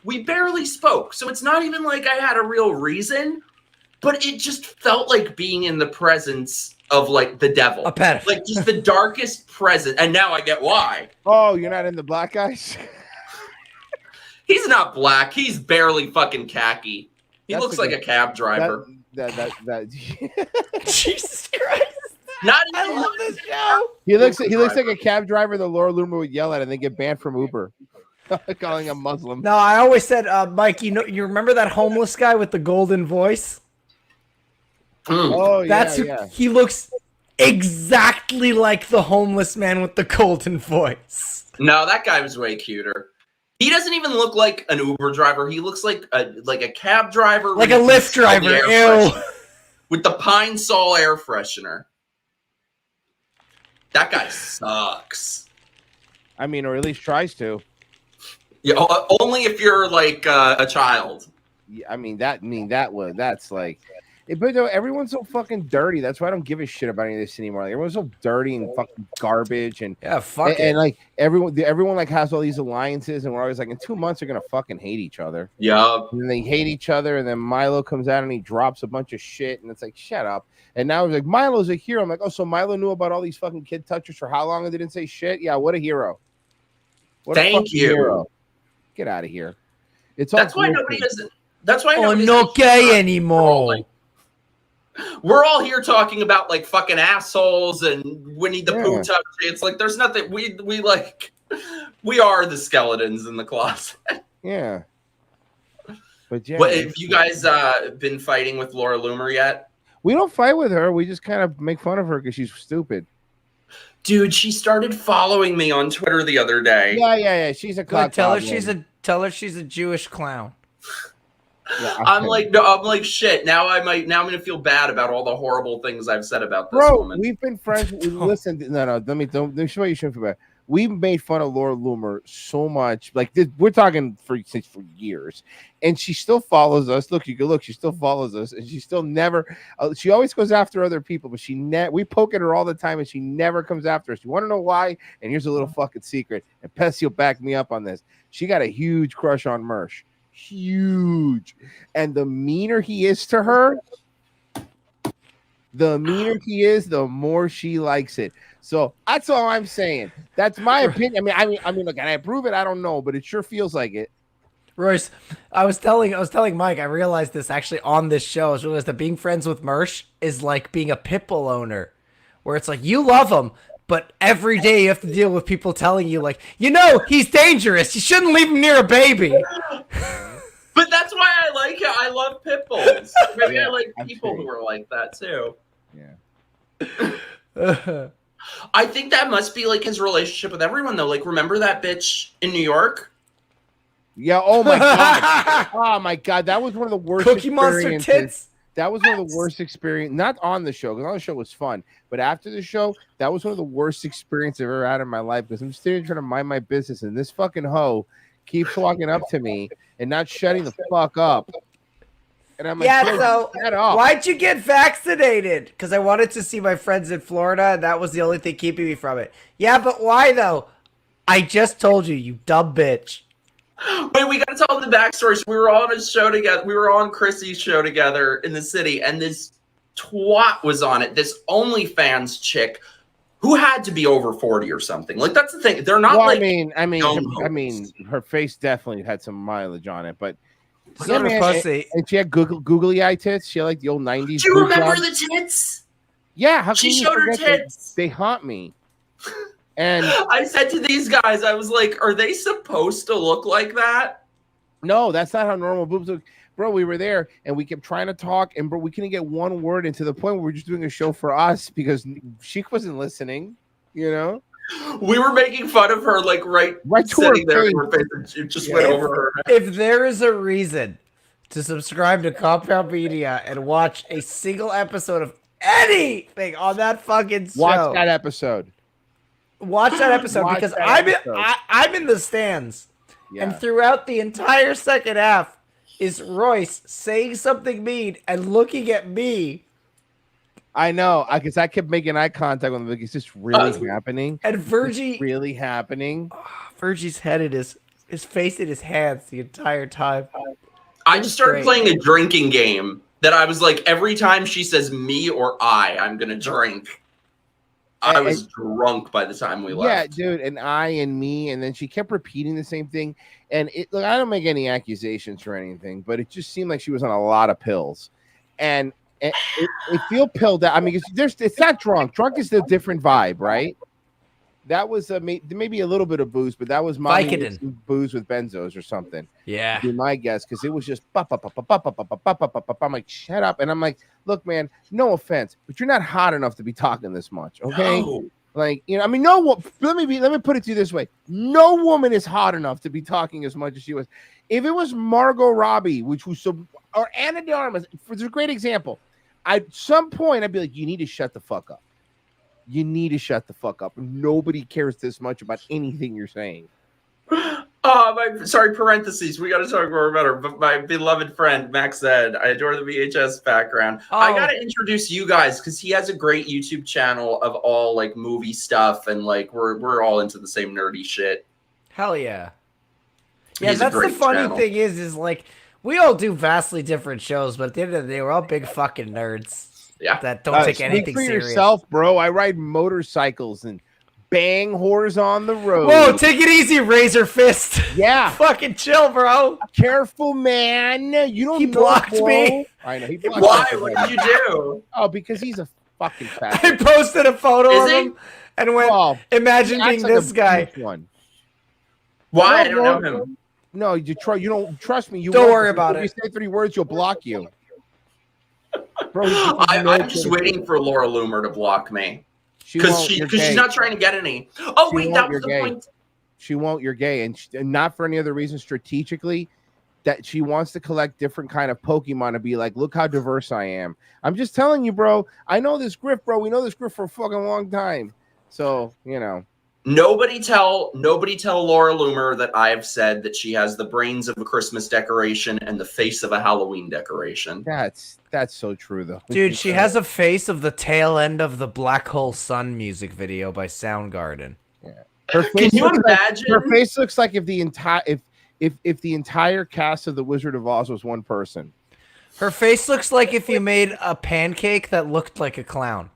We barely spoke. So it's not even like I had a real reason, but it just felt like being in the presence of like the devil. A pedophile. Like just the darkest presence. And now I get why. Oh, you're not in the black guys? He's not black. He's barely fucking khaki. He looks like a cab driver. Jesus Christ. Not even I love this show. He looks like a cab driver that Laura Loomer would yell at and then get banned from Uber. Calling him Muslim. No, I always said, Mike, you remember that homeless guy with the golden voice? Oh, That's who, he looks exactly like the homeless man with the golden voice. No, that guy was way cuter. He doesn't even look like an Uber driver. He looks like a cab driver. Like a Lyft driver. Ew. With the Pine Sol air freshener. That guy sucks. I mean, or at least tries to. Yeah, only if you're like a child. Yeah, that's like. But no, everyone's so fucking dirty. That's why I don't give a shit about any of this anymore. Like, everyone's so dirty and fucking garbage, and and like everyone like has all these alliances, and we're always like, in 2 months they're gonna fucking hate each other. Yeah, and they hate each other, and then Milo comes out and he drops a bunch of shit, and it's like, shut up. And now it's like, Milo's a hero. I'm like, oh, so Milo knew about all these fucking kid touchers for how long and didn't say shit? Yeah, what a hero. Thank you. Hero. Get out of here. That's why nobody doesn't. That's why I'm not gay anymore. We're all here talking about like fucking assholes and Winnie the Pooh touch. It's like there's nothing. We are the skeletons in the closet. Yeah. But yeah. What, have you guys been fighting with Laura Loomer yet? We don't fight with her. We just kind of make fun of her because she's stupid. Dude, she started following me on Twitter the other day. Yeah. She's a Good. Tell her she's a Jewish clown. Yeah, I'm like shit. Now I'm gonna feel bad about all the horrible things I've said about this woman. We've been friends. Listen, no. Let me show you shouldn't feel bad. We've made fun of Laura Loomer so much. Like this, we're talking for years, and she still follows us. Look, you can look. She still follows us, and she still never. She always goes after other people, but we poke at her all the time, and she never comes after us. You want to know why? And here's a little fucking secret. And Pesi will back me up on this. She got a huge crush on Mersh. Huge. And the meaner he is to her, the more she likes it. So that's all I'm saying. That's my opinion. I mean, look, can I prove it? I don't know, but it sure feels like it. Royce, I was telling Mike, I realized this actually on this show. I realized that being friends with Mersh is like being a pit bull owner, where it's like you love him, but every day you have to deal with people telling you like, he's dangerous. You shouldn't leave him near a baby. But that's why I like it. I love pit bulls. Maybe I like people who are like that too. Yeah. I think that must be like his relationship with everyone though. Like, remember that bitch in New York? Yeah. Oh my god. Oh my god. That was one of the worst. Cookie Monster tits. That was one of the worst experience. Not on the show, because on the show was fun, but after the show, that was one of the worst experiences I've ever had in my life. Because I'm sitting trying to mind my business, and this fucking hoe keeps walking up to me and not shutting the fuck up. And I'm like, so why'd you get vaccinated? Because I wanted to see my friends in Florida, and that was the only thing keeping me from it. Yeah, but why though? I just told you, you dumb bitch. Wait, we gotta tell them the backstory. So we were on a show together. We were on Chrissy's show together in the city, and this twat was on it. This OnlyFans chick who had to be over 40 or something. Like, that's the thing. They're not like. I mean, her face definitely had some mileage on it, but. Pussy. And she had googly eye tits. She had like the old 90s. Do you remember the tits? Yeah, how can she you showed her forget tits. They haunt me. And I said to these guys, I was like, are they supposed to look like that? No, that's not how normal boobs look. Bro, we were there and we kept trying to talk, and bro, we couldn't get one word into the point where we were just doing a show for us because she wasn't listening, We were making fun of her, like right to her sitting there face. in her face, and she just went over her. If there is a reason to subscribe to Compound Media and watch a single episode of anything on that fucking show, Watch that episode. Watch that episode because I'm in the stands, and throughout the entire second half is Royce saying something mean and looking at me. I know, because I kept making eye contact with him. Like, is this really happening? And Virgie, really happening? Virgie's head in his face in his hands the entire time. I just started playing a drinking game that I was like, every time she says me or I'm gonna drink. I was drunk by the time we left. Yeah, dude, and I and me, and then she kept repeating the same thing. And look, I don't make any accusations or anything, but it just seemed like she was on a lot of pills. And it feel pilled out. I mean, it's not drunk. Drunk is a different vibe, right? That was maybe a little bit of booze, but that was my booze with benzos or something. Yeah, be my guess, because it was just I'm like, shut up, and I'm like, look, man, no offense, but you're not hot enough to be talking this much, okay? No. Like, I mean, let me put it to you this way: no woman is hot enough to be talking as much as she was. If it was Margot Robbie, or Anna de Armas, it's a great example. At some point, I'd be like, you need to shut the fuck up. You need to shut the fuck up. Nobody cares this much about anything you're saying. Parentheses. We got to talk more about her. But my beloved friend, Max said, I adore the VHS background. I got to introduce you guys because he has a great YouTube channel of all like movie stuff. And like, we're all into the same nerdy shit. Hell yeah. Yeah, that's the funny thing is like, we all do vastly different shows, but at the end of the day, we're all big fucking nerds. Yeah, that don't take anything serious. serious. Yourself, bro. I ride motorcycles and bang whores on the road. Whoa, take it easy, Razor Fist. Yeah, fucking chill, bro. Careful, man. You don't. He blocked me. I know. He blocked Why? me. What did you do? Oh, because he's a fucking fat. I posted a photo of him and went, "Imagine being this guy." One. Why? I don't know him. No, you don't trust me. Don't worry about it. If you say 3 words, you'll block you. Bro, I'm just waiting for Laura Loomer to block me because she's not trying to get any. Oh wait, that was the point. She won't. You're gay, and not for any other reason. Strategically, that she wants to collect different kind of Pokemon and be like, look how diverse I am. I'm just telling you, bro. I know this grift, bro. We know this grift for a fucking long time. So Nobody tell Laura Loomer that I have said that she has the brains of a Christmas decoration and the face of a Halloween decoration. That's so true, though. Dude, she has a face of the tail end of the Black Hole Sun music video by Soundgarden. Yeah. Her face Can you imagine? Her face looks like if the entire cast of The Wizard of Oz was one person. Her face looks like if you made a pancake that looked like a clown.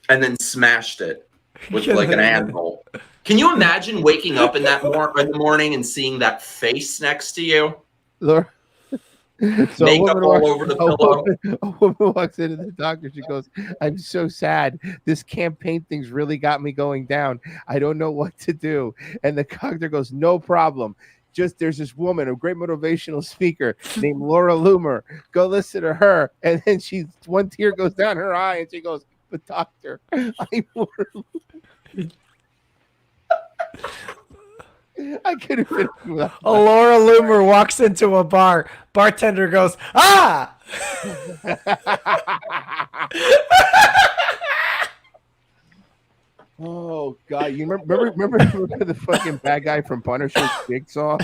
And then smashed it with like an anvil. Can you imagine waking up in that in the morning and seeing that face next to you? Laura, so makeup all over the pillow. A woman walks into the doctor. She goes, "I'm so sad. This campaign thing's really got me going down. I don't know what to do." And the doctor goes, "No problem. Just there's this woman, a great motivational speaker named Laura Loomer. Go listen to her." And then one tear goes down her eye, and she goes, "But doctor, I'm Laura Loomer." I could have been. Laura Loomer walks into a bar. Bartender goes, "Ah!" Oh God! You remember the fucking bad guy from Punisher, Jigsaw?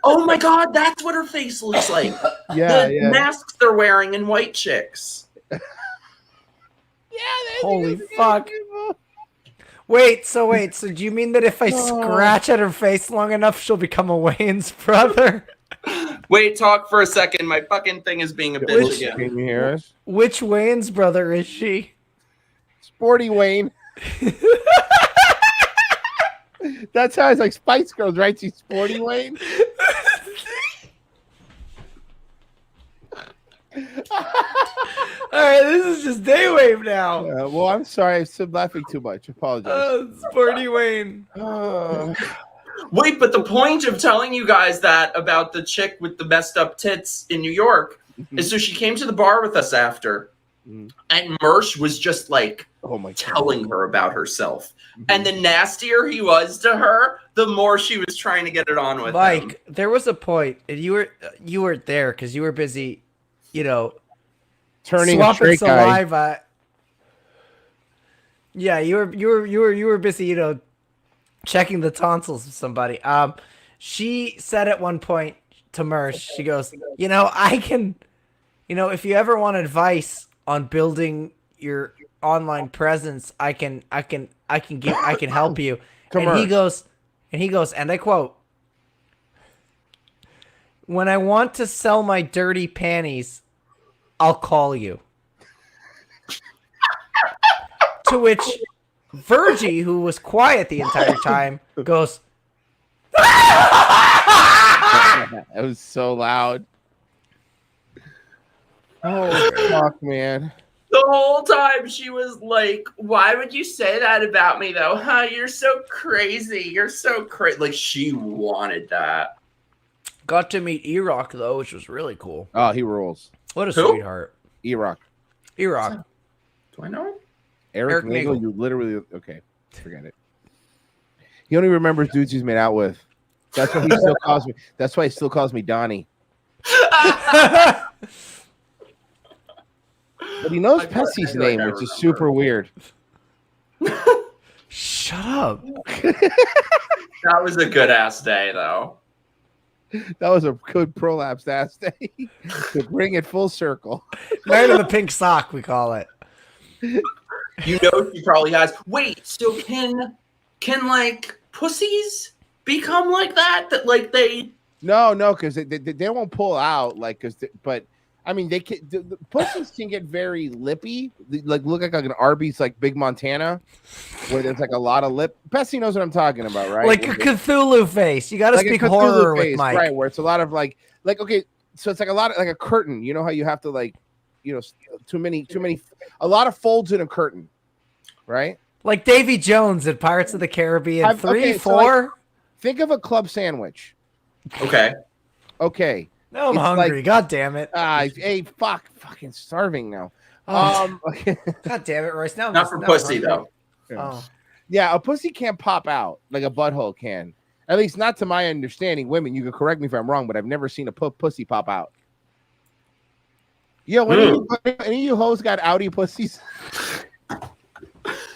Oh my God, that's what her face looks like. Yeah, the masks they're wearing in White Chicks. Holy fuck! Wait, so do you mean that if I scratch at her face long enough, she'll become a Wayne's brother? Wait, talk for a second. My fucking thing is being a bitch again. Can you hear us? Which Wayne's brother is she? Sporty Wayne. That's how it's like Spice Girls, right? She's Sporty Wayne. All right, this is just Daywave now. Well, I'm sorry. I'm still laughing too much. Apologize. Sporty Wayne. Wait, but the point of telling you guys that about the chick with the messed up tits in New York is so she came to the bar with us after, and Mersh was just like telling her about herself. And the nastier he was to her, the more she was trying to get it on with Mike, him. there was a point, and you weren't there because you were busy, turning swapping a straight saliva. guy. Yeah, you were busy, checking the tonsils of somebody. She said at one point to Mersh, she goes, I can, if you ever want advice on building your online presence, I can help you. And he goes, and I quote, "When I want to sell my dirty panties, I'll call you." To which Virgie, who was quiet the entire time, goes, That was so loud. Oh, fuck, man. The whole time she was like, "Why would you say that about me, though? Huh? You're so crazy. You're so crazy." Like, she wanted that. Got to meet E-Rock, though, which was really cool. Oh, he rules. What a sweetheart. E-Rock. E-Rock. Do I know him? Eric Nagel, you literally... Okay, forget it. He only remembers dudes he's made out with. That's why he still calls me... That's why he still calls me Donnie. But he knows Pesi's name, which is super weird. Shut up. That was a good-ass day, though. That was a good prolapsed ass day. To bring it full circle. Night of the pink sock, we call it. She probably has. Wait, so can like pussies become like that? That like they? No, because they won't pull out but I mean they can. The pussies can get very lippy, like look like an Arby's like Big Montana, where there's like a lot of lip. Pesi knows what I'm talking about, right? Like a Cthulhu face. You got to speak horror with Mike, right? Where it's a lot of like okay, so it's like a lot of like a curtain. You know how you have to like, too many, a lot of folds in a curtain, right? Like Davy Jones in Pirates of the Caribbean 3, 4. Think of a club sandwich. Okay. No, I'm hungry. God damn it. Hey, fucking starving now. God damn it, Royce. Now not for pussy though. Yeah, a pussy can't pop out like a butthole can. At least not to my understanding. Women, you can correct me if I'm wrong, but I've never seen a pussy pop out. Yo, any of you hoes got outie pussies?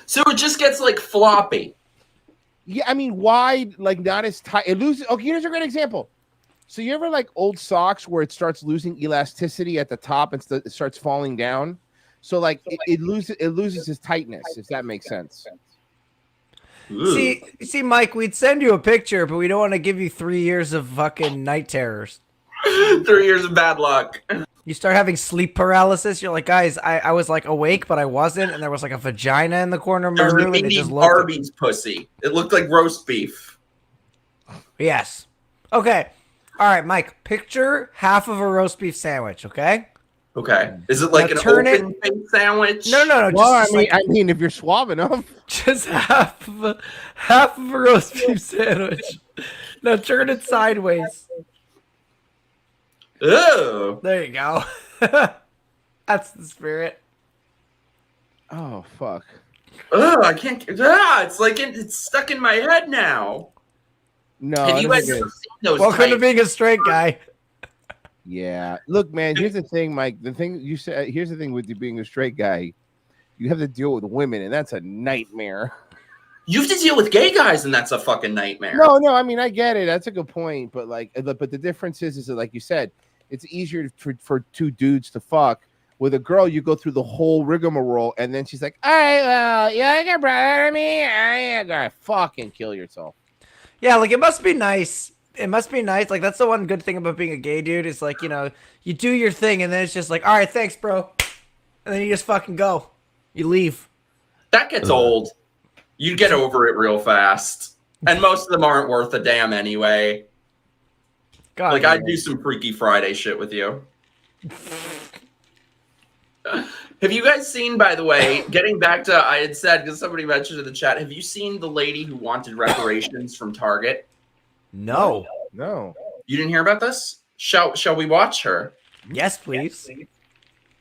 So it just gets like floppy. Yeah, I mean wide, like not as tight. It loses. Okay, here's a great example. So you ever like old socks where it starts losing elasticity at the top and it starts falling down? So like it loses its tightness, if that makes sense. See, Mike, we'd send you a picture, but we don't want to give you 3 years of fucking night terrors. 3 years of bad luck. You start having sleep paralysis. You're like, guys, I was like awake, but I wasn't, and there was like a vagina in the corner of my room, and it just looked. Arby's pussy. It looked like roast beef. Yes. Okay. All right, Mike. Picture half of a roast beef sandwich. Okay. Okay. Is it like Now an turn open face sandwich? No. Well, Just I mean, if you're suave enough, just half of a roast beef sandwich. Now turn it sideways. Ew. There you go. That's the spirit. oh fuck. Ugh, I can't. It's like it's stuck in my head now. No, Have I you don't guys think ever it- seen those? Welcome to types? being a straight guy. Yeah. Look, man. Here's the thing, Mike. The thing you said. Here's the thing with you being a straight guy. You have to deal with women, and that's a nightmare. You have to deal with gay guys, and that's a fucking nightmare. No. I mean, I get it. That's a good point. But but the difference is that, like you said, it's easier for two dudes to fuck. With a girl, you go through the whole rigmarole, and then she's like, "All right, well, you like your brother to me? I gotta fucking kill yourself." Yeah, like it must be nice. It must be nice. Like that's the one good thing about being a gay dude is like, you know, you do your thing and then it's just like, all right, thanks, bro. And then you just fucking go. You leave. That gets old. You get over it real fast. And most of them aren't worth a damn anyway. God, like, I'd do some Freaky Friday shit with you. Have you guys seen, by the way, getting back to, I had said, because somebody mentioned in the chat, have you seen the lady who wanted reparations from Target? No. No. You didn't hear about this? Shall we watch her? Yes, please.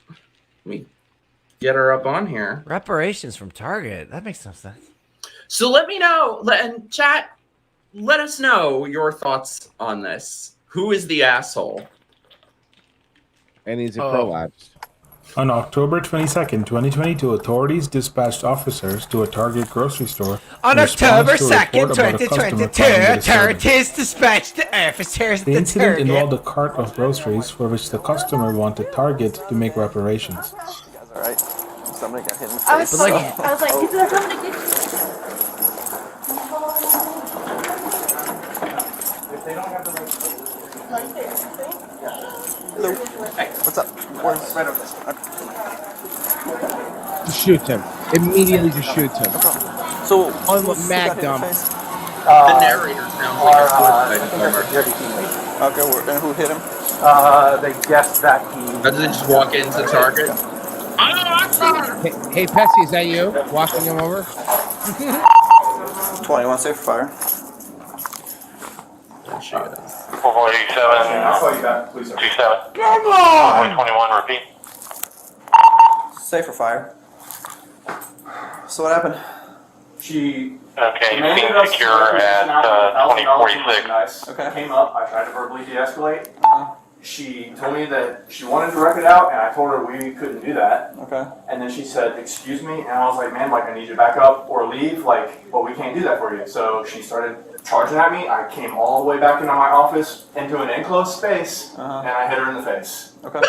Let me get her up on here. Reparations from Target. That makes no sense. So let me know, and chat, let us know your thoughts on this. Who is the asshole? And he's a prolapse. On October 22nd, 2022, authorities dispatched officers to a Target grocery store. On in response October to a 2nd, report about a customer 2022, causing a disturbance. authorities dispatched the officers The to incident Target. involved a cart of groceries for which the customer wanted Target to make reparations. All right. Somebody got hit in the face. I was like, they're coming to get you. If they don't have the right Hello. Hey, what's up? Where's right over there? Just shoot him. Immediately just shoot him. So, on mad dumb. The narrator sounds like a suicide bomber. Okay, and who hit him? They guessed that he. Does it just walk into Target? Hey, Pesi, is that you walking him over? 21 safe fire. There she is. 447, 27. Come on! 21, repeat. Safe for fire. So what happened? She. Okay, demanded you us secure to at $1,000 in 2046. merchandise. Okay. Came up. I tried to verbally de-escalate. She told me that she wanted to wreck it out, and I told her we couldn't do that. Okay. And then she said, "Excuse me," and I was like, "Man, like I need you to back up or leave, like, but we can't do that for you." So she started charging at me. I came all the way back into my office into an enclosed space, and I hit her in the face. Okay. And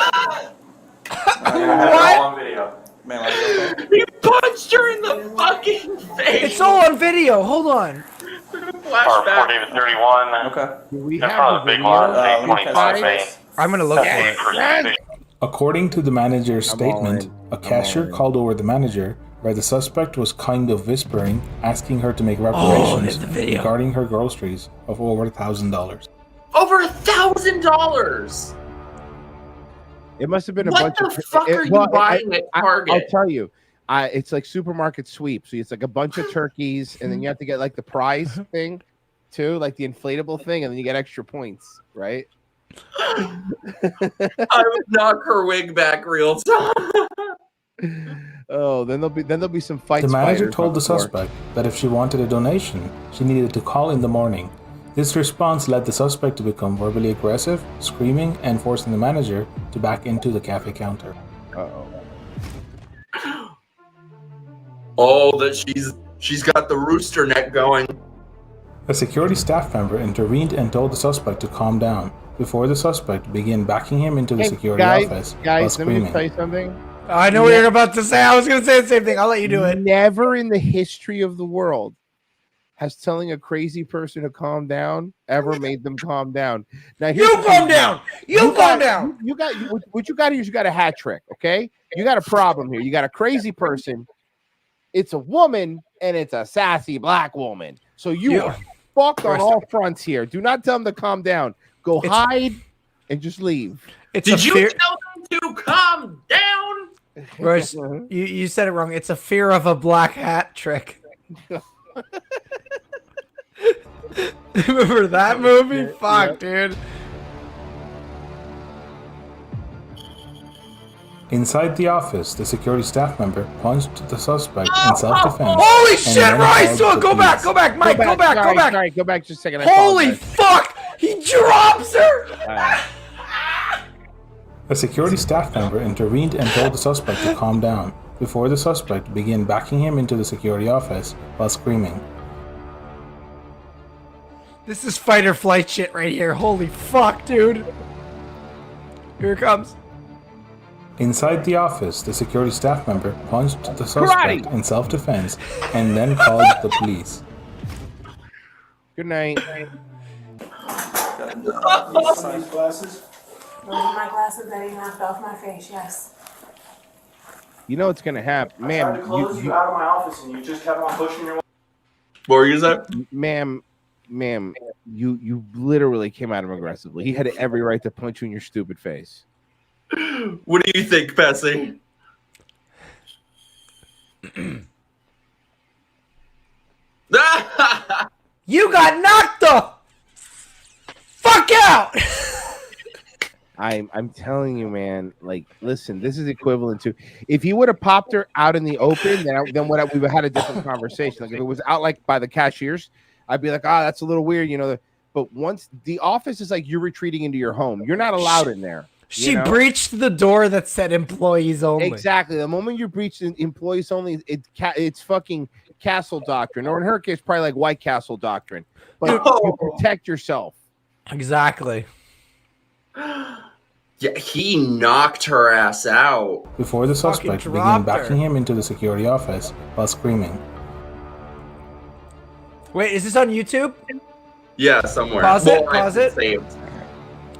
I had it all on video. Man, like, okay. You punched her in the fucking face. It's all on video. Hold on. Flashback. 31. Okay. We in front of the big lot, 825 Main. I'm gonna look for it. According to the manager's statement, a cashier called over the manager where the suspect was kind of whispering, asking her to make reparations there's the video. regarding her groceries of over $1,000. Over $1,000. It must have been a What bunch the of. fuck are you buying at Target? I'll tell you. It's like supermarket sweep. So it's like a bunch of turkeys, and then you have to get like the prize thing, too, like the inflatable thing, and then you get extra points, right? I would knock her wig back real time. Oh, then there'll be some fights. The manager told the suspect that if she wanted a donation, she needed to call in the morning. This response led the suspect to become verbally aggressive, screaming, and forcing the manager to back into the cafe counter. Oh, that she's got the rooster neck going. A security staff member intervened and told the suspect to calm down before the suspect began backing him into the security office while Guys, let me screaming. tell you something. I know what you're about to say. I was gonna say the same thing. I'll let you do it. Never in the history of the world has telling a crazy person to calm down ever made them calm down? Now You calm down. You calm down. What you got here is you got a hat trick. Okay, you got a problem here. You got a crazy person. It's a woman and it's a sassy black woman. So you are fucked on all fronts here. Do not tell them to calm down. Go hide and just leave. Did you tell them to calm down? Royce, you said it wrong. It's a fear of a black hat trick. Remember that movie? Fuck, dude. Inside the office, the security staff member punched the suspect in self-defense. Holy shit, Royce! Go back, Mike, go back. Sorry, go back just a second. Holy fuck! He drops her! A security staff member intervened and told the suspect to calm down before the suspect began backing him into the security office while screaming. This is fight or flight shit right here. Holy fuck, dude. Here it comes. Inside the office, the security staff member punched the suspect in self-defense and then called the police. Good night. Size glasses? Those are my glasses that he knocked off my face, yes. You know what's gonna happen, I tried to ma'am. close you out of my office and you just kept on pushing your way. What were you saying? Ma'am, you literally came at him aggressively. He had every right to punch you in your stupid face. What do you think, Pesi? You got knocked the fuck out! I'm telling you, man. Like, listen, this is equivalent to if he would have popped her out in the open, then we would have had a different conversation. Like if it was out like by the cashiers, I'd be like, that's a little weird, you know. But once the office is like you're retreating into your home, you're not allowed in there. She breached the door that said employees only. Exactly. The moment you breach employees only, it's fucking castle doctrine, or in her case, probably like White Castle doctrine. But you protect yourself. Exactly. Yeah, he knocked her ass out. Before the suspect began backing him into the security office while screaming. Wait, is this on YouTube? Yeah, somewhere. Pause it. Saved.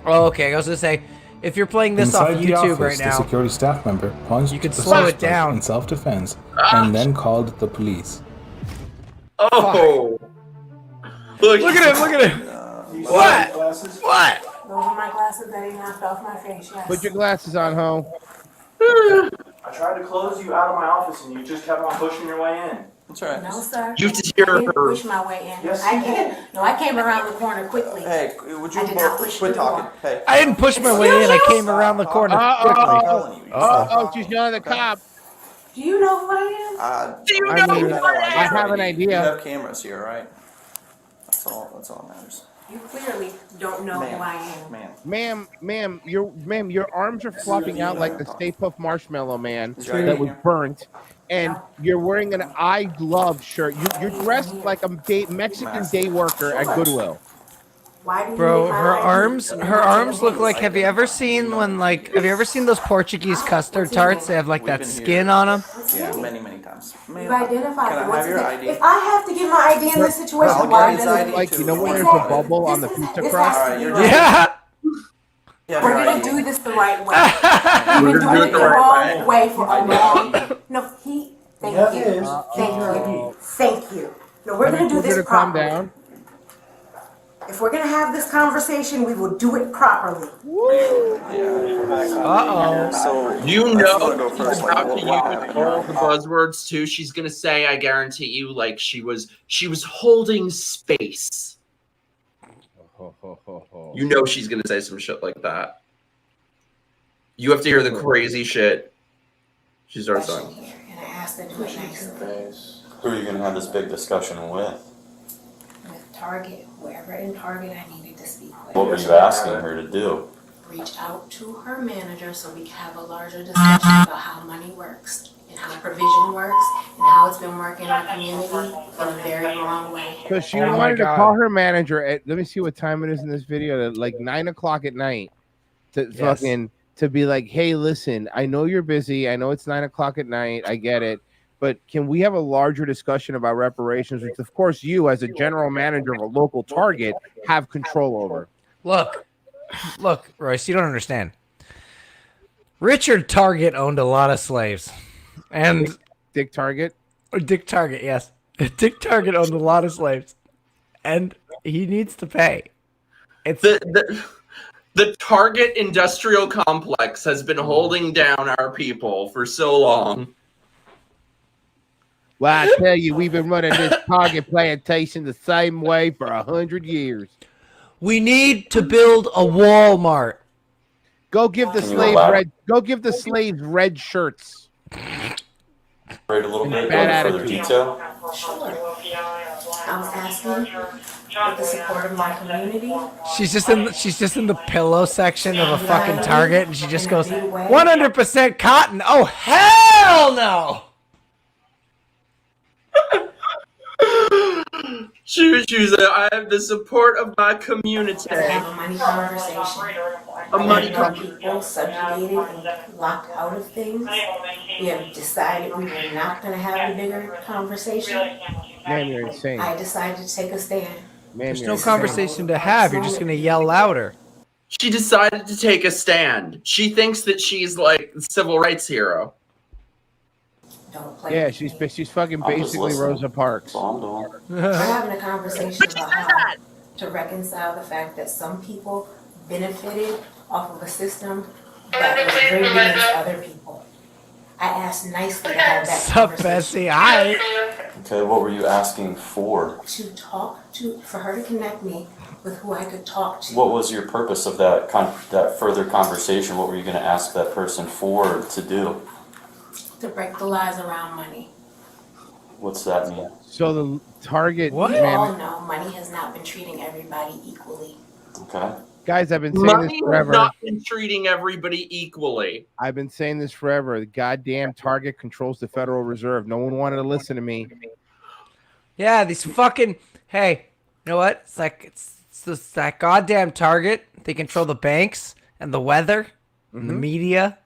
Oh, okay. I was gonna say, if you're playing this Inside off the YouTube office, right now, the security staff member punched you could the slow it suspect down in self-defense and then called the police. Oh, look at him! What? What? Those are my glasses that he knocked off my face, yes. Put your glasses on, ho. I tried to close you out of my office and you just kept on pushing your way in. That's right. No, sir. You just hear I didn't her. push my way in. Yes, I came around the corner quickly. Hey, would you I did not push quit through the talking? wall. Hey. I didn't push my way in. I came around the corner quickly. Oh, she's yelling at the cop. Do you know who I am? Do you know who I I am? have an You idea. have cameras here, right? That's all that matters. You clearly don't know who I am. Ma'am, your arms are flopping out like the Stay Puft Marshmallow Man right that was here. burnt, and you're wearing an I Love shirt. You're dressed like a Mexican day worker at Goodwill. Why do you Bro, need my her ID? arms look like. Have you ever seen those Portuguese custard tarts? They have like that skin on them. Yeah, many times. You identified Can I it. What's have your his ID? name? If I have to give my ID in this situation, I'll why get his does ID it? Like, you know when there's Exactly. a bubble on the pizza This crust? has to Alright, be you're right. Yeah. Yeah, We're your gonna ID. do this the right way. We've been doing it the wrong way for a long. No, Thank you. Thank you. No, we're gonna do this to calm properly. down. If we're gonna have this conversation, we will do it properly. So You I just know wanna go first. she's Like, about to use all the buzzwords too. She's gonna say, I guarantee you, like she was holding space. You know she's gonna say some shit like that. You have to hear the crazy shit she starts saying. And I asked them to do it nice. Who are you going to have this big discussion with? With Target, wherever in Target I needed to speak with. What were you asking her to do? Reach out to her manager so we can have a larger discussion about how money works and how provision works and how it's been working in our community in a very wrong way. Because she Oh my wanted to God. call her manager at, let me see what time it is in this video, at like 9 o'clock at night to fucking, to be like, hey, listen, I know you're busy. I know it's 9 o'clock at night. I get it. but can we have a larger discussion about reparations, which of course you, as a general manager of a local Target, have control over? Look, Royce, you don't understand. Richard Target owned a lot of slaves, and Dick Target. Dick Target, yes. Dick Target owned a lot of slaves, and he needs to pay. It's the Target industrial complex has been holding down our people for so long. Well, I tell you, we've been running this Target plantation the same way for 100 years. We need to build a Walmart. Go give the slaves red. Go give the slaves red shirts. Right, a little bit. Bad Further attitude. detail. Sure. I was asking with the support of my community. She's just in the pillow section of a fucking Target, and she just goes 100% cotton. Oh hell no! I have the support of my community. Have a money conversation. People subjugated and locked out of things. We have decided we were not going to have a bigger conversation. Man, you're insane. I decided to take a stand. Man, There's no conversation to have. You're just gonna yell louder. She decided to take a stand. She thinks that she's like the civil rights hero. Yeah, she's fucking basically Rosa Parks. We're having a conversation about how to reconcile the fact that some people benefited off of a system that was rigged against other people. I asked nicely to have that Sup, Bessie? Hi. Okay, what were you asking for? For her to connect me with who I could talk to. What was your purpose of that further conversation? What were you going to ask that person for to do? To break the lies around money. What's that mean? So the Target. We all know money has not been treating everybody equally. Okay. Guys, I've been saying Money this has forever. not been treating everybody equally. I've been saying this forever. The goddamn Target controls the Federal Reserve. No one wanted to listen to me. Yeah, these fucking. Hey, you know what? It's like it's that goddamn Target. They control the banks and the weather and the media.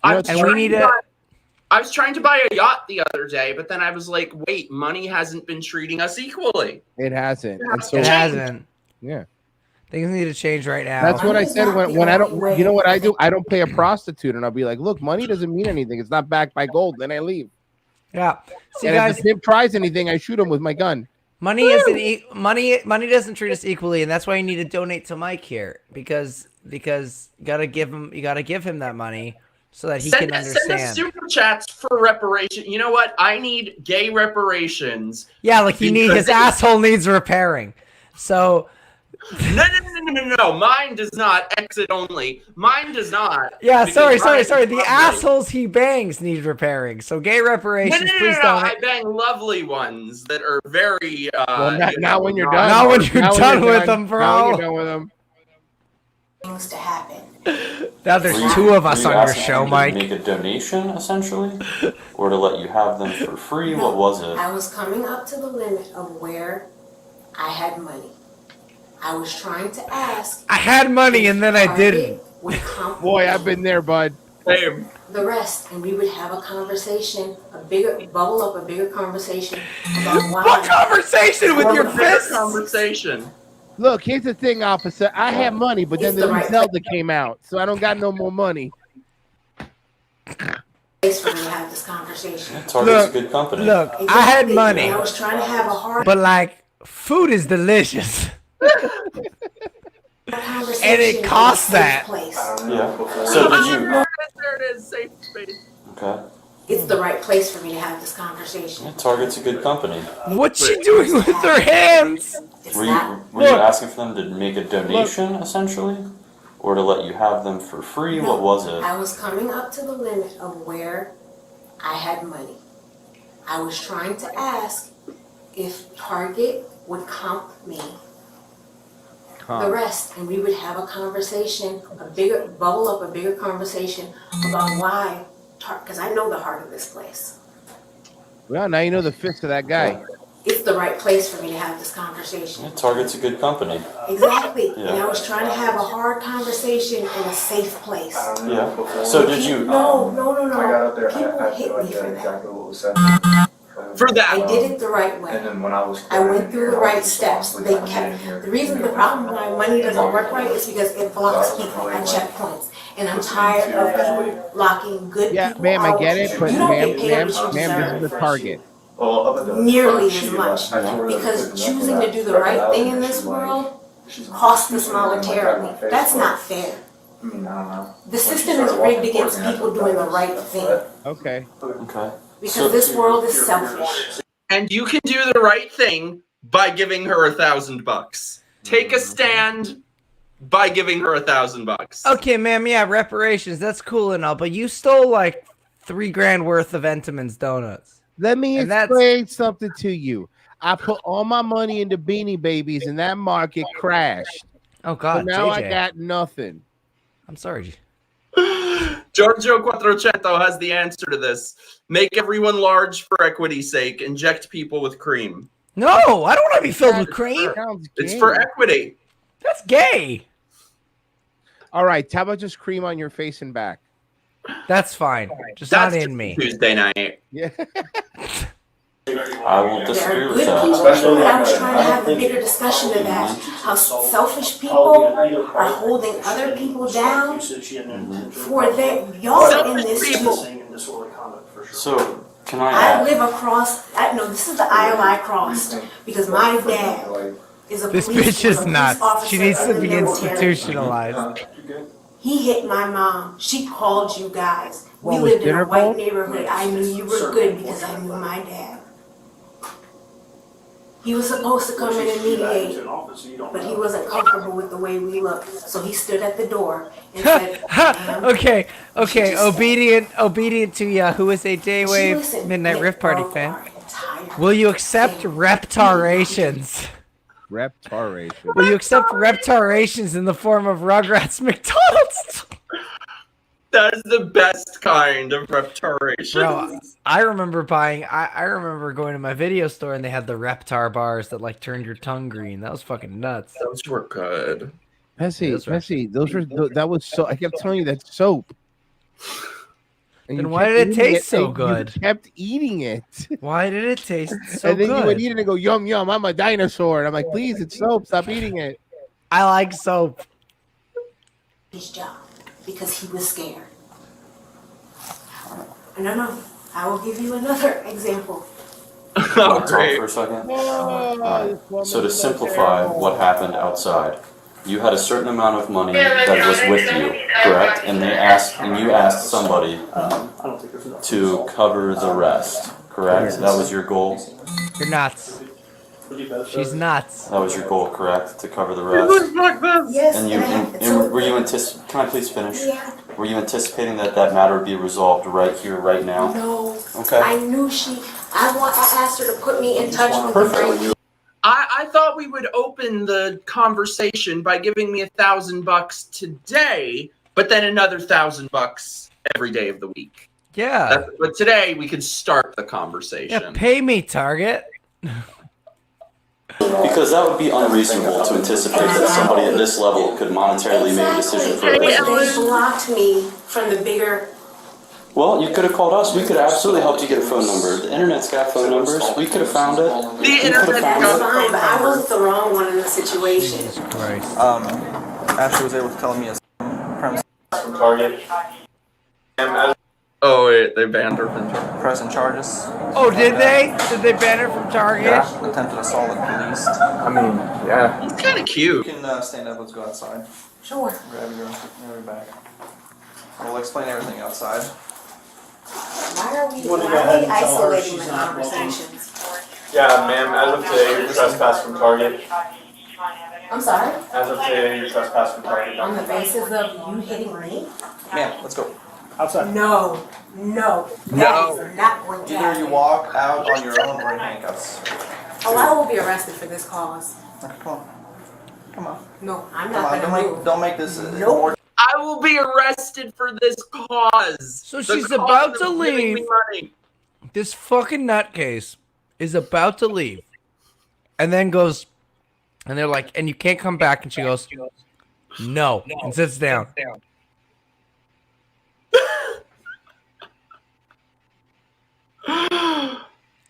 I was trying to buy a yacht the other day, but then I was like, wait, money hasn't been treating us equally. It hasn't. It hasn't. Yeah. Things need to change right now. That's what I said when I don't. You know what I do? I don't pay a prostitute, and I'll be like, "Look, money doesn't mean anything. It's not backed by gold." Then I leave. Yeah. See, and guys, if the pimp tries anything, I shoot him with my gun. money isn't money doesn't treat us equally, and that's why you need to donate to Mike here because you gotta give him that money so that he can understand. Send us super chats for reparation. You know what? I need gay reparations. Yeah, like his asshole needs repairing. So. No. Mine does not. Exit only. Mine does not. Yeah, sorry. The assholes he bangs need repairing. So gay reparations, please don't. I bang lovely ones that are very. Now when you're done. Now when you're done with them, bro. Now you're done with them. Things to happen. Now there's two of us on your show, Mike. To make a donation, essentially, or to let you have them for free. What was it? I was coming up to the limit of where I had money. I was trying to ask. I had money and then I didn't. Boy, I've been there, bud. Same. The rest, and we would have a conversation, a bigger conversation about why. What conversation with your fists? Conversation. Look, here's the thing, officer. I have money, but then the new Zelda came out, so I don't got no more money. Place for me to have this conversation. Target's a good company. Look, I had money, I was trying to have a hard. but like food is delicious. And it costs that. Yeah. So did you? There it is. Safe space. Okay. It's the right place for me to have this conversation. Yeah, Target's a good company. What's she doing with her hands? Were you asking for them to make a donation, essentially, or to let you have them for free? No, what was it? I was coming up to the limit of where I had money. I was trying to ask if Target would comp me. The rest, and we would have a conversation, a bigger conversation about why, because I know the heart of this place. Well, now you know the fist of that guy. It's the the right place for me to have this conversation. Target's a good company. Exactly. Yeah. And I was trying to have a hard conversation in a safe place. Yeah. So did you? No. People hit me for that. For that, I did it the right way. And then when I went through the right steps. They kept. The reason the problem why money doesn't work right is because it blocks people at checkpoints. And I'm tired of people locking good people out. Ma'am, I get it, but You don't get paid what you ma'am, this is the target. nearly as much because choosing to do the right thing in this world costs the smaller terribly. That's not fair. The system is rigged against people doing the right thing. Okay. Because this world is selfish. And you can do the right thing by giving her $1,000. Take a stand by giving her $1,000. Okay, ma'am. Yeah, reparations. That's cool and all, but you stole like $3,000 worth of Entenmann's donuts. Let me explain something to you. I put all my money into Beanie Babies, and that market crashed. Oh God! So now JJ. I got nothing. I'm sorry. Giorgio Quattrocento has the answer to this. Make everyone large for equity's sake. Inject people with cream. No, I don't want to be filled with cream. It's for equity. That's gay. All right, how about just cream on your face and back? That's fine. Just That's not in me. Tuesday night. Yeah. I will disagree with that. Especially I was trying to have a bigger discussion of that. How selfish people are holding other people down for their y'all in this too. So can I? I live across. No, this is the aisle I crossed because my dad is a This police. bitch is nuts. She needs to be institutionalized. He hit my mom. She called you guys. We What, was lived in a dinner white bowl? neighborhood. I knew you were good because I knew my dad. He was supposed to come in and mediate, but he wasn't comfortable with the way we looked. So he stood at the door and said, "Ma'am, Okay. Obedient to Yahoo is a J-Wave Midnight Rift Party fan. Will you accept reparations? Reparations. Will you accept reparations in the form of Rugrats McDonald's? That is the best kind of reparations. Bro, I remember buying. I remember going to my video store and they had the Reptar bars that like turned your tongue green. That was fucking nuts. Those were good. Pesi, that was so. I kept telling you that's soap. And Then you why kept did it eating taste so and good? You kept eating it. Why did it taste so And then good? you would eat it and go, yum, yum, I'm a dinosaur. And I'm like, please, it's soap. Stop eating it. I like soap. his job because he was scared. No, I will give you another example. Talk for a second. So to simplify what happened outside, you had a certain amount of money that was with you, correct? And you asked somebody to cover the rest, correct? That was your goal? You're nuts. She's nuts. That was your goal, correct? To cover the rest? Yes. And were you can I please finish? Yeah. Were you anticipating that matter would be resolved right here, right now? No. Okay. I knew I asked her to put me in touch with the friend. I thought we would open the conversation by giving me $1,000 today, but then another $1,000 every day of the week. Yeah. But today we could start the conversation. Yeah, pay me, Target. Because that would be unreasonable to anticipate that somebody at this level could monetarily make a decision for a business. They blocked me from the bigger. Well, you could have called us. We could have absolutely helped you get a phone number. The internet's got phone numbers. We could have found it. The internet is fine, but I wasn't the wrong one in the situation. Ashley was able to tell me a premise from Target. Oh wait, they banned her from Target. Pressing charges. Oh, did they? Did they ban her from Target? Yeah, attempted assault at police. I mean, yeah. He's kind of cute. You can stand up. Let's go outside. Sure. Grab your bag. We'll explain everything outside. Why are we isolating the conversations? Yeah, ma'am, as of today, you're trespassed from Target. I'm sorry? As of today, you're trespassed from Target. On the basis of you hitting me? Ma'am, let's go. Outside. No. That is not going to Either happen. you walk out on your own or in handcuffs. Oh, I will be arrested for this cause. Come on. No, I'm Come not on, going to move. don't make this Nope. more. I will be arrested for this cause. So The she's cause about of to giving me leave. money. This fucking nutcase is about to leave. and then goes, and they're like, and you can't come back. And she goes, no, and sits down.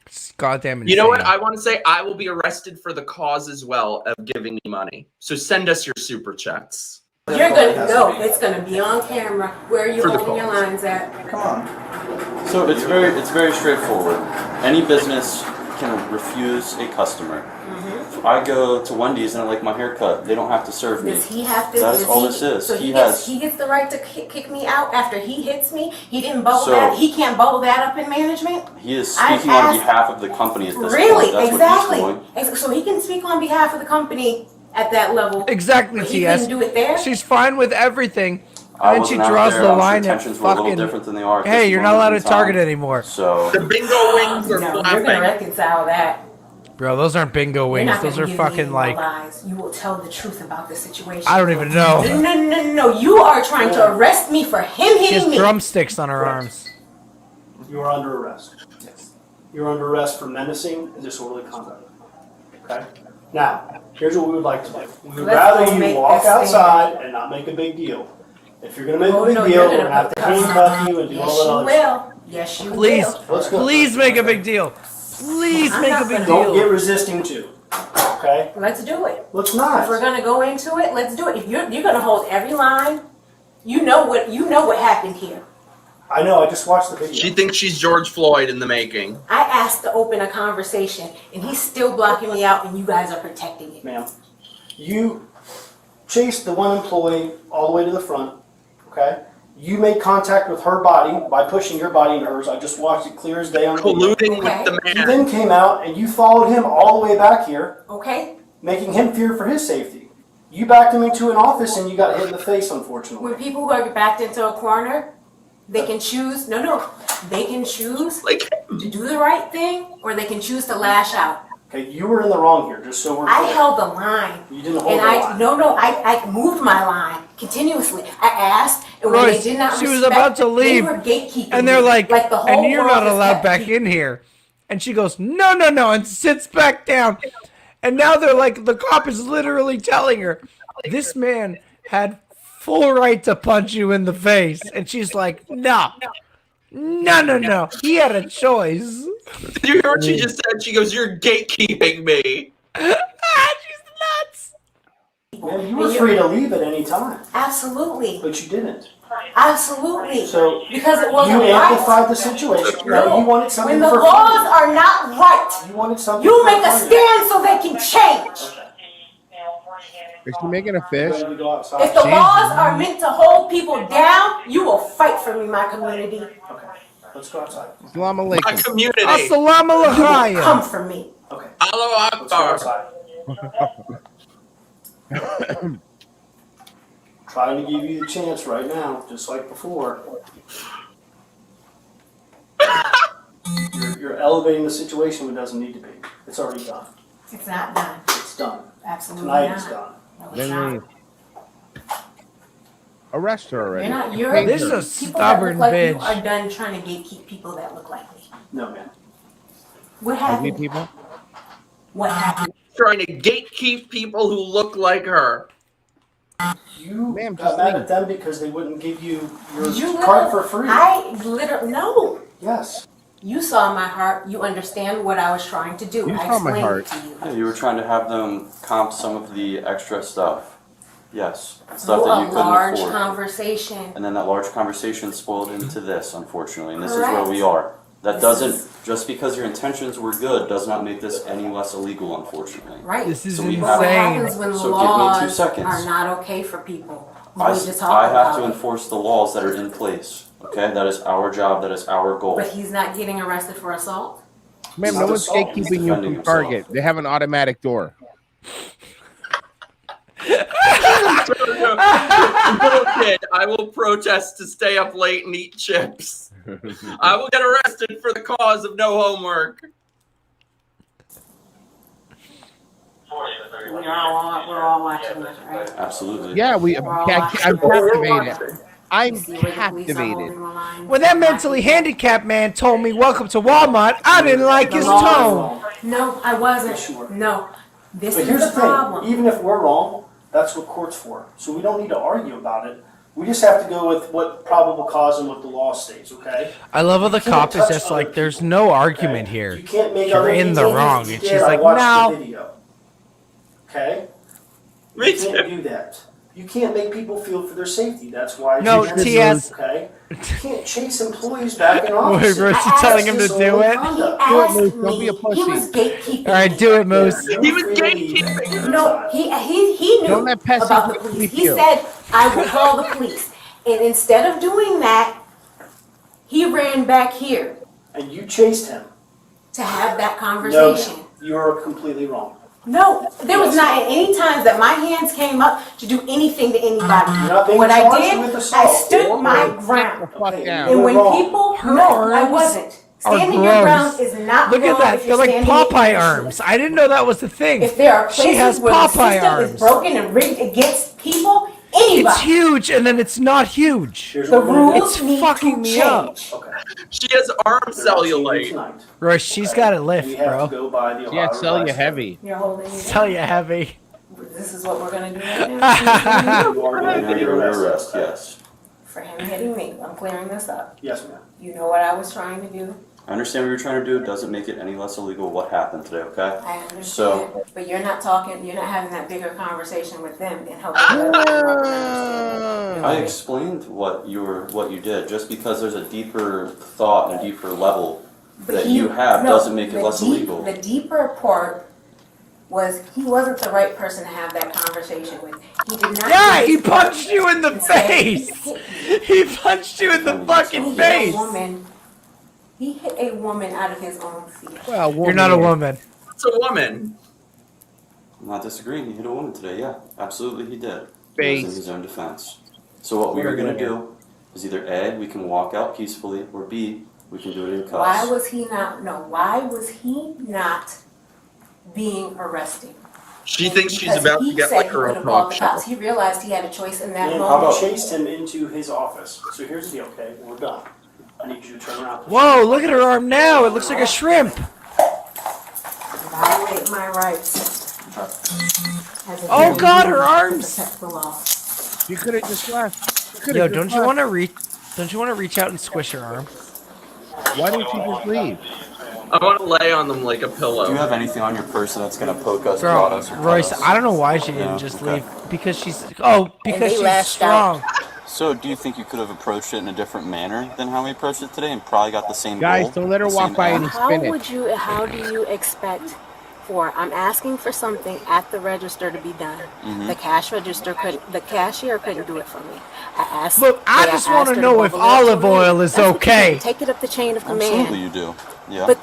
It's goddamn insane. You know what? I want to say I will be arrested for the cause as well of giving me money. So send us your super chats. You're gonna know. It's gonna be on camera. Where are you holding your lines at? Come on. So it's very straightforward. Any business can refuse a customer. If I go to Wendy's and I like my haircut, they don't have to serve me. Does he have to? That's all this is. So he gets the right to kick me out after he hits me. He didn't bubble that. He can't bubble that up in management. He is speaking on behalf of the company at this point. Really? That's what he's doing. So he can speak on behalf of the company at that level. Exactly, But he couldn't do it there. She's fine with everything. I And then she wasn't out draws there. the I'm sure line at tensions were a little fucking. different than they are at Hey, this you're not allowed moment to in time. Target anymore. So the bingo wings are No, you're flapping. gonna reconcile that. Bro, those aren't bingo You're wings. not Those gonna are give me fucking any like. lies. You will tell the truth about the situation. I don't even know. No. You are trying to arrest me for him She has hitting me. drumsticks on her arms. You are under arrest. Yes. You're under arrest for menacing and disorderly conduct. Okay? Now, here's what we would like to do. We would rather you walk outside and not make a big deal. If you're going to make a big deal, we're going to have to handcuff you and do all that other stuff. Yes, you Please, will. Let's go. please make a big deal. Please I'm make not a big gonna- Don't get deal. resisting too. Okay? Let's do it. Let's not. If we're gonna go into it, let's do it. If you're gonna hold every line, you know what happened here. I know. I just watched the video. She thinks she's George Floyd in the making. I asked to open a conversation, and he's still blocking me out, and you guys are protecting it. Ma'am, you chased the one employee all the way to the front. Okay? You made contact with her body by pushing your body into hers. I just watched it clear as day on the video. Colluding with the You man. then came out and you followed him all the way back here, Okay? making him fear for his safety. You backed him into an office and you got hit in the face, unfortunately. When people are backed into a corner, they can choose. They can choose to do the right thing, or they can choose to lash out. Okay, you were in the wrong here, just so we're clear. I held the line. You didn't hold And the line. I moved my line continuously. I asked, and when Royce, they did not she was respect, about to leave, they were gatekeeping and they're me. like, the whole and you're world not is allowed kept back in here. And she goes, no, and sits back down. And now they're like, the cop is literally telling her, this man had full right to punch you in the face. And she's like, no. He had a choice. Did you hear what she just said? She goes, "You're gatekeeping me." She's nuts. Man, you were free to leave at any time. Absolutely. But you didn't. Absolutely. So because it wasn't you right. amplified the situation. No, you wanted something When the for laws free. are not right, You wanted something you for make a free. stand so they can change. Is she making a fish? Ready to go outside? If the laws are meant to hold people down, you will fight for me, my community. Okay, let's go outside. Assalamu My alaikum. community. Assalamu You will come alaikum. for me. Okay, Allahu let's go Akbar. outside. Trying to give you the chance right now, just like before. You're elevating the situation when it doesn't need to be. It's already done. It's not done. It's done. Absolutely Tonight not. it's done. No, it's Then not. leave. Arrest her already. You're not. You You're paid This her. is a people that stubborn look like bitch. you are done trying to gatekeep people that look like me. No, man. What Ugly happened? people. What happened? Trying to gatekeep people who look like her. You Ma'am, got just mad leave. at them because they wouldn't give you your You card literally- for free. I literally no. Yes. You saw my heart. You understand what I was trying to do. You I saw my explained heart. it to you. Yeah, you were trying to have them comp some of the extra stuff. Yes, stuff Through that you a couldn't large afford. conversation. And then that large conversation spoiled into this, unfortunately, and this is Correct. where we are. That This doesn't, is- just because your intentions were good, does not make this any less illegal, unfortunately. Right. This is So we But have- what insane. happens when the So give me 2 laws seconds. are not okay for people? We I, need to talk I have about to it. enforce the laws that are in place, okay? That is our job, that is our goal. But he's not getting arrested for assault. Ma'am, no Not one's assault. gatekeeping you Defending from himself. Target. They have an automatic door. Little kid, I will protest to stay up late and eat chips. I will get arrested for the cause of no homework. We're all watching this, right? Absolutely. Yeah, I'm captivated. I'm See where the police are holding captivated. the line? When that mentally handicapped man told me welcome to Walmart, I didn't like his tone. No, I wasn't. Yes, you were. No. This But is here's the the thing, problem. even if we're wrong, that's what court's for. So we don't need to argue about it. We just have to go with what probable cause and what the law states, okay? I love how the You can't cop is touch just other like, there's no argument here. You can't make You're other in the people wrong. think And you she's did. I like, watched the no. video. Okay? You can't do that. You can't make people feel for their safety. That's why No, it's TS. okay? You can't chase employees back in office. Wait, Royce, you telling him to do it? He asked me. He was gatekeeping. All right, do it, Moose. He was gatekeeping. No, he knew Don't let Pesi about the gatekeep police. He you. said, I will call the police. And instead of doing that, he ran back here And you chased him. to have that No, conversation. you're completely wrong. No, there was not any times that my hands came up to do anything to anybody. You're not being What I charged did, with I assault. stood my ground. Okay, And you're when wrong. people, Her no, I arms wasn't. are Standing your gross. ground is not Look at wrong that. if They're you're like standing Popeye in arms. I didn't know that was the thing. If there are She places has where the Popeye system arms. is broken and rigged against people, anybody. It's huge, and then it's not huge. The rules It's need fucking to me change. up. She has arm cellulite. Royce, she's got it lift, We have to bro. go by the Yeah, Ohio sell you Revised heavy. You're holding me Tell down. you heavy. This is what we're gonna do right now. You are going to You're get under arrested. arrest, yes. For him hitting me, I'm clearing this up. Yes, ma'am. You know what I was trying to do. I understand what you're trying to do. It doesn't make it any less illegal what happened today, okay? I understand. So, But you're not talking, you're not having that bigger conversation with them and helping them understand. I explained what you did. Just because there's a deeper thought and a deeper level that you have doesn't make it less illegal. The deeper part was he wasn't the right person to have that conversation with. He did not. Yeah, do he his part. punched you in the Instead, face. He He punched you in the he fucking hit face. a woman. He hit a woman out of his own fear. Well, You're not a woman. It's a woman. I'm not disagreeing. He hit a woman today. Yeah, absolutely he did. Face. It was in his own defense. So what we are going to do is either A, we can walk out peacefully, or B, we can do it in cuffs. Why was he not? No. Why was he not being arrested? She thinks she's Because about he to get said like he her could own have called talk the show. cops. He realized he had a choice in that And moment. you chased him into his office. So here's the deal, okay? We're done. I need you to turn around. Whoa, look at her arm now. It looks like a shrimp. Violate my rights. As a Oh, human God, being her to arms. protect the law. You could have just left. Yo, don't you want to reach out and squish her arm? Why didn't you just leave? I want to lay on them like a pillow. Do you have anything on your person that's going to poke us, Girl, prod us, or cut Royce, us? I don't know why she didn't No? just Okay. leave. Because because she's lashed strong. So do you think you could have approached it in a different manner than how we approached it today and probably got the same Guys, goal? don't let her the walk same by end? any spinach. How do you expect I'm asking for something at the register to be done. Mhm. The cashier couldn't do it for me. I asked. Look, I just want to know if olive oil is That's what you okay. do. Take it up the chain of command. Absolutely you do. Yeah. But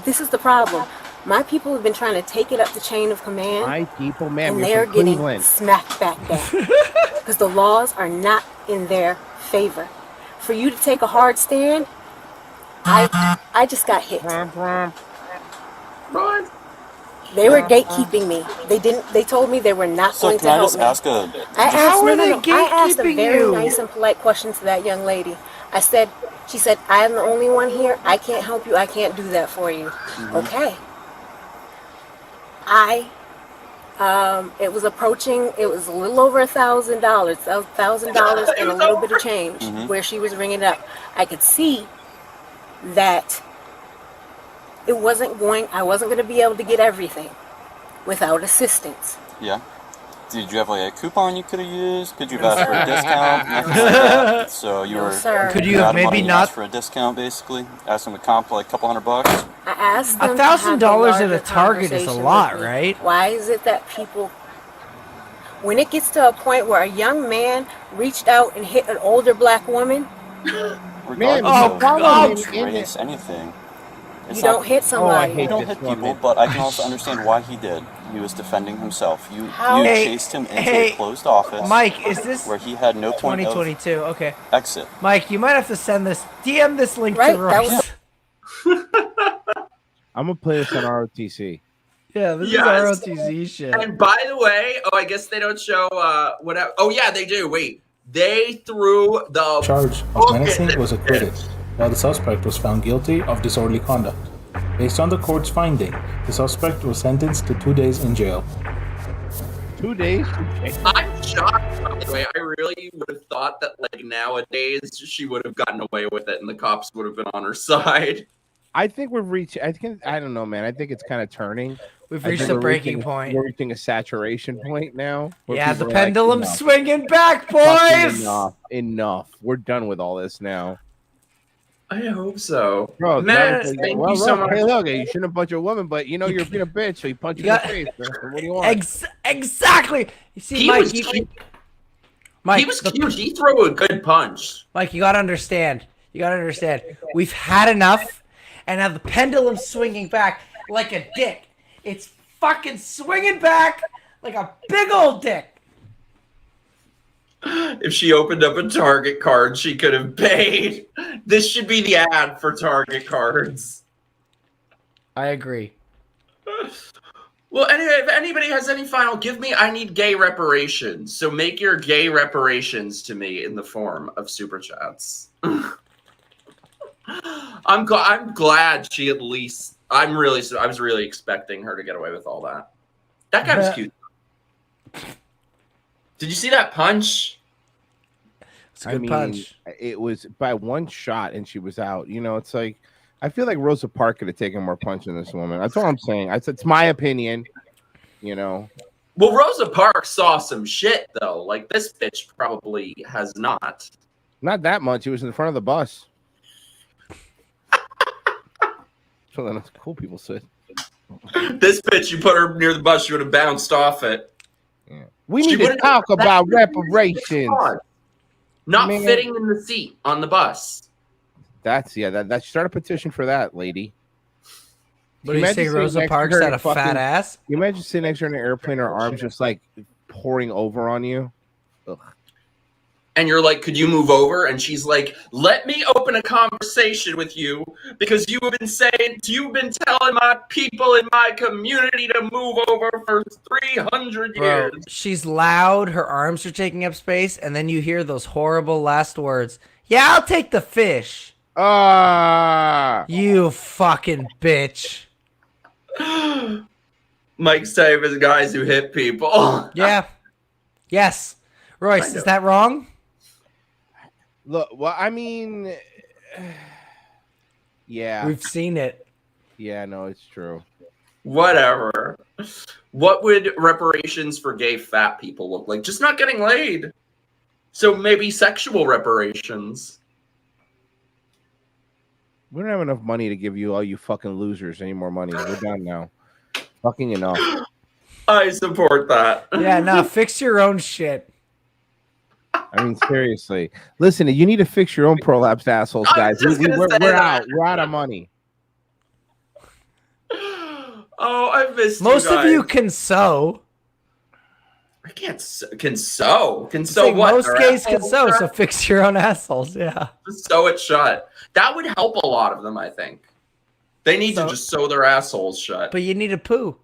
this is the problem. My people have been trying to take it up the chain of command. My people, man, and we're they're from getting Cleveland. smacked back down because the laws are not in their favor. For you to take a hard stand, I just got hit. They were gatekeeping me. They told me they were not So going to can I help just me. ask a... How are they I asked a gatekeeping very you? nice and polite question to that young lady. She said, I am the only one here. I can't help you. I can't do that for you. Mhm. Okay. It was a little over $1,000, $1,000 and a little bit of change Mhm. where she was ringing it up. I could see that I wasn't going to be able to get everything without assistance. Yeah. Did you have like a coupon you could have used? Could you have asked for a discount? Nothing like that. So you No, were... sir. Could you you're have out of maybe money, you not- asked for a discount, basically? Asked them to comp like a couple $100? I asked them $1,000 at a larger Target is a conversation lot, with me. right? Why is it that people, when it gets to a point where a young man reached out and hit an older black woman, Regardless oh, of God. race, anything. It's you not- don't hit somebody. You don't hit people, but I can also understand why he did. He was defending himself. You Hey, chased him into hey, a closed office. Mike, is this where he had no point of 2022? Okay. exit. Mike, you might have to send DM this link Right, to Royce. I'm gonna play this on ROTC. Yeah, this Yes. is ROTZ shit. And by the way, I guess they don't show whatever. Oh yeah, they do. Wait, they threw the Charge of book menacing in was acquitted, while the suspect was found guilty of disorderly conduct. Based on the court's finding, the suspect was sentenced to 2 days in jail. 2 days? I'm shocked, by the way. I really would have thought that, like, nowadays she would have gotten away with it and the cops would have been on her side. I think we've reached. I don't know, man. I think it's kind of turning. We've I reached think a breaking point. We're reaching a saturation point now. where Yeah, the people are like, pendulum's "Enough. swinging back, Fucking boys. Enough. We're done with all this now. I hope so. Bro, Man, like, thank well, you so look, much. hey, look, you shouldn't punch a woman, but you know you're being a bitch, so you punch you in the face. Bro. So what do you want? Exactly. You see, He Mike, was cute. He was cute. He threw a good punch. Mike, you gotta understand. We've had enough, and now the pendulum's swinging back like a dick. It's fucking swinging back like a big old dick. If she opened up a Target card, she could have paid. This should be the ad for Target cards. I agree. Well, anyway, if anybody has any final, I need gay reparations. So make your gay reparations to me in the form of super chats. I'm glad she at least. I was really expecting her to get away with all that. That guy was cute. Did you see that punch? It's a good punch. It was by one shot and she was out. You know, it's like I feel like Rosa Parks could have taken more punch than this woman. That's all I'm saying. It's my opinion. You know. Well, Rosa Parks saw some shit though. Like this bitch probably has not. Not that much. He was in the front of the bus. So then cool people said. This bitch, you put her near the bus, she would have bounced off it. Yeah. We need to talk about reparations. Not fitting in the seat on the bus. That start a petition for that, lady. What do you say, Rosa Parks had a fat ass? You imagine sitting next to her in an airplane, her arms just like pouring over on you. Ugh. And you're like, could you move over? And she's like, let me open a conversation with you because you've been telling my people in my community to move over for 300 years. She's loud, her arms are taking up space, and then you hear those horrible last words. Yeah, I'll take the fish. You fucking bitch. Mike's type is guys who hit people. Yeah. Yes. Royce, is that wrong? Look, well, I mean, yeah. We've seen it. Yeah, no, it's true. Whatever. What would reparations for gay fat people look like? Just not getting laid. So maybe sexual reparations. We don't have enough money to give you all you fucking losers any more money. We're done now. Fucking enough. I support that. Yeah, no, fix your own shit. I mean, seriously. Listen, you need to fix your own prolapsed assholes, guys. We're out. We're out of money. Oh, I missed Most you guys. of you can sew. I can't can sew. Can sew what? Most gays can sew, so fix your own assholes. Yeah. Just sew it shut. That would help a lot of them, I think. They need to just sew their assholes shut. But you need a poo.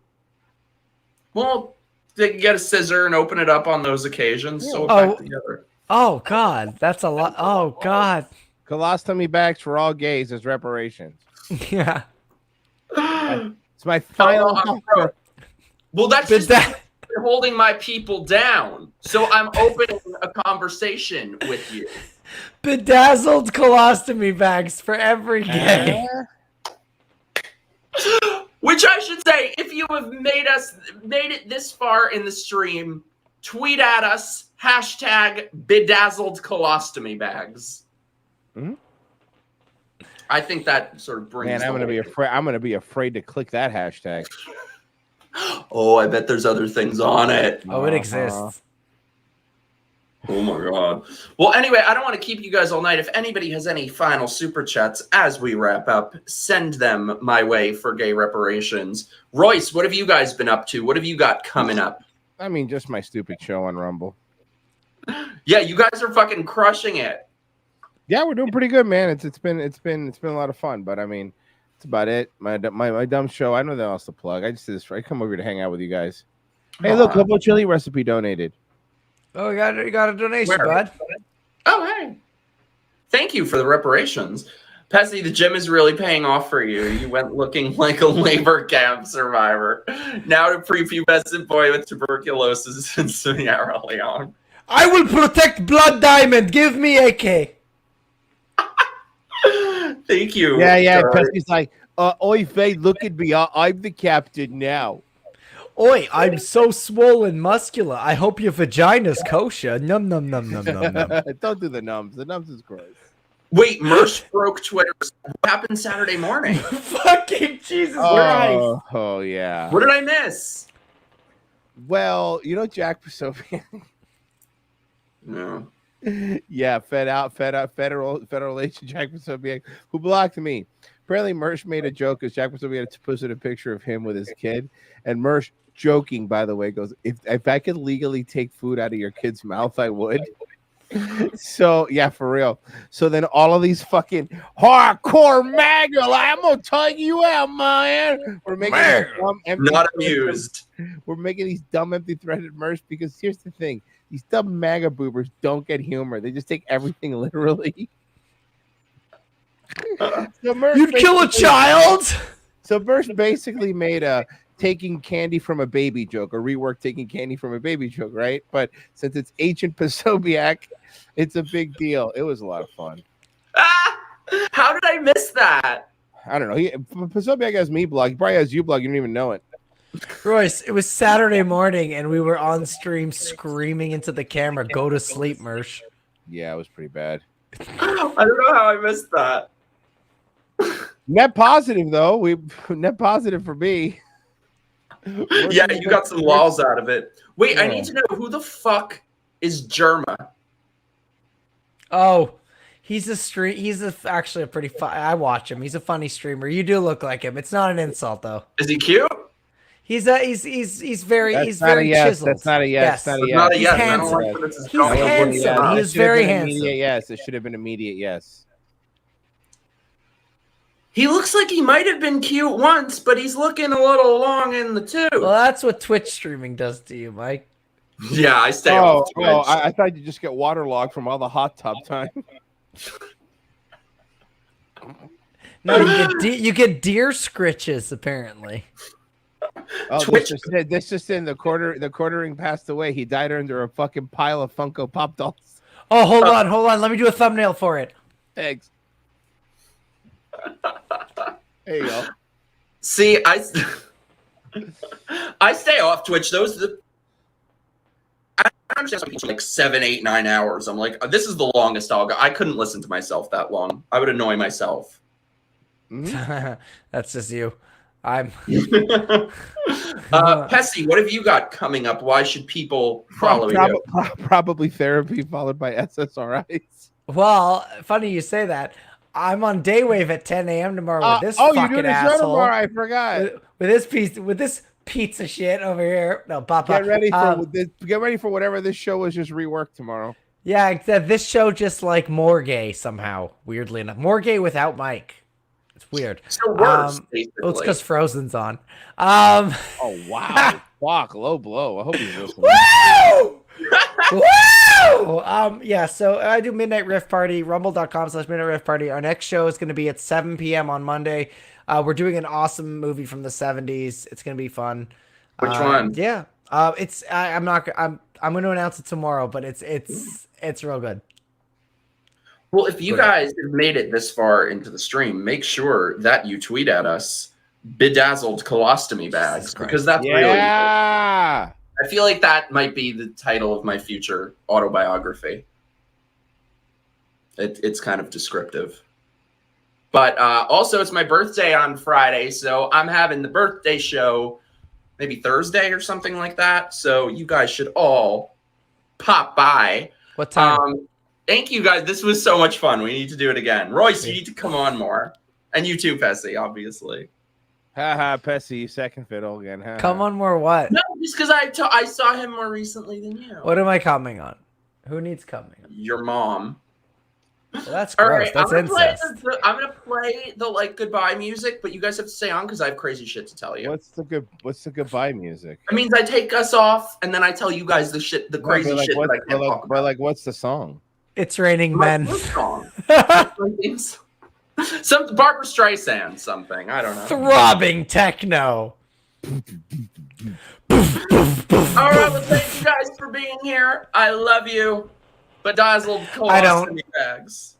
Well, they can get a scissor and open it up on those occasions. Sew it back together. Oh, God. That's a lot. Oh, God. Colostomy bags for all gays is reparations. Yeah. It's my final. Well, that's just holding my people down. So I'm opening a conversation with you. Bedazzled colostomy bags for every gay. Which I should say, if you have made it this far in the stream, tweet at us, hashtag bedazzled colostomy bags. Mm-hmm. I think that sort of brings. Man, I'm gonna be afraid to click that hashtag. Oh, I bet there's other things on it. Oh, it exists. Oh my God. Well, anyway, I don't want to keep you guys all night. If anybody has any final super chats as we wrap up, send them my way for gay reparations. Royce, what have you guys been up to? What have you got coming up? I mean, just my stupid show on Rumble. Yeah, you guys are fucking crushing it. Yeah, we're doing pretty good, man. It's been a lot of fun, but I mean, that's about it. My dumb show. I know nothing else to plug. I just did this. I come over to hang out with you guys. Hey, look, Hobo Chili recipe donated. Oh, you got a donation, bud. Oh, hey. Thank you for the reparations. Pesi, the gym is really paying off for you. You went looking like a labor camp survivor. Now to prepubescent boy with tuberculosis in Sierra Leone. I will protect Blood Diamond. Give me AK. Thank you. Yeah. Pesi's like, oi, Faye, look at me. I'm the captain now. Oi, I'm so swollen muscular. I hope your vagina's kosher. Num num num num num num. Don't do the nums. The nums is gross. Wait, Mersh broke Twitter. What happened Saturday morning? Fucking Jesus Christ. Oh, yeah. What did I miss? Well, you know Jack Posobiec? No. Yeah, federal agent Jack Posobiec, who blocked me. Apparently, Mersh made a joke because Jack Posobiec posted a picture of him with his kid. And Mersh, joking, by the way, goes, if I could legally take food out of your kid's mouth, I would. So yeah, for real. So then all of these fucking hardcore MAGA, I'm gonna tug you out, man. We're making dumb, empty not amused. We're making these dumb, empty-threaded merch because here's the thing: these dumb MAGA boobers don't get humor. They just take everything literally. So You'd kill a child. So Mersh basically made a taking candy from a baby joke, or rework taking candy from a baby joke, right? But since it's Agent Posobiec, it's a big deal. It was a lot of fun. How did I miss that? I don't know. Posobiec has me blog. He probably has you blog. You don't even know it. Royce, it was Saturday morning, and we were on stream screaming into the camera, "Go to sleep, Mersh." Yeah, it was pretty bad. I don't know how I missed that. Net positive though. Net positive for me. Yeah, you got some lols out of it. Wait, I need to know who the fuck is Germa? Oh, he's actually a pretty I watch him. He's a funny streamer. You do look like him. It's not an insult though. Is he cute? He's very chiseled. That's not a yes. Yes. Not a yes. Not a yes. He's handsome. He's handsome. He is very handsome. Yes, it should have been immediate yes. He looks like he might have been cute once, but he's looking a little long in the tooth. Well, that's what Twitch streaming does to you, Mike. Yeah, I stay off Twitch. Oh, I thought you just get waterlogged from all the hot tub time. No, you get deer scritches apparently. Oh, this just in the quartering passed away. He died under a fucking pile of Funko Pop dolls. Oh, hold on. Let me do a thumbnail for it. Thanks. There you go. See, I stay off Twitch. I'm just like 7, 8, 9 hours. I'm like, this is the longest I'll go. I couldn't listen to myself that long. I would annoy myself. That's just you. I'm Pesi, what have you got coming up? Why should people follow you? Probably therapy followed by SSRIs. Well, funny you say that. I'm on Daywave at 10 a.m. tomorrow with this fucking you're doing a show tomorrow. I forgot. With this pizza shit over here. No, Papa. Get ready for whatever this show is just reworked tomorrow. Yeah, except this show just like more gay somehow. Weirdly enough, more gay without Mike. It's weird. So worse, basically. Well, it's because Frozen's on. Oh wow! Fuck, low blow. I hope he's listening. Woo! Woo! Yeah, so I do Midnight Rift Party, rumble.com/Midnight Rift Party. Our next show is going to be at 7 p.m. on Monday. We're doing an awesome movie from the 70s. It's going to be fun. Which one? Yeah. I'm going to announce it tomorrow, but it's real good. Well, if you guys have made it this far into the stream, make sure that you tweet at us bedazzled colostomy bags, because that's really good. I feel like that might be the title of my future autobiography. It's kind of descriptive. But also, it's my birthday on Friday, so I'm having the birthday show maybe Thursday or something like that. So you guys should all pop by. What time? Thank you, guys. This was so much fun. We need to do it again. Royce, you need to come on more. And you too, Pesi, obviously. Pesi, second fiddle again. Come on more what? No, just because I saw him more recently than you. What am I coming on? Who needs coming on? Your mom. Well, that's gross. All right, that's incest. I'm gonna play the goodbye music, but you guys have to stay on because I have crazy shit to tell you. What's the goodbye music? It means I take us off and then I tell you guys the crazy shit that I can't talk about. What's the song? It's Raining Men. Song. Some Barbara Streisand something. I don't know. Throbbing techno. All right, well, thank you guys for being here. I love you. Bedazzled I don't. colostomy bags.